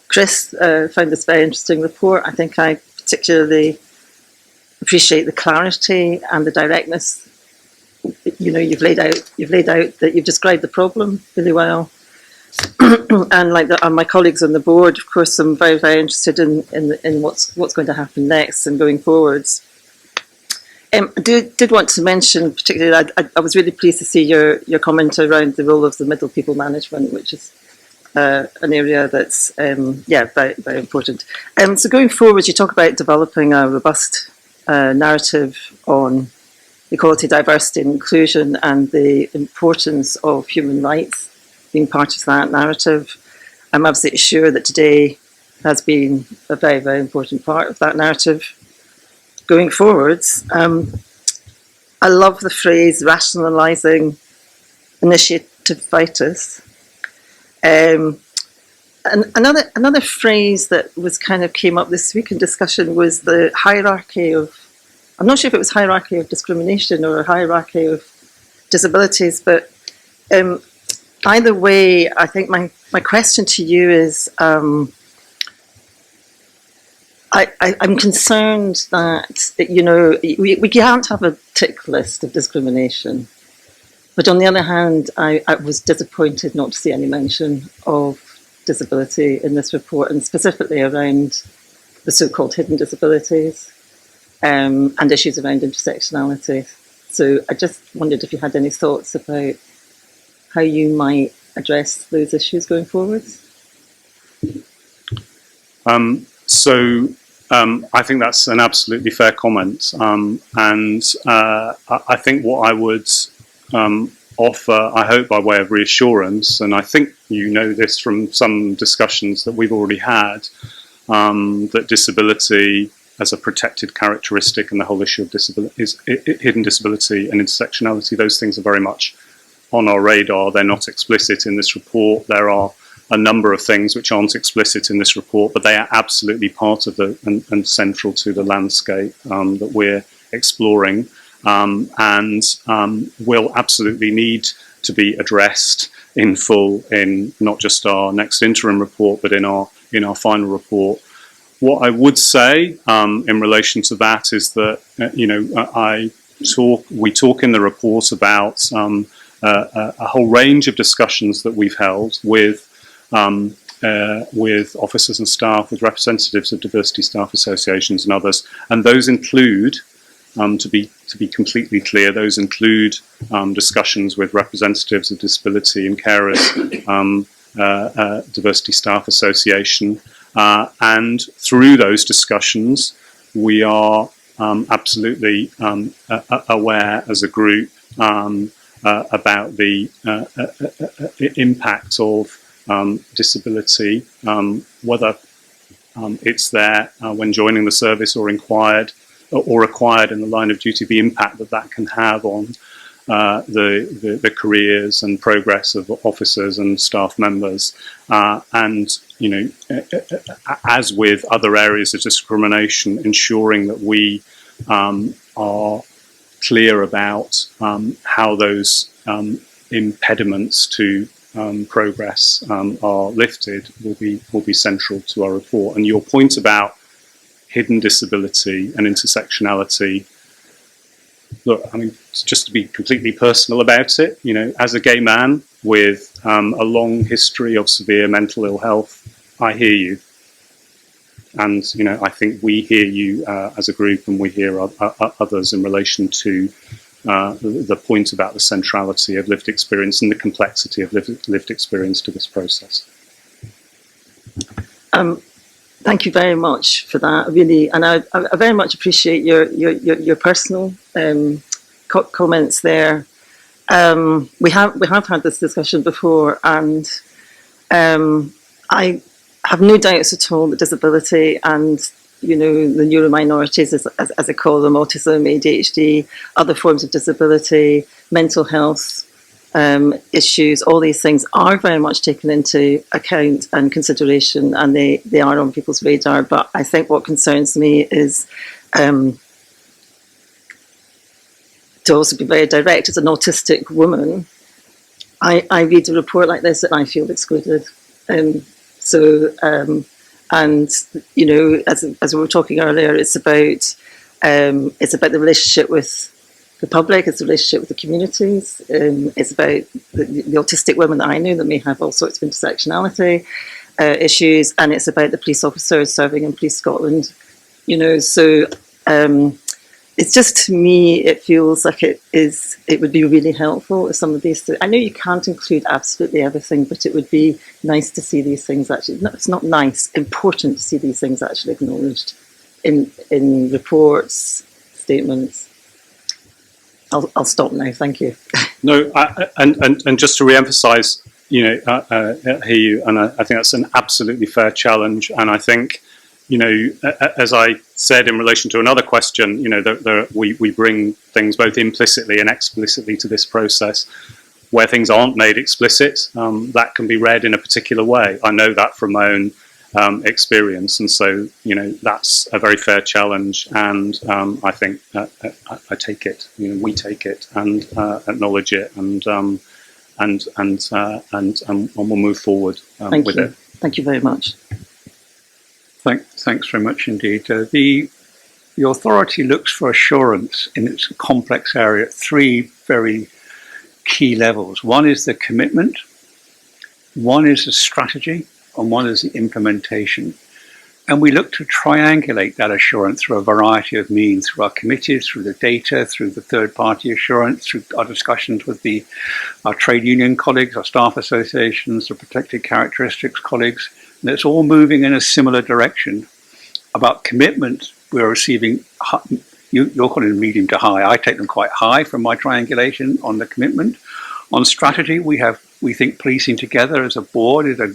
Chris found this very interesting report. I think I particularly appreciate the clarity and the directness. You've laid out that you've described the problem really well. And like my colleagues on the board, of course, I'm very, very interested in what's going to happen next and going forwards. I did want to mention, particularly, I was really pleased to see your comment around the role of the middle people management, which is an area that's very, very important. So going forward, you talk about developing a robust narrative on equality, diversity and inclusion and the importance of human rights being part of that narrative. I'm absolutely sure that today has been a very, very important part of that narrative. Going forwards, I love the phrase rationalising initiativitis. And another phrase that was kind of came up this week in discussion was the hierarchy of, I'm not sure if it was hierarchy of discrimination or a hierarchy of disabilities, but either way, I think my question to you is, I'm concerned that, we can't have a tick list of discrimination. But on the other hand, I was disappointed not to see any mention of disability in this report, and specifically around the so-called hidden disabilities and issues around intersectionality. So I just wondered if you had any thoughts about how you might address those issues going forwards. I think that's an absolutely fair comment, and I think what I would offer, I hope by way of reassurance, and I think you know this from some discussions that we've already had, that disability as a protected characteristic and the whole issue of hidden disability and intersectionality, those things are very much on our radar. They're not explicit in this report. There are a number of things which aren't explicit in this report, but they are absolutely part of and central to the landscape that we're exploring, and will absolutely need to be addressed in full in not just our next interim report, but in our final report. What I would say in relation to that is that we talk in the report about a whole range of discussions that we've held with officers and staff, with representatives of diversity staff associations and others, and those include, to be completely clear, those include discussions with representatives of Disability and Carers Diversity Staff Association, and through those discussions we are absolutely aware as a group about the impact of disability, whether it's there when joining the service or required in the line of duty, the impact that can have on the careers and progress of officers and staff members, and as with other areas of discrimination, ensuring that we are clear about how those impediments to progress are lifted will be central to our report. And your point about hidden disability and intersectionality. Look, I mean, just to be completely personal about it, you know, as a gay man with a long history of severe mental ill health, I hear you. And, you know, I think we hear you as a group, and we hear others in relation to the point about the centrality of lived experience and the complexity of lived experience to this process. Thank you very much for that, really, and I very much appreciate your personal comments there. We have had this discussion before, and I have no doubts at all that disability and, you know, the neurominorities, as I call them, autism, ADHD, other forms of disability, mental health issues, all these things are very much taken into account and consideration, and they are on people's radar. But I think what concerns me is, to also be very direct, as an autistic woman, I read a report like this and I feel excluded. And you know, as we were talking earlier, it's about the relationship with the public, it's the relationship with the communities, it's about the autistic women that I know that may have all sorts of intersectionality issues, and it's about the police officers serving in Police Scotland. You know, so it's just, to me, it feels like it would be really helpful if some of these, I know you can't include absolutely everything, but it would be nice to see these things actually, no, it's not nice, important to see these things actually acknowledged in reports, statements. I'll stop now, thank you. No, and just to re-emphasise, you know, I hear you, and I think that's an absolutely fair challenge, and I think, you know, as I said in relation to another question, you know, we bring things both implicitly and explicitly to this process. Where things aren't made explicit, that can be read in a particular way. I know that from my own experience, and so, you know, that's a very fair challenge, and I think I take it, you know, we take it and acknowledge it, and we'll move forward with it. Thank you very much. Thanks very much indeed. The authority looks for assurance in its complex area at three very key levels. One is the commitment, one is the strategy, and one is the implementation. And we look to triangulate that assurance through a variety of means, through our committees, through the data, through the third-party assurance, through our discussions with our trade union colleagues, our staff associations, the protected characteristics colleagues. And it's all moving in a similar direction. About commitment, we're receiving, you're calling them medium to high. I take them quite high from my triangulation on the commitment. On strategy, we think policing together as a board is a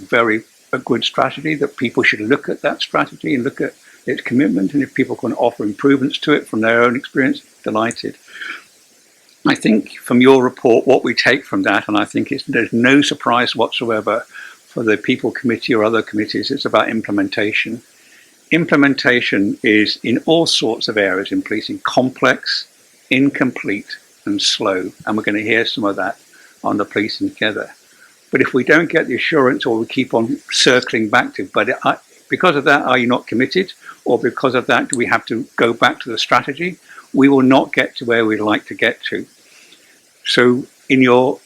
good strategy, that people should look at that strategy and look at its commitment, and if people can offer improvements to it from their own experience, delighted. I think from your report, what we take from that, and I think there's no surprise whatsoever for the People Committee or other committees, it's about implementation. Implementation is in all sorts of areas in policing, complex, incomplete, and slow. And we're going to hear some of that on the Policing Together. But if we don't get the assurance, or we keep on circling back to, because of that, are you not committed? Or because of that, do we have to go back to the strategy? We will not get to where we'd like to get to. So in our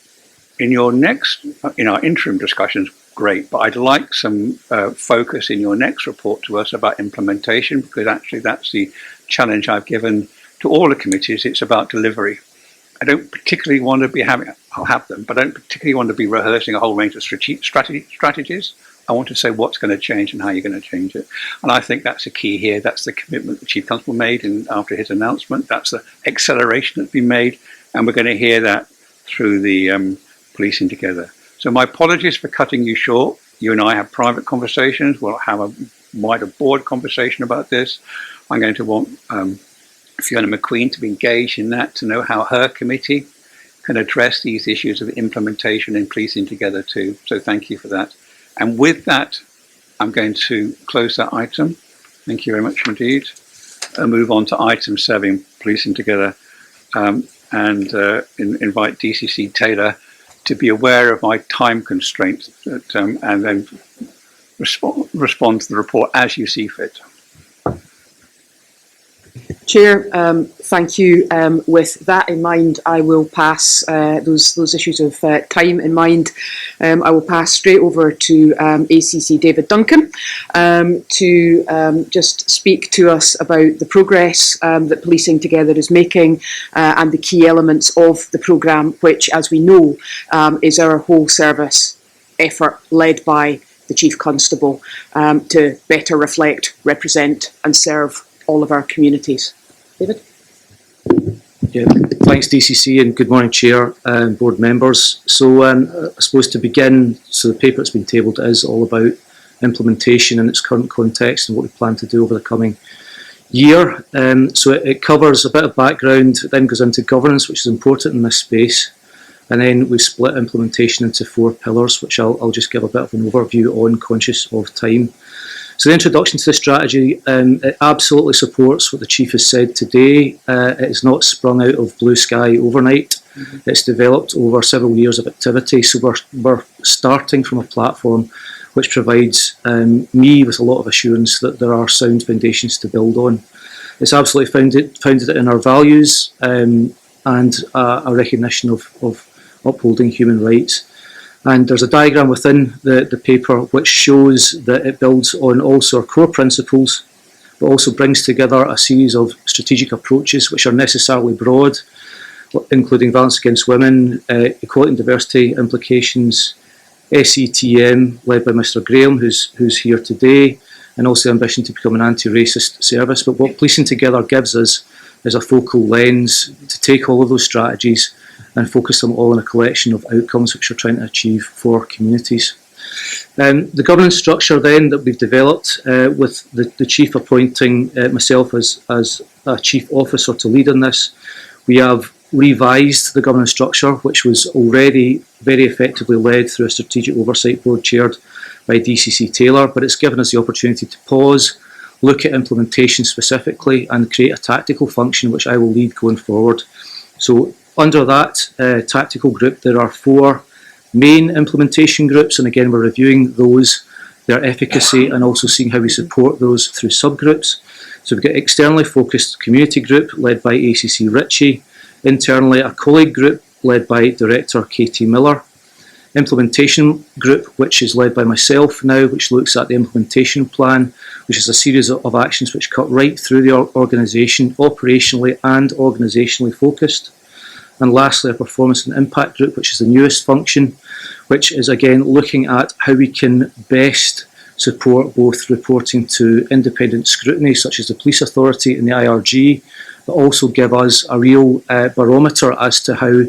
interim discussions, great, but I'd like some focus in your next report to us about implementation, because actually that's the challenge I've given to all the committees. It's about delivery. I don't particularly want to be I'll have them, but I don't particularly want to be rehearsing a whole range of strategies. I want to say what's going to change and how you're going to change it. And I think that's the key here. That's the commitment the Chief Constable made after his announcement. That's the acceleration that's been made. And we're going to hear that through the Policing Together. So my apologies for cutting you short. You and I have private conversations. We'll have a wider board conversation about this. I'm going to want Fiona McQueen to be engaged in that, to know how her committee can address these issues of implementation and policing together too. So thank you for that. And with that, I'm going to close that item. Thank you very much indeed. And move on to item 7, policing together, and invite DCC Taylor to be aware of my time constraints, and then respond to the report as you see fit. Chair, thank you. With that in mind, I will pass those issues of time in mind. I will pass straight over to ACC David Duncan to just speak to us about the progress that Policing Together is making and the key elements of the programme, which, as we know, is our whole service effort led by the Chief Constable to better reflect, represent and serve all of our communities. David? Yeah, thanks DCC and good morning Chair and board members. So I suppose to begin, so the paper that's been tabled is all about implementation in its current context and what we plan to do over the coming year. So it covers a bit of background, then goes into governance, which is important in this space. And then we split implementation into 4 pillars, which I'll just give a bit of an overview on, conscious of time. So the introduction to the strategy, it absolutely supports what the Chief has said today. It is not sprung out of blue sky overnight. It's developed over several years of activity. So we're starting from a platform which provides me with a lot of assurance that there are sound foundations to build on. It's absolutely founded in our values and a recognition of upholding human rights. And there's a diagram within the paper which shows that it builds on also our core principles, but also brings together a series of strategic approaches which are necessarily broad, including violence against women, equality and diversity implications, SETM, led by Mr Graham, who's here today, and also the ambition to become an anti-racist service. But what Policing Together gives us is a focal lens to take all of those strategies and focus them all on a collection of outcomes which we're trying to achieve for communities. The governance structure then that we've developed with the Chief appointing myself as a Chief Officer to lead on this, we have revised the governance structure which was already very effectively led through a Strategic Oversight Board chaired by DCC Taylor, but it's given us the opportunity to pause, look at implementation specifically and create a tactical function which I will lead going forward. So under that tactical group, there are 4 main implementation groups, and again, we're reviewing those, their efficacy, and also seeing how we support those through subgroups. So we've got externally focused community group led by ACC Ritchie, internally a colleague group led by Director Katie Miller, implementation group which is led by myself now, which looks at the implementation plan, which is a series of actions which cut right through the organisation, operationally and organisationally focused. And lastly, a performance and impact group, which is the newest function, which is again looking at how we can best support both reporting to independent scrutiny, such as the Police Authority and the IRG, but also give us a real barometer as to how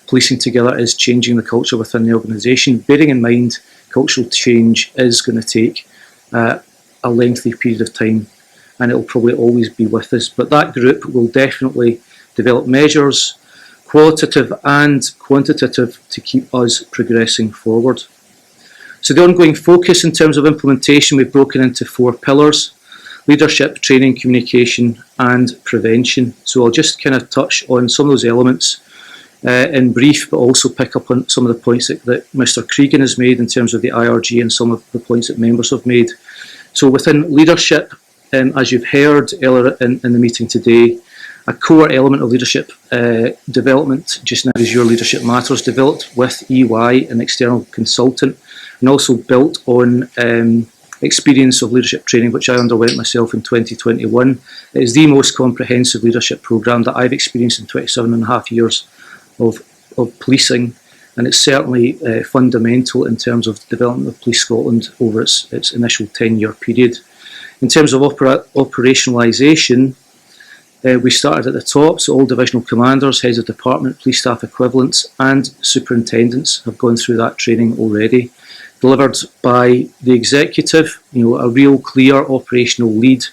Policing Together is changing the culture within the organisation, bearing in mind cultural change is going to take a lengthy period of time, and it will probably always be with us. But that group will definitely develop measures, qualitative and quantitative, to keep us progressing forward. So the ongoing focus in terms of implementation, we've broken into 4 pillars: leadership, training, communication and prevention. So I'll just kind of touch on some of those elements in brief, but also pick up on some of the points that Mr Cregan has made in terms of the IRG and some of the points that members have made. So within leadership, as you've heard earlier in the meeting today, a core element of leadership development just now is Your Leadership Matters, developed with EY, an external consultant, and also built on experience of leadership training, which I underwent myself in 2021. It is the most comprehensive leadership programme that I've experienced in 27.5 years of policing, and it's certainly fundamental in terms of the development of Police Scotland over its initial 10-year period. In terms of operationalisation, we started at the top, so all divisional commanders, heads of department, police staff equivalents and superintendents have gone through that training already. Delivered by the executive, a real clear operational lead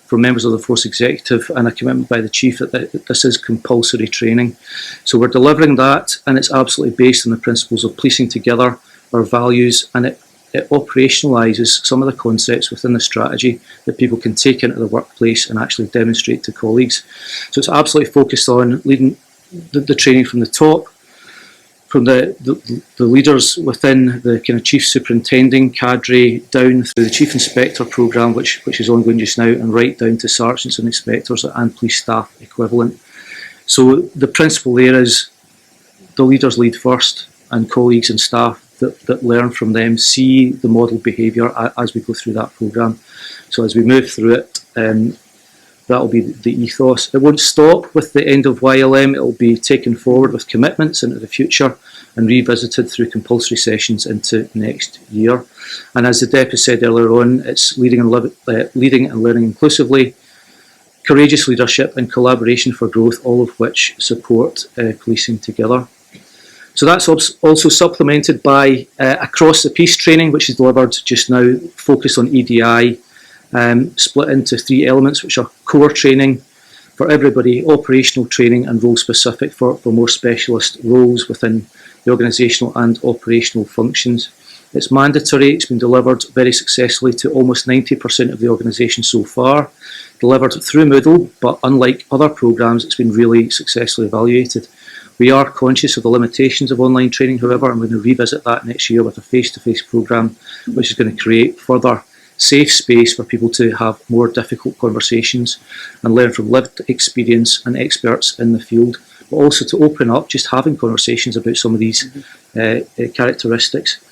from members of the Force Executive and a commitment by the Chief that this is compulsory training. So we're delivering that, and it's absolutely based on the principles of Policing Together, our values, and it operationalises some of the concepts within the strategy that people can take into the workplace and actually demonstrate to colleagues. So it's absolutely focused on leading the training from the top. from the leaders within the kind of chief superintending cadre down through the chief inspector programme, which is ongoing just now, and right down to sergeants and inspectors and police staff equivalent. So the principle there is the leaders lead first, and colleagues and staff that learn from them see the model behaviour as we go through that programme. So as we move through it, that'll be the ethos. It won't stop with the end of YLM. It'll be taken forward with commitments into the future and revisited through compulsory sessions into next year. And as the Deputy said earlier on, it's leading and learning inclusively, courageous leadership and collaboration for growth, all of which support policing together. So that's also supplemented by Across the Piece training, which is delivered just now, focused on EDI, split into 3 elements, which are core training for everybody, operational training, and role specific for more specialist roles within the organisational and operational functions. It's mandatory. It's been delivered very successfully to almost 90% of the organisation so far, delivered through Moodle, but unlike other programmes, it's been really successfully evaluated. We are conscious of the limitations of online training, however, and we're going to revisit that next year with a face-to-face programme, which is going to create further safe space for people to have more difficult conversations and learn from lived experience and experts in the field, but also to open up just having conversations about some of these characteristics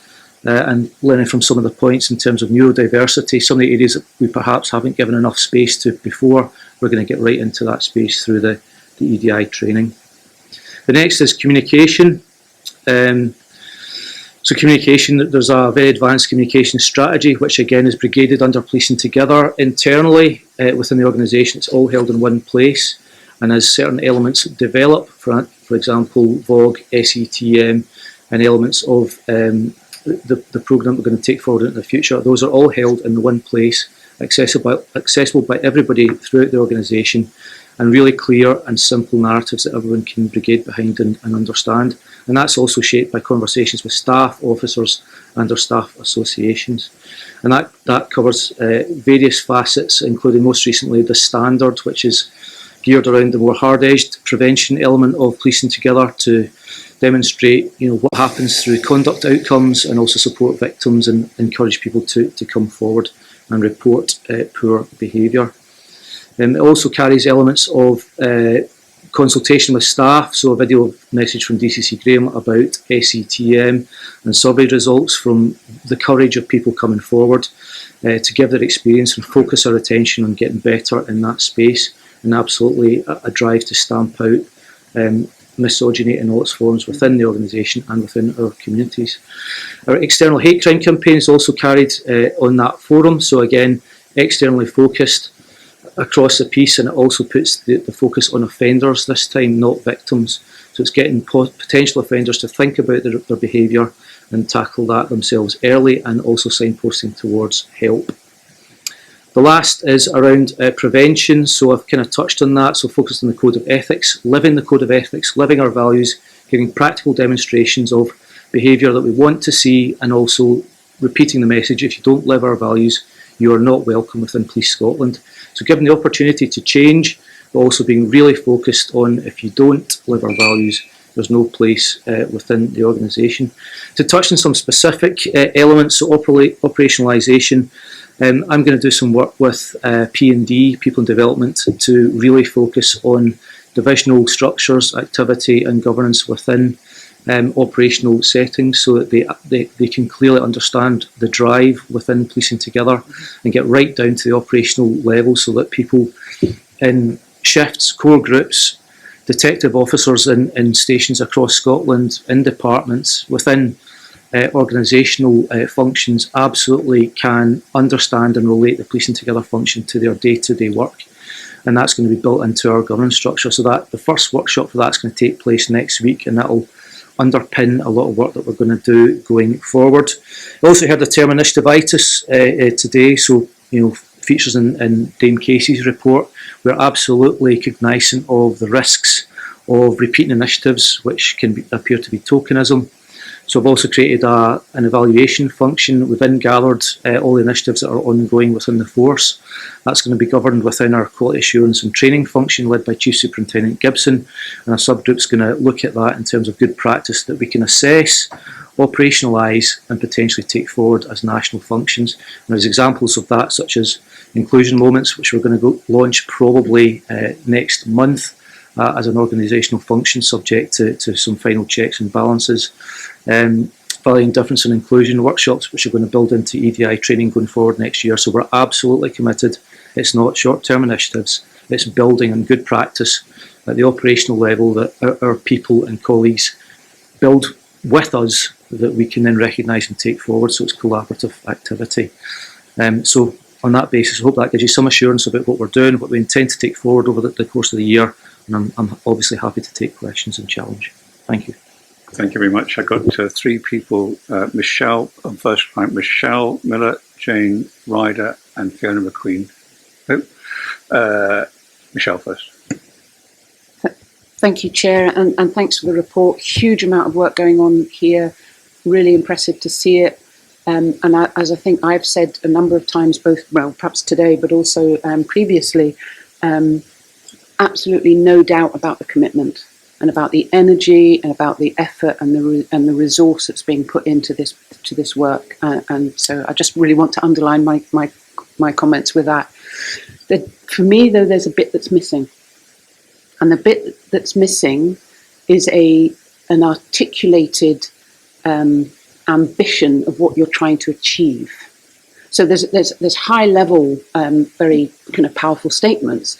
and learning from some of the points in terms of neurodiversity, some of the areas that we perhaps haven't given enough space to before. We're going to get right into that space through the EDI training. The next is communication. So communication, there's a very advanced communication strategy, which again is brigaded under Policing Together internally within the organisation. It's all held in one place, and as certain elements develop, for example, VOG, SETM, and elements of the programme we're going to take forward into the future, those are all held in one place, accessible by everybody throughout the organisation, and really clear and simple narratives that everyone can brigade behind and understand. And that's also shaped by conversations with staff, officers, and our staff associations. And that covers various facets, including most recently the standard, which is geared around the more hard-edged prevention element of Policing Together to demonstrate, what happens through conduct outcomes and also support victims and encourage people to come forward and report poor behaviour. It also carries elements of consultation with staff, so a video message from DCC Graham about SETM and survey results from the courage of people coming forward to give their experience and focus our attention on getting better in that space, and absolutely a drive to stamp out misogyny in all its forms within the organisation and within our communities. Our external hate crime campaign is also carried on that forum, so again, externally focused across the piece, and it also puts the focus on offenders this time, not victims. So it's getting potential offenders to think about their behaviour and tackle that themselves early, and also signposting towards help. The last is around prevention, so I've kind of touched on that, so focused on the code of ethics, living the code of ethics, living our values, giving practical demonstrations of behaviour that we want to see, and also repeating the message, if you don't live our values, you are not welcome within Police Scotland. So given the opportunity to change, but also being really focused on, if you don't live our values, there's no place within the organisation. To touch on some specific elements, so operationalisation, I'm going to do some work with P&D, People and Development, to really focus on divisional structures, activity and governance within operational settings, so that they can clearly understand the drive within Policing Together and get right down to the operational level, so that people in shifts, core groups, detective officers in stations across Scotland, in departments, within organisational functions, absolutely can understand and relate the Policing Together function to their day-to-day work. And that's going to be built into our governance structure, so that the first workshop for that's going to take place next week, and that'll underpin a lot of work that we're going to do going forward. I also heard the term initiativitis today, so features in Dame Casey's report. We're absolutely cognisant of the risks of repeating initiatives, which can appear to be tokenism. So I've also created an evaluation function within Gathered, all the initiatives that are ongoing within the force. That's going to be governed within our quality assurance and training function led by Chief Superintendent Gibson, and a subgroup's going to look at that in terms of good practice that we can assess, operationalise and potentially take forward as national functions. And there's examples of that such as inclusion moments, which we're going to launch probably next month as an organisational function subject to some final checks and balances. Valuing difference and inclusion workshops, which are going to build into EDI training going forward next year. So we're absolutely committed. It's not short-term initiatives, it's building on good practice at the operational level that our people and colleagues build with us that we can then recognise and take forward, so it's collaborative activity. So on that basis, I hope that gives you some assurance about what we're doing, what we intend to take forward over the course of the year, and I'm obviously happy to take questions and challenge. Thank you. Thank you very much. I got three people, Michelle, first time, Michelle Miller, Jane Ryder and Fiona McQueen. Michelle first. Thank you, Chair, and thanks for the report. Huge amount of work going on here. Really impressive to see it. As I think I've said a number of times, both, well, perhaps today, but also previously, absolutely no doubt about the commitment and about the energy and about the effort and the resource that's being put into this work. And so I just really want to underline my comments with that. For me, though, there's a bit that's missing. And the bit that's missing is an articulated ambition of what you're trying to achieve. So there's high level, very kind of powerful statements,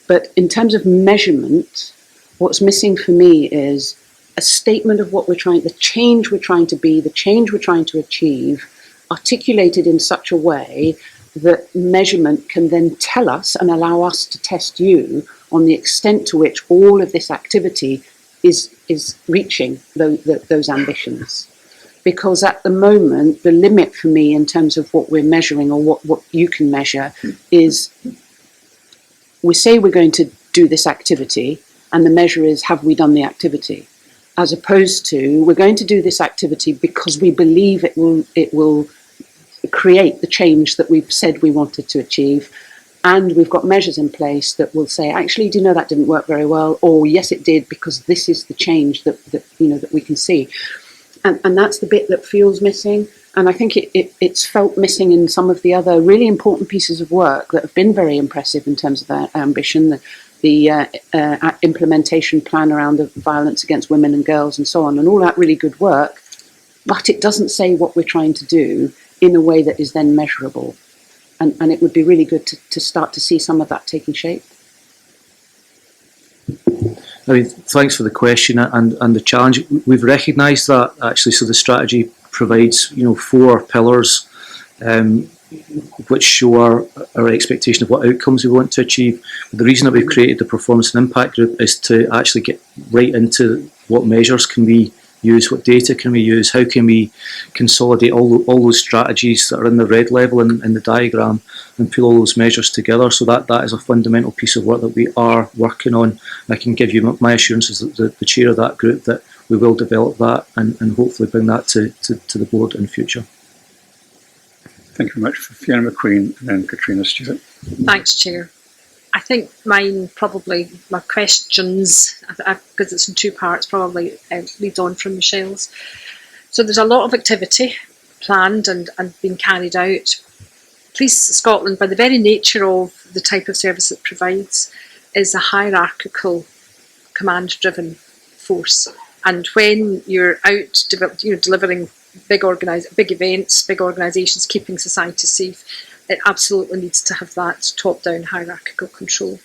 but in terms of measurement, what's missing for me is a statement of what we're trying, the change we're trying to be, the change we're trying to achieve, articulated in such a way that measurement can then tell us and allow us to test you on the extent to which all of this activity is reaching those ambitions. Because at the moment, the limit for me in terms of what we're measuring or what you can measure is we say we're going to do this activity and the measure is have we done the activity, as opposed to we're going to do this activity because we believe it will create the change that we've said we wanted to achieve, and we've got measures in place that will say, actually, do you know that didn't work very well, or yes it did because this is the change that we can see. And that's the bit that feels missing, and I think it's felt missing in some of the other really important pieces of work that have been very impressive in terms of their ambition, the implementation plan around the violence against women and girls and so on, and all that really good work, but it doesn't say what we're trying to do in a way that is then measurable. And it would be really good to start to see some of that taking shape. I mean, thanks for the question and the challenge. We've recognised that actually, so the strategy provides 4 pillars which show our expectation of what outcomes we want to achieve. The reason that we've created the Performance and Impact Group is to actually get right into what measures can we use, what data can we use, how can we consolidate all those strategies that are in the red level in the diagram and pull all those measures together. So that is a fundamental piece of work that we are working on. I can give you my assurances that the chair of that group that we will develop that and hopefully bring that to the board in future. Thank you very much. For Fiona McQueen and then Katrina Stewart. Thanks, Chair. I think my questions, because it's in 2 parts, probably leads on from Michelle's. So there's a lot of activity planned and being carried out. Police Scotland, by the very nature of the type of service it provides, is a hierarchical, command-driven force. And when you're out delivering big events, big organisations, keeping society safe, it absolutely needs to have that top-down hierarchical control.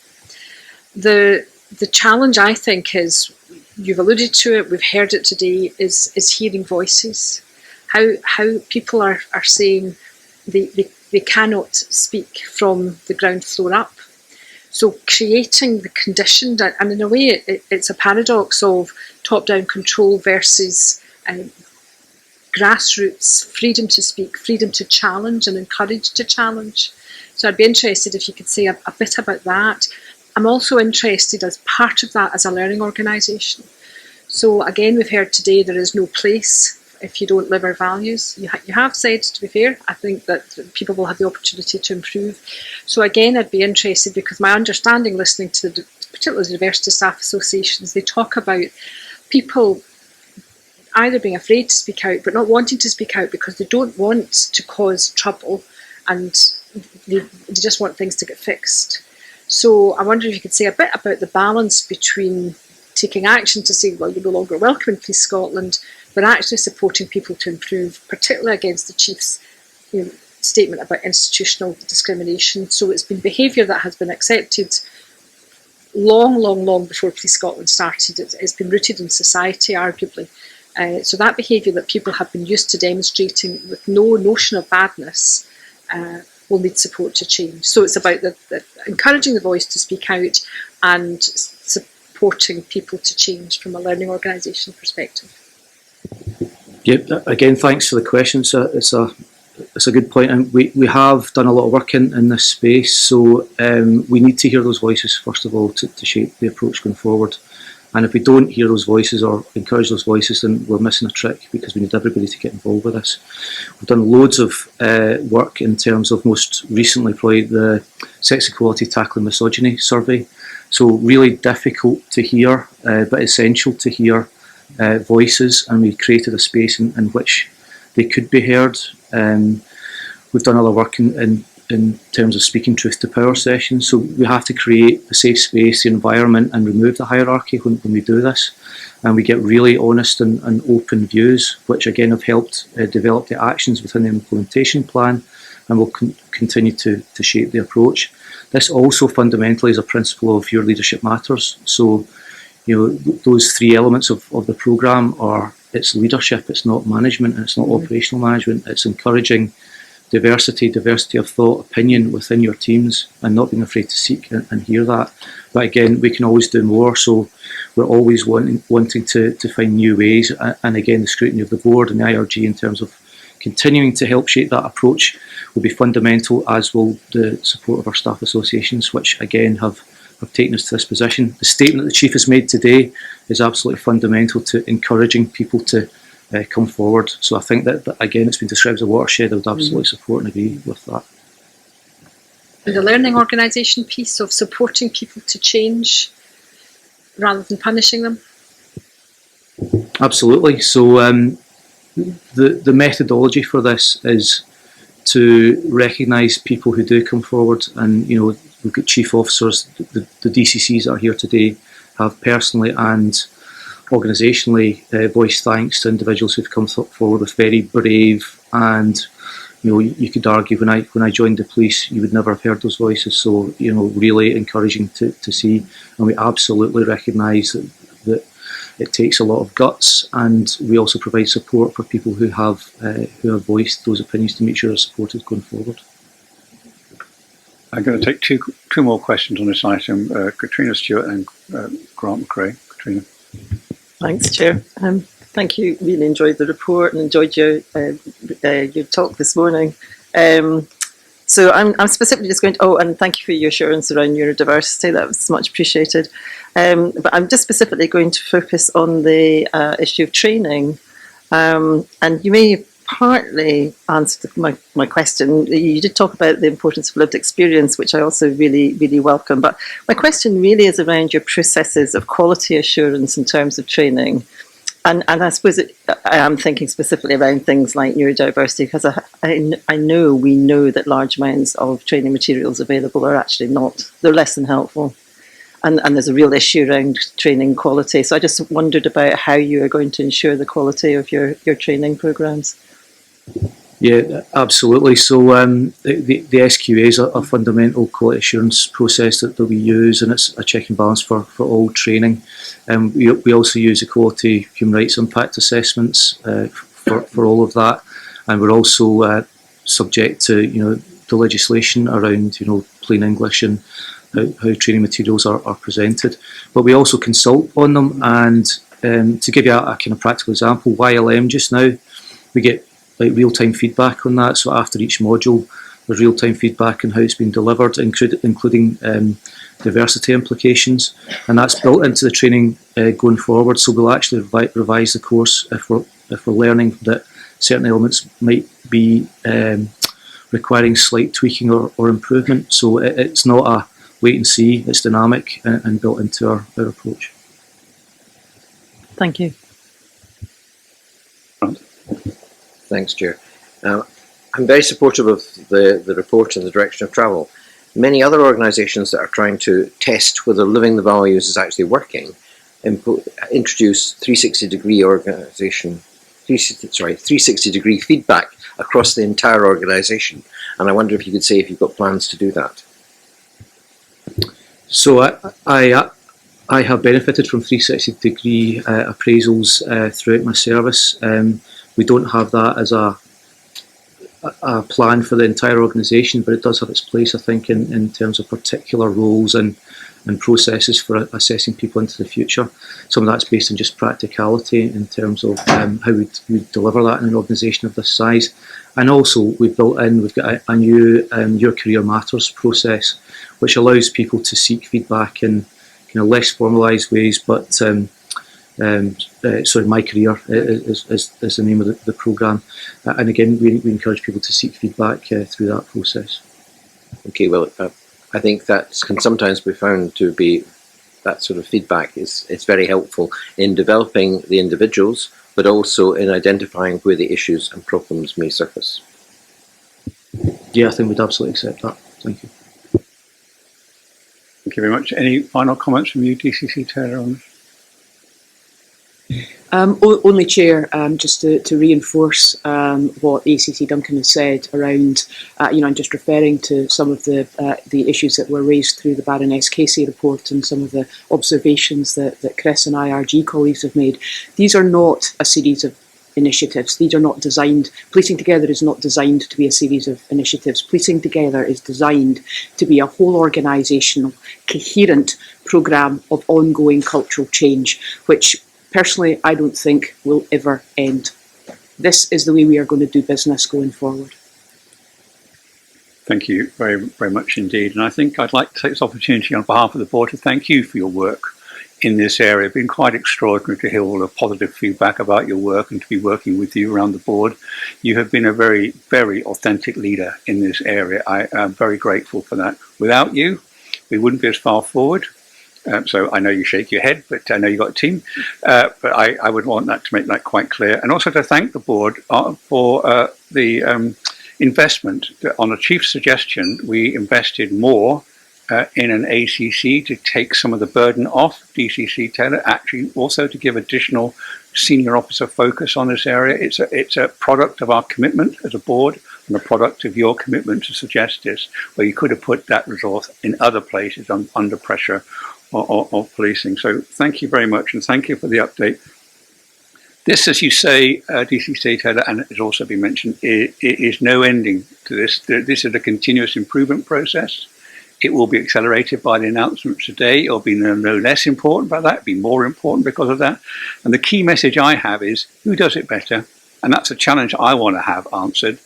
The challenge, I think, is, you've alluded to it, we've heard it today, is hearing voices. How people are saying they cannot speak from the ground floor up. So creating the condition, and in a way it's a paradox of top-down control versus grassroots freedom to speak, freedom to challenge and encourage to challenge. So I'd be interested if you could say a bit about that. I'm also interested as part of that as a learning organisation. So again, we've heard today there is no place if you don't live our values. You have said, to be fair, I think that people will have the opportunity to improve. So again, I'd be interested, because my understanding, listening to particularly the diversity staff associations, they talk about people either being afraid to speak out, but not wanting to speak out because they don't want to cause trouble, and they just want things to get fixed. So I wonder if you could say a bit about the balance between taking action to say, well, you're no longer welcome in Police Scotland, but actually supporting people to improve, particularly against the Chief's statement about institutional discrimination. So it's been behaviour that has been accepted long before Police Scotland started. It's been rooted in society, arguably. So that behaviour that people have been used to demonstrating with no notion of badness will need support to change. So it's about encouraging the voice to speak out and supporting people to change from a learning organisation perspective. Yep. Again, thanks for the question. It's a good point, and we have done a lot of work in this space. So we need to hear those voices first of all to shape the approach going forward. And if we don't hear those voices or encourage those voices, then we're missing a trick, because we need everybody to get involved with this. We've done loads of work in terms of, most recently, probably the Sex Equality Tackling Misogyny survey. So really difficult to hear, but essential to hear voices, and we created a space in which they could be heard. We've done other work in terms of speaking truth to power sessions. So we have to create a safe space, the environment, and remove the hierarchy when we do this. And we get really honest and open views, which again have helped develop the actions within the implementation plan, and will continue to shape the approach. This also fundamentally is a principle of Your Leadership Matters. So, those three elements of the programme are, it's leadership, it's not management, and it's not operational management. It's encouraging diversity of thought, opinion within your teams, and not being afraid to seek and hear that. But again, we can always do more, so we're always wanting to find new ways, and again, the scrutiny of the board and the IRG in terms of continuing to help shape that approach will be fundamental, as will the support of our staff associations, which again have taken us to this position. The statement that the Chief has made today is absolutely fundamental to encouraging people to come forward. So I think that again, it's been described as a watershed. I would absolutely support and agree with that. And the learning organisation piece of supporting people to change rather than punishing them? Absolutely. So the methodology for this is to recognise people who do come forward, and we've got chief officers, the DCCs that are here today have personally and organisationally voiced thanks to individuals who've come forward with very brave, and you could argue when I joined the police you would never have heard those voices. So really encouraging to see, and we absolutely recognise that it takes a lot of guts, and we also provide support for people who have voiced those opinions to make sure they're supported going forward. I'm going to take two more questions on this item. Katrina Stewart and Grant McRae. Katrina. Thanks, Chair. Thank you. Really enjoyed the report and enjoyed your talk this morning. So I'm specifically just going to, and thank you for your assurance around neurodiversity. That was much appreciated. But I'm just specifically going to focus on the issue of training. And you may have partly answered my question. You did talk about the importance of lived experience, which I also really welcome. But my question really is around your processes of quality assurance in terms of training. And I suppose I am thinking specifically around things like neurodiversity, because we know that large amounts of training materials available are actually they're less than helpful. And there's a real issue around training quality. So I just wondered about how you are going to ensure the quality of your training programmes. Yeah, absolutely. So the SQA is a fundamental quality assurance process that we use, and it's a check and balance for all training. We also use the quality human rights impact assessments for all of that, and we're also subject to the legislation around plain English and how training materials are presented. But we also consult on them, and to give you a kind of practical example, YLM just now, we get real-time feedback on that. So after each module, there's real-time feedback on how it's been delivered, including diversity implications, and that's built into the training going forward. So we'll actually revise the course if we're if we're learning that certain elements might be requiring slight tweaking or improvement. So it's not a wait and see, it's dynamic and built into our approach. Thank you. Thanks, Chair. I'm very supportive of the report and the direction of travel. Many other organisations that are trying to test whether living the values is actually working introduce 360-degree 360-degree feedback across the entire organisation. And I wonder if you could say if you've got plans to do that. So I have benefited from 360-degree appraisals throughout my service. We don't have that as a plan for the entire organisation, but it does have its place, I think, in terms of particular roles and processes for assessing people into the future. Some of that's based on just practicality in terms of how we deliver that in an organisation of this size. And also we've got a new Your Career Matters process, which allows people to seek feedback in less formalised ways, but sorry, My Career is the name of the programme. And again, we encourage people to seek feedback through that process. Okay, well, I think that can sometimes be found to be, that sort of feedback is very helpful in developing the individuals, but also in identifying where the issues and problems may surface. Yeah, I think we'd absolutely accept that. Thank you. Thank you very much. Any final comments from you, DCC Taylor, on this? Only, Chair, just to reinforce what ACC Duncan has said around, and just referring to some of the issues that were raised through the Baroness Casey report and some of the observations that Chris and IRG colleagues have made. These are not a series of initiatives. These are not designed, Policing Together is not designed to be a series of initiatives. Policing Together is designed to be a whole organisational, coherent programme of ongoing cultural change, which personally, I don't think will ever end. This is the way we are going to do business going forward. Thank you very, very much indeed. And I think I'd like to take this opportunity on behalf of the board to thank you for your work in this area. It's been quite extraordinary to hear all the positive feedback about your work and to be working with you around the board. You have been a very, very authentic leader in this area. I am very grateful for that. Without you, we wouldn't be as far forward. So I know you shake your head, but I know you've got a team. But I would want that to make that quite clear. And also to thank the board for the investment. On a chief's suggestion, we invested more in an ACC to take some of the burden off DCC Taylor, actually also to give additional senior officer focus on this area. It's a product of our commitment as a board and a product of your commitment to suggest this, where you could have put that resource in other places under pressure of policing. So thank you very much, and thank you for the update. This, as you say, DCC Taylor, and it has also been mentioned, it is no ending to this. This is a continuous improvement process. It will be accelerated by the announcements today. It will be no less important by that. It'll be more important because of that. And the key message I have is, who does it better? And that's a challenge I want to have answered.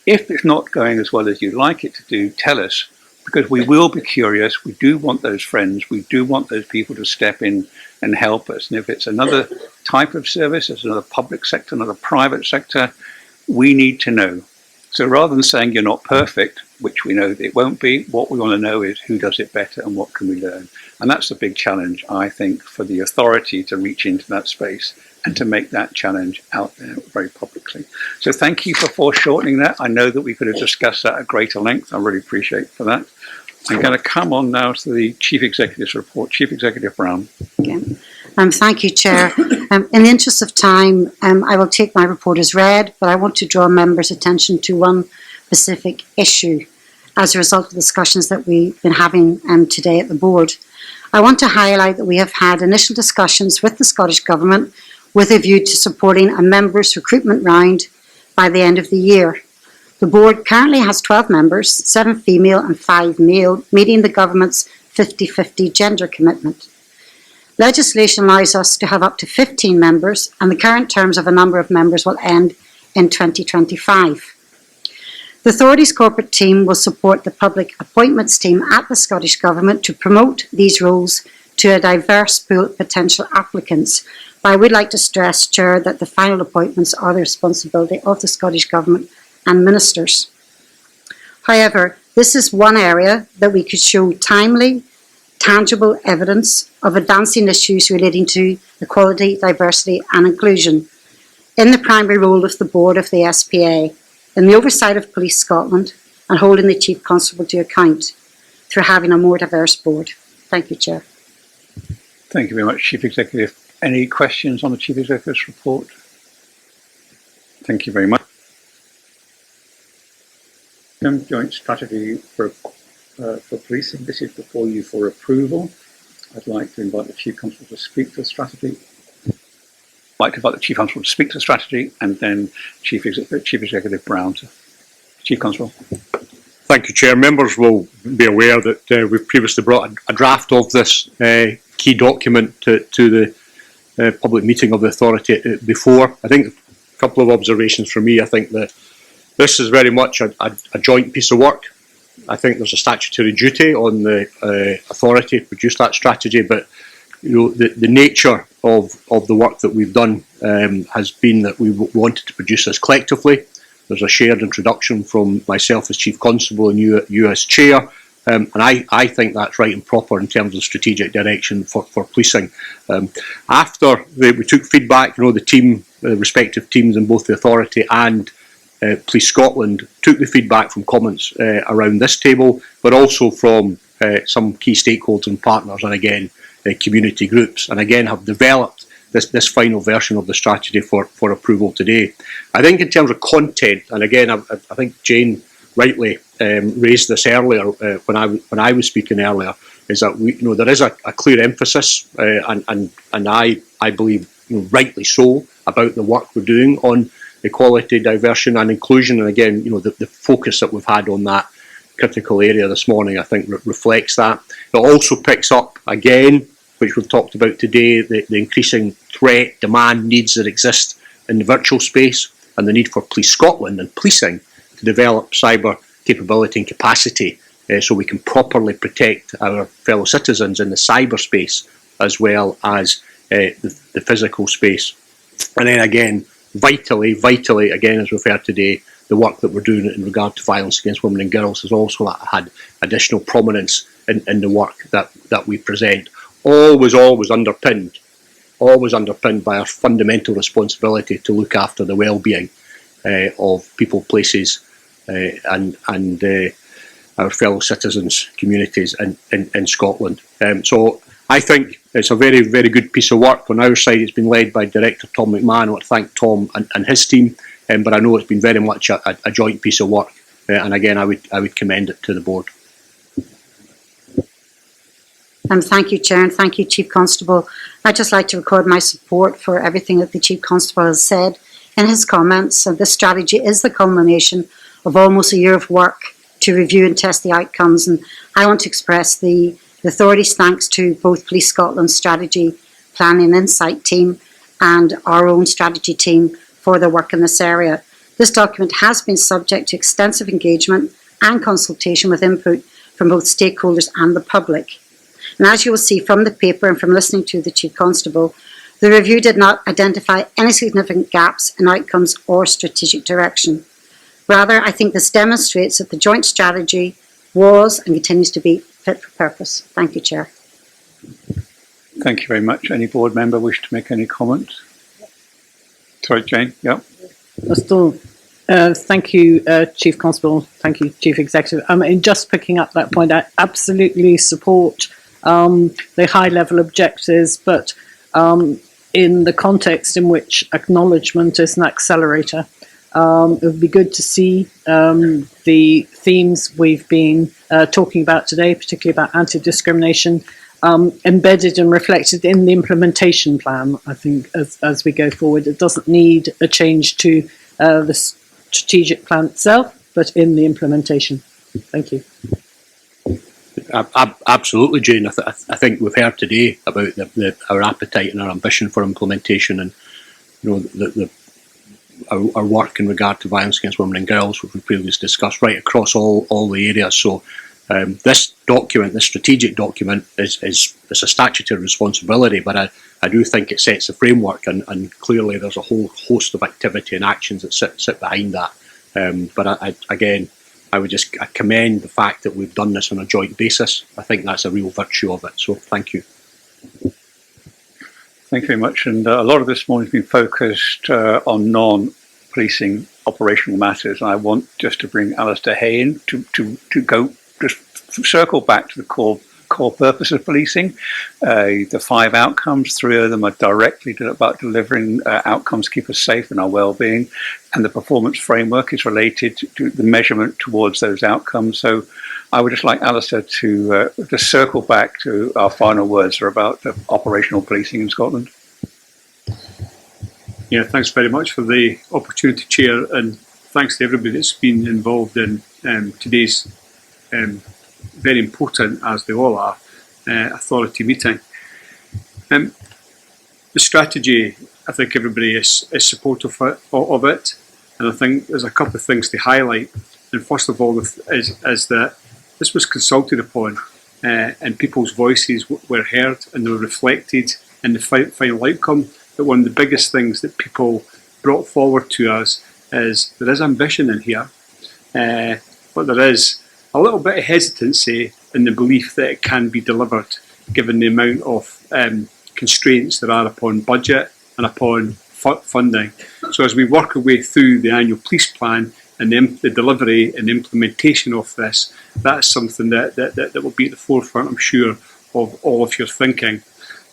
If it's not going as well as you'd like it to do, tell us, because we will be curious. We do want those friends. We do want those people to step in and help us. And if it's another type of service, it's another public sector, another private sector, we need to know. So rather than saying you're not perfect, which we know that it won't be, what we want to know is who does it better and what can we learn. And that's the big challenge, I think, for the authority to reach into that space and to make that challenge out there very publicly. So thank you for foreshortening that. I know that we could have discussed that at greater length. I really appreciate for that. I'm going to come on now to the Chief Executive's report. Chief Executive Brown. Okay. Thank you, Chair. In the interest of time, I will take my report as read, but I want to draw members' attention to one specific issue as a result of discussions that we've been having today at the board. I want to highlight that we have had initial discussions with the Scottish Government with a view to supporting a members' recruitment round by the end of the year. The board currently has 12 members, 7 female and 5 male, meeting the government's 50-50 gender commitment. Legislation allows us to have up to 15 members, and the current terms of a number of members will end in 2025. The authority's corporate team will support the public appointments team at the Scottish Government to promote these roles to a diverse pool of potential applicants But I would like to stress, Chair, that the final appointments are the responsibility of the Scottish Government and ministers. However, this is one area that we could show timely, tangible evidence of advancing issues relating to equality, diversity and inclusion in the primary role of the board of the SPA, in the oversight of Police Scotland and holding the Chief Constable to account through having a more diverse board. Thank you, Chair. Thank you very much, Chief Executive. Any questions on the Chief Executive's report? Thank you very much. Joint strategy for policing. This is before you for approval. I'd like to invite the Chief Constable to speak to the strategy. I'd like to invite the Chief Constable to speak to the strategy, and then Chief Executive Brown to Chief Constable. Thank you, Chair. Members will be aware that we've previously brought a draft of this key document to the public meeting of the authority before. I think a couple of observations from me. I think that this is very much a joint piece of work. I think there's a statutory duty on the authority to produce that strategy, but the nature of the work that we've done has been that we wanted to produce this collectively. There's a shared introduction from myself as Chief Constable and you as Chair, and I think that's right and proper in terms of strategic direction for policing. After we took feedback, the respective teams in both the authority and Police Scotland took the feedback from comments around this table, but also from some key stakeholders and partners, and again community groups, and again have developed this final version of the strategy for approval today. I think in terms of content, and again I think Jane rightly raised this earlier when I was speaking earlier, is that there is a clear emphasis and I believe rightly so about the work we're doing on equality, diversity and inclusion, and again the focus that we've had on that critical area this morning I think reflects that. It also picks up again, which we've talked about today, the increasing threat, demand, needs that exist in the virtual space, and the need for Police Scotland and policing to develop cyber capability and capacity so we can properly protect our fellow citizens in the cyberspace as well as the physical space. And then again, vitally, again, as we've heard today, the work that we're doing in regard to violence against women and girls has also had additional prominence in the work that we present. Always underpinned by our fundamental responsibility to look after the well-being of people, places, and our fellow citizens, communities in Scotland. So I think it's a very, very good piece of work. On our side, it's been led by Director Tom McMahon. I want to thank Tom and his team, but I know it's been very much a joint piece of work. And again, I would commend it to the board. Thank you, Chair, and thank you, Chief Constable. I'd just like to record my support for everything that the Chief Constable has said in his comments. So this strategy is the culmination of almost a year of work to review and test the outcomes, and I want to express the authority's thanks to both Police Scotland's strategy planning insight team and our own strategy team for their work in this area. This document has been subject to extensive engagement and consultation with input from both stakeholders and the public. And as you will see from the paper and from listening to the Chief Constable, the review did not identify any significant gaps in outcomes or strategic direction. Rather, I think this demonstrates that the joint strategy was and continues to be fit for purpose. Thank you, Chair. Thank you very much. Any board member wish to make any comment? Sorry, Jane. Yeah. Thank you, Chief Constable. Thank you, Chief Executive. In just picking up that point, I absolutely support the high-level objectives, but in the context in which acknowledgement is an accelerator, it would be good to see the themes we've been talking about today, particularly about anti-discrimination, embedded and reflected in the implementation plan. I think as we go forward, it doesn't need a change to the strategic plan itself, but in the implementation. Thank you. Absolutely, Jane. I think we've heard today about our appetite and our ambition for implementation, and our work in regard to violence against women and girls, which we previously discussed, right across all the areas. So This document, this strategic document, is a statutory responsibility, but I do think it sets the framework, and clearly there's a whole host of activity and actions that sit behind that. But again, I would just commend the fact that we've done this on a joint basis. I think that's a real virtue of it. So thank you. Thank you very much. And a lot of this morning has been focused on non-policing operational matters. And I want just to bring Alistair Hay in to go just circle back to the core purpose of policing. The 5 outcomes, 3 of them are directly about delivering outcomes, keep us safe and our well-being, and the performance framework is related to the measurement towards those outcomes. So I would just like Alistair to just circle back to our final words are about operational policing in Scotland. Yeah, thanks very much for the opportunity, Chair, and thanks to everybody that's been involved in today's very important, as they all are, authority meeting. The strategy, I think everybody is supportive of it, and I think there's a couple of things to highlight. And first of all, is that this was consulted upon, and people's voices were heard and they were reflected in the final outcome. But one of the biggest things that people brought forward to us is there is ambition in here, but there is a little bit of hesitancy in the belief that it can be delivered, given the amount of constraints there are upon budget and upon funding. So as we work our way through the annual police plan and the delivery and implementation of this, that's something that will be at the forefront, I'm sure, of all of your thinking.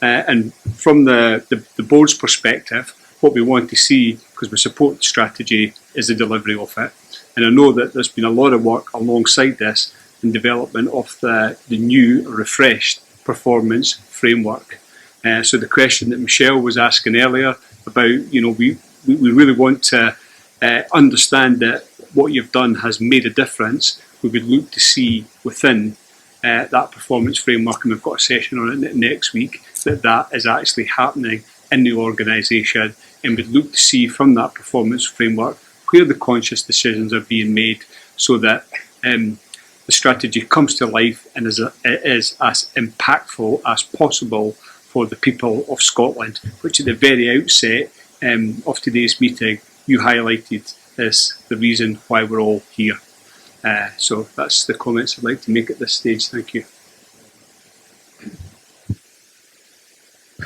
And from the board's perspective, what we want to see, because we support the strategy, is the delivery of it. And I know that there's been a lot of work alongside this in development of the new, refreshed performance framework. So the question that Michelle was asking earlier about, we really want to understand that what you've done has made a difference. We would look to see within that performance framework, and we've got a session on it next week, that is actually happening in the organisation, and we'd look to see from that performance framework where the conscious decisions are being made, so that the strategy comes to life and is as impactful as possible for the people of Scotland, which at the very outset of today's meeting you highlighted as the reason why we're all here. So that's the comments I'd like to make at this stage. Thank you.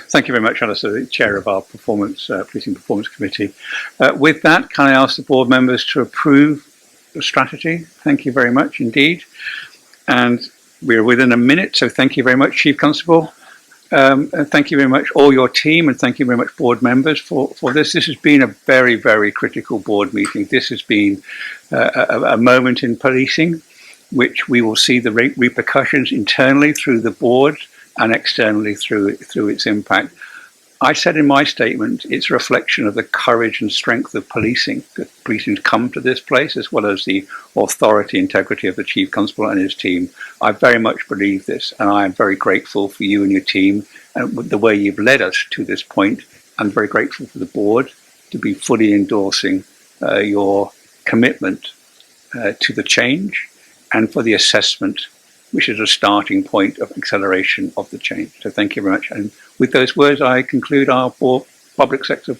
Thank you very much, Alistair, the chair of our Policing Performance Committee. With that, can I ask the board members to approve the strategy? Thank you very much indeed. And we're within a minute, so thank you very much, Chief Constable. And thank you very much, all your team, and thank you very much, board members, for this. This has been a very, very critical board meeting. This has been a moment in policing, which we will see the repercussions internally through the board and externally through its impact. I said in my statement, it's a reflection of the courage and strength of policing, that policing's come to this place, as well as the authority, integrity of the Chief Constable and his team. I very much believe this, and I am very grateful for you and your team and the way you've led us to this point. I'm very grateful for the board to be fully endorsing your commitment to the change and for the assessment, which is a starting point of acceleration of the change. So thank you very much. And with those words, I conclude our public sector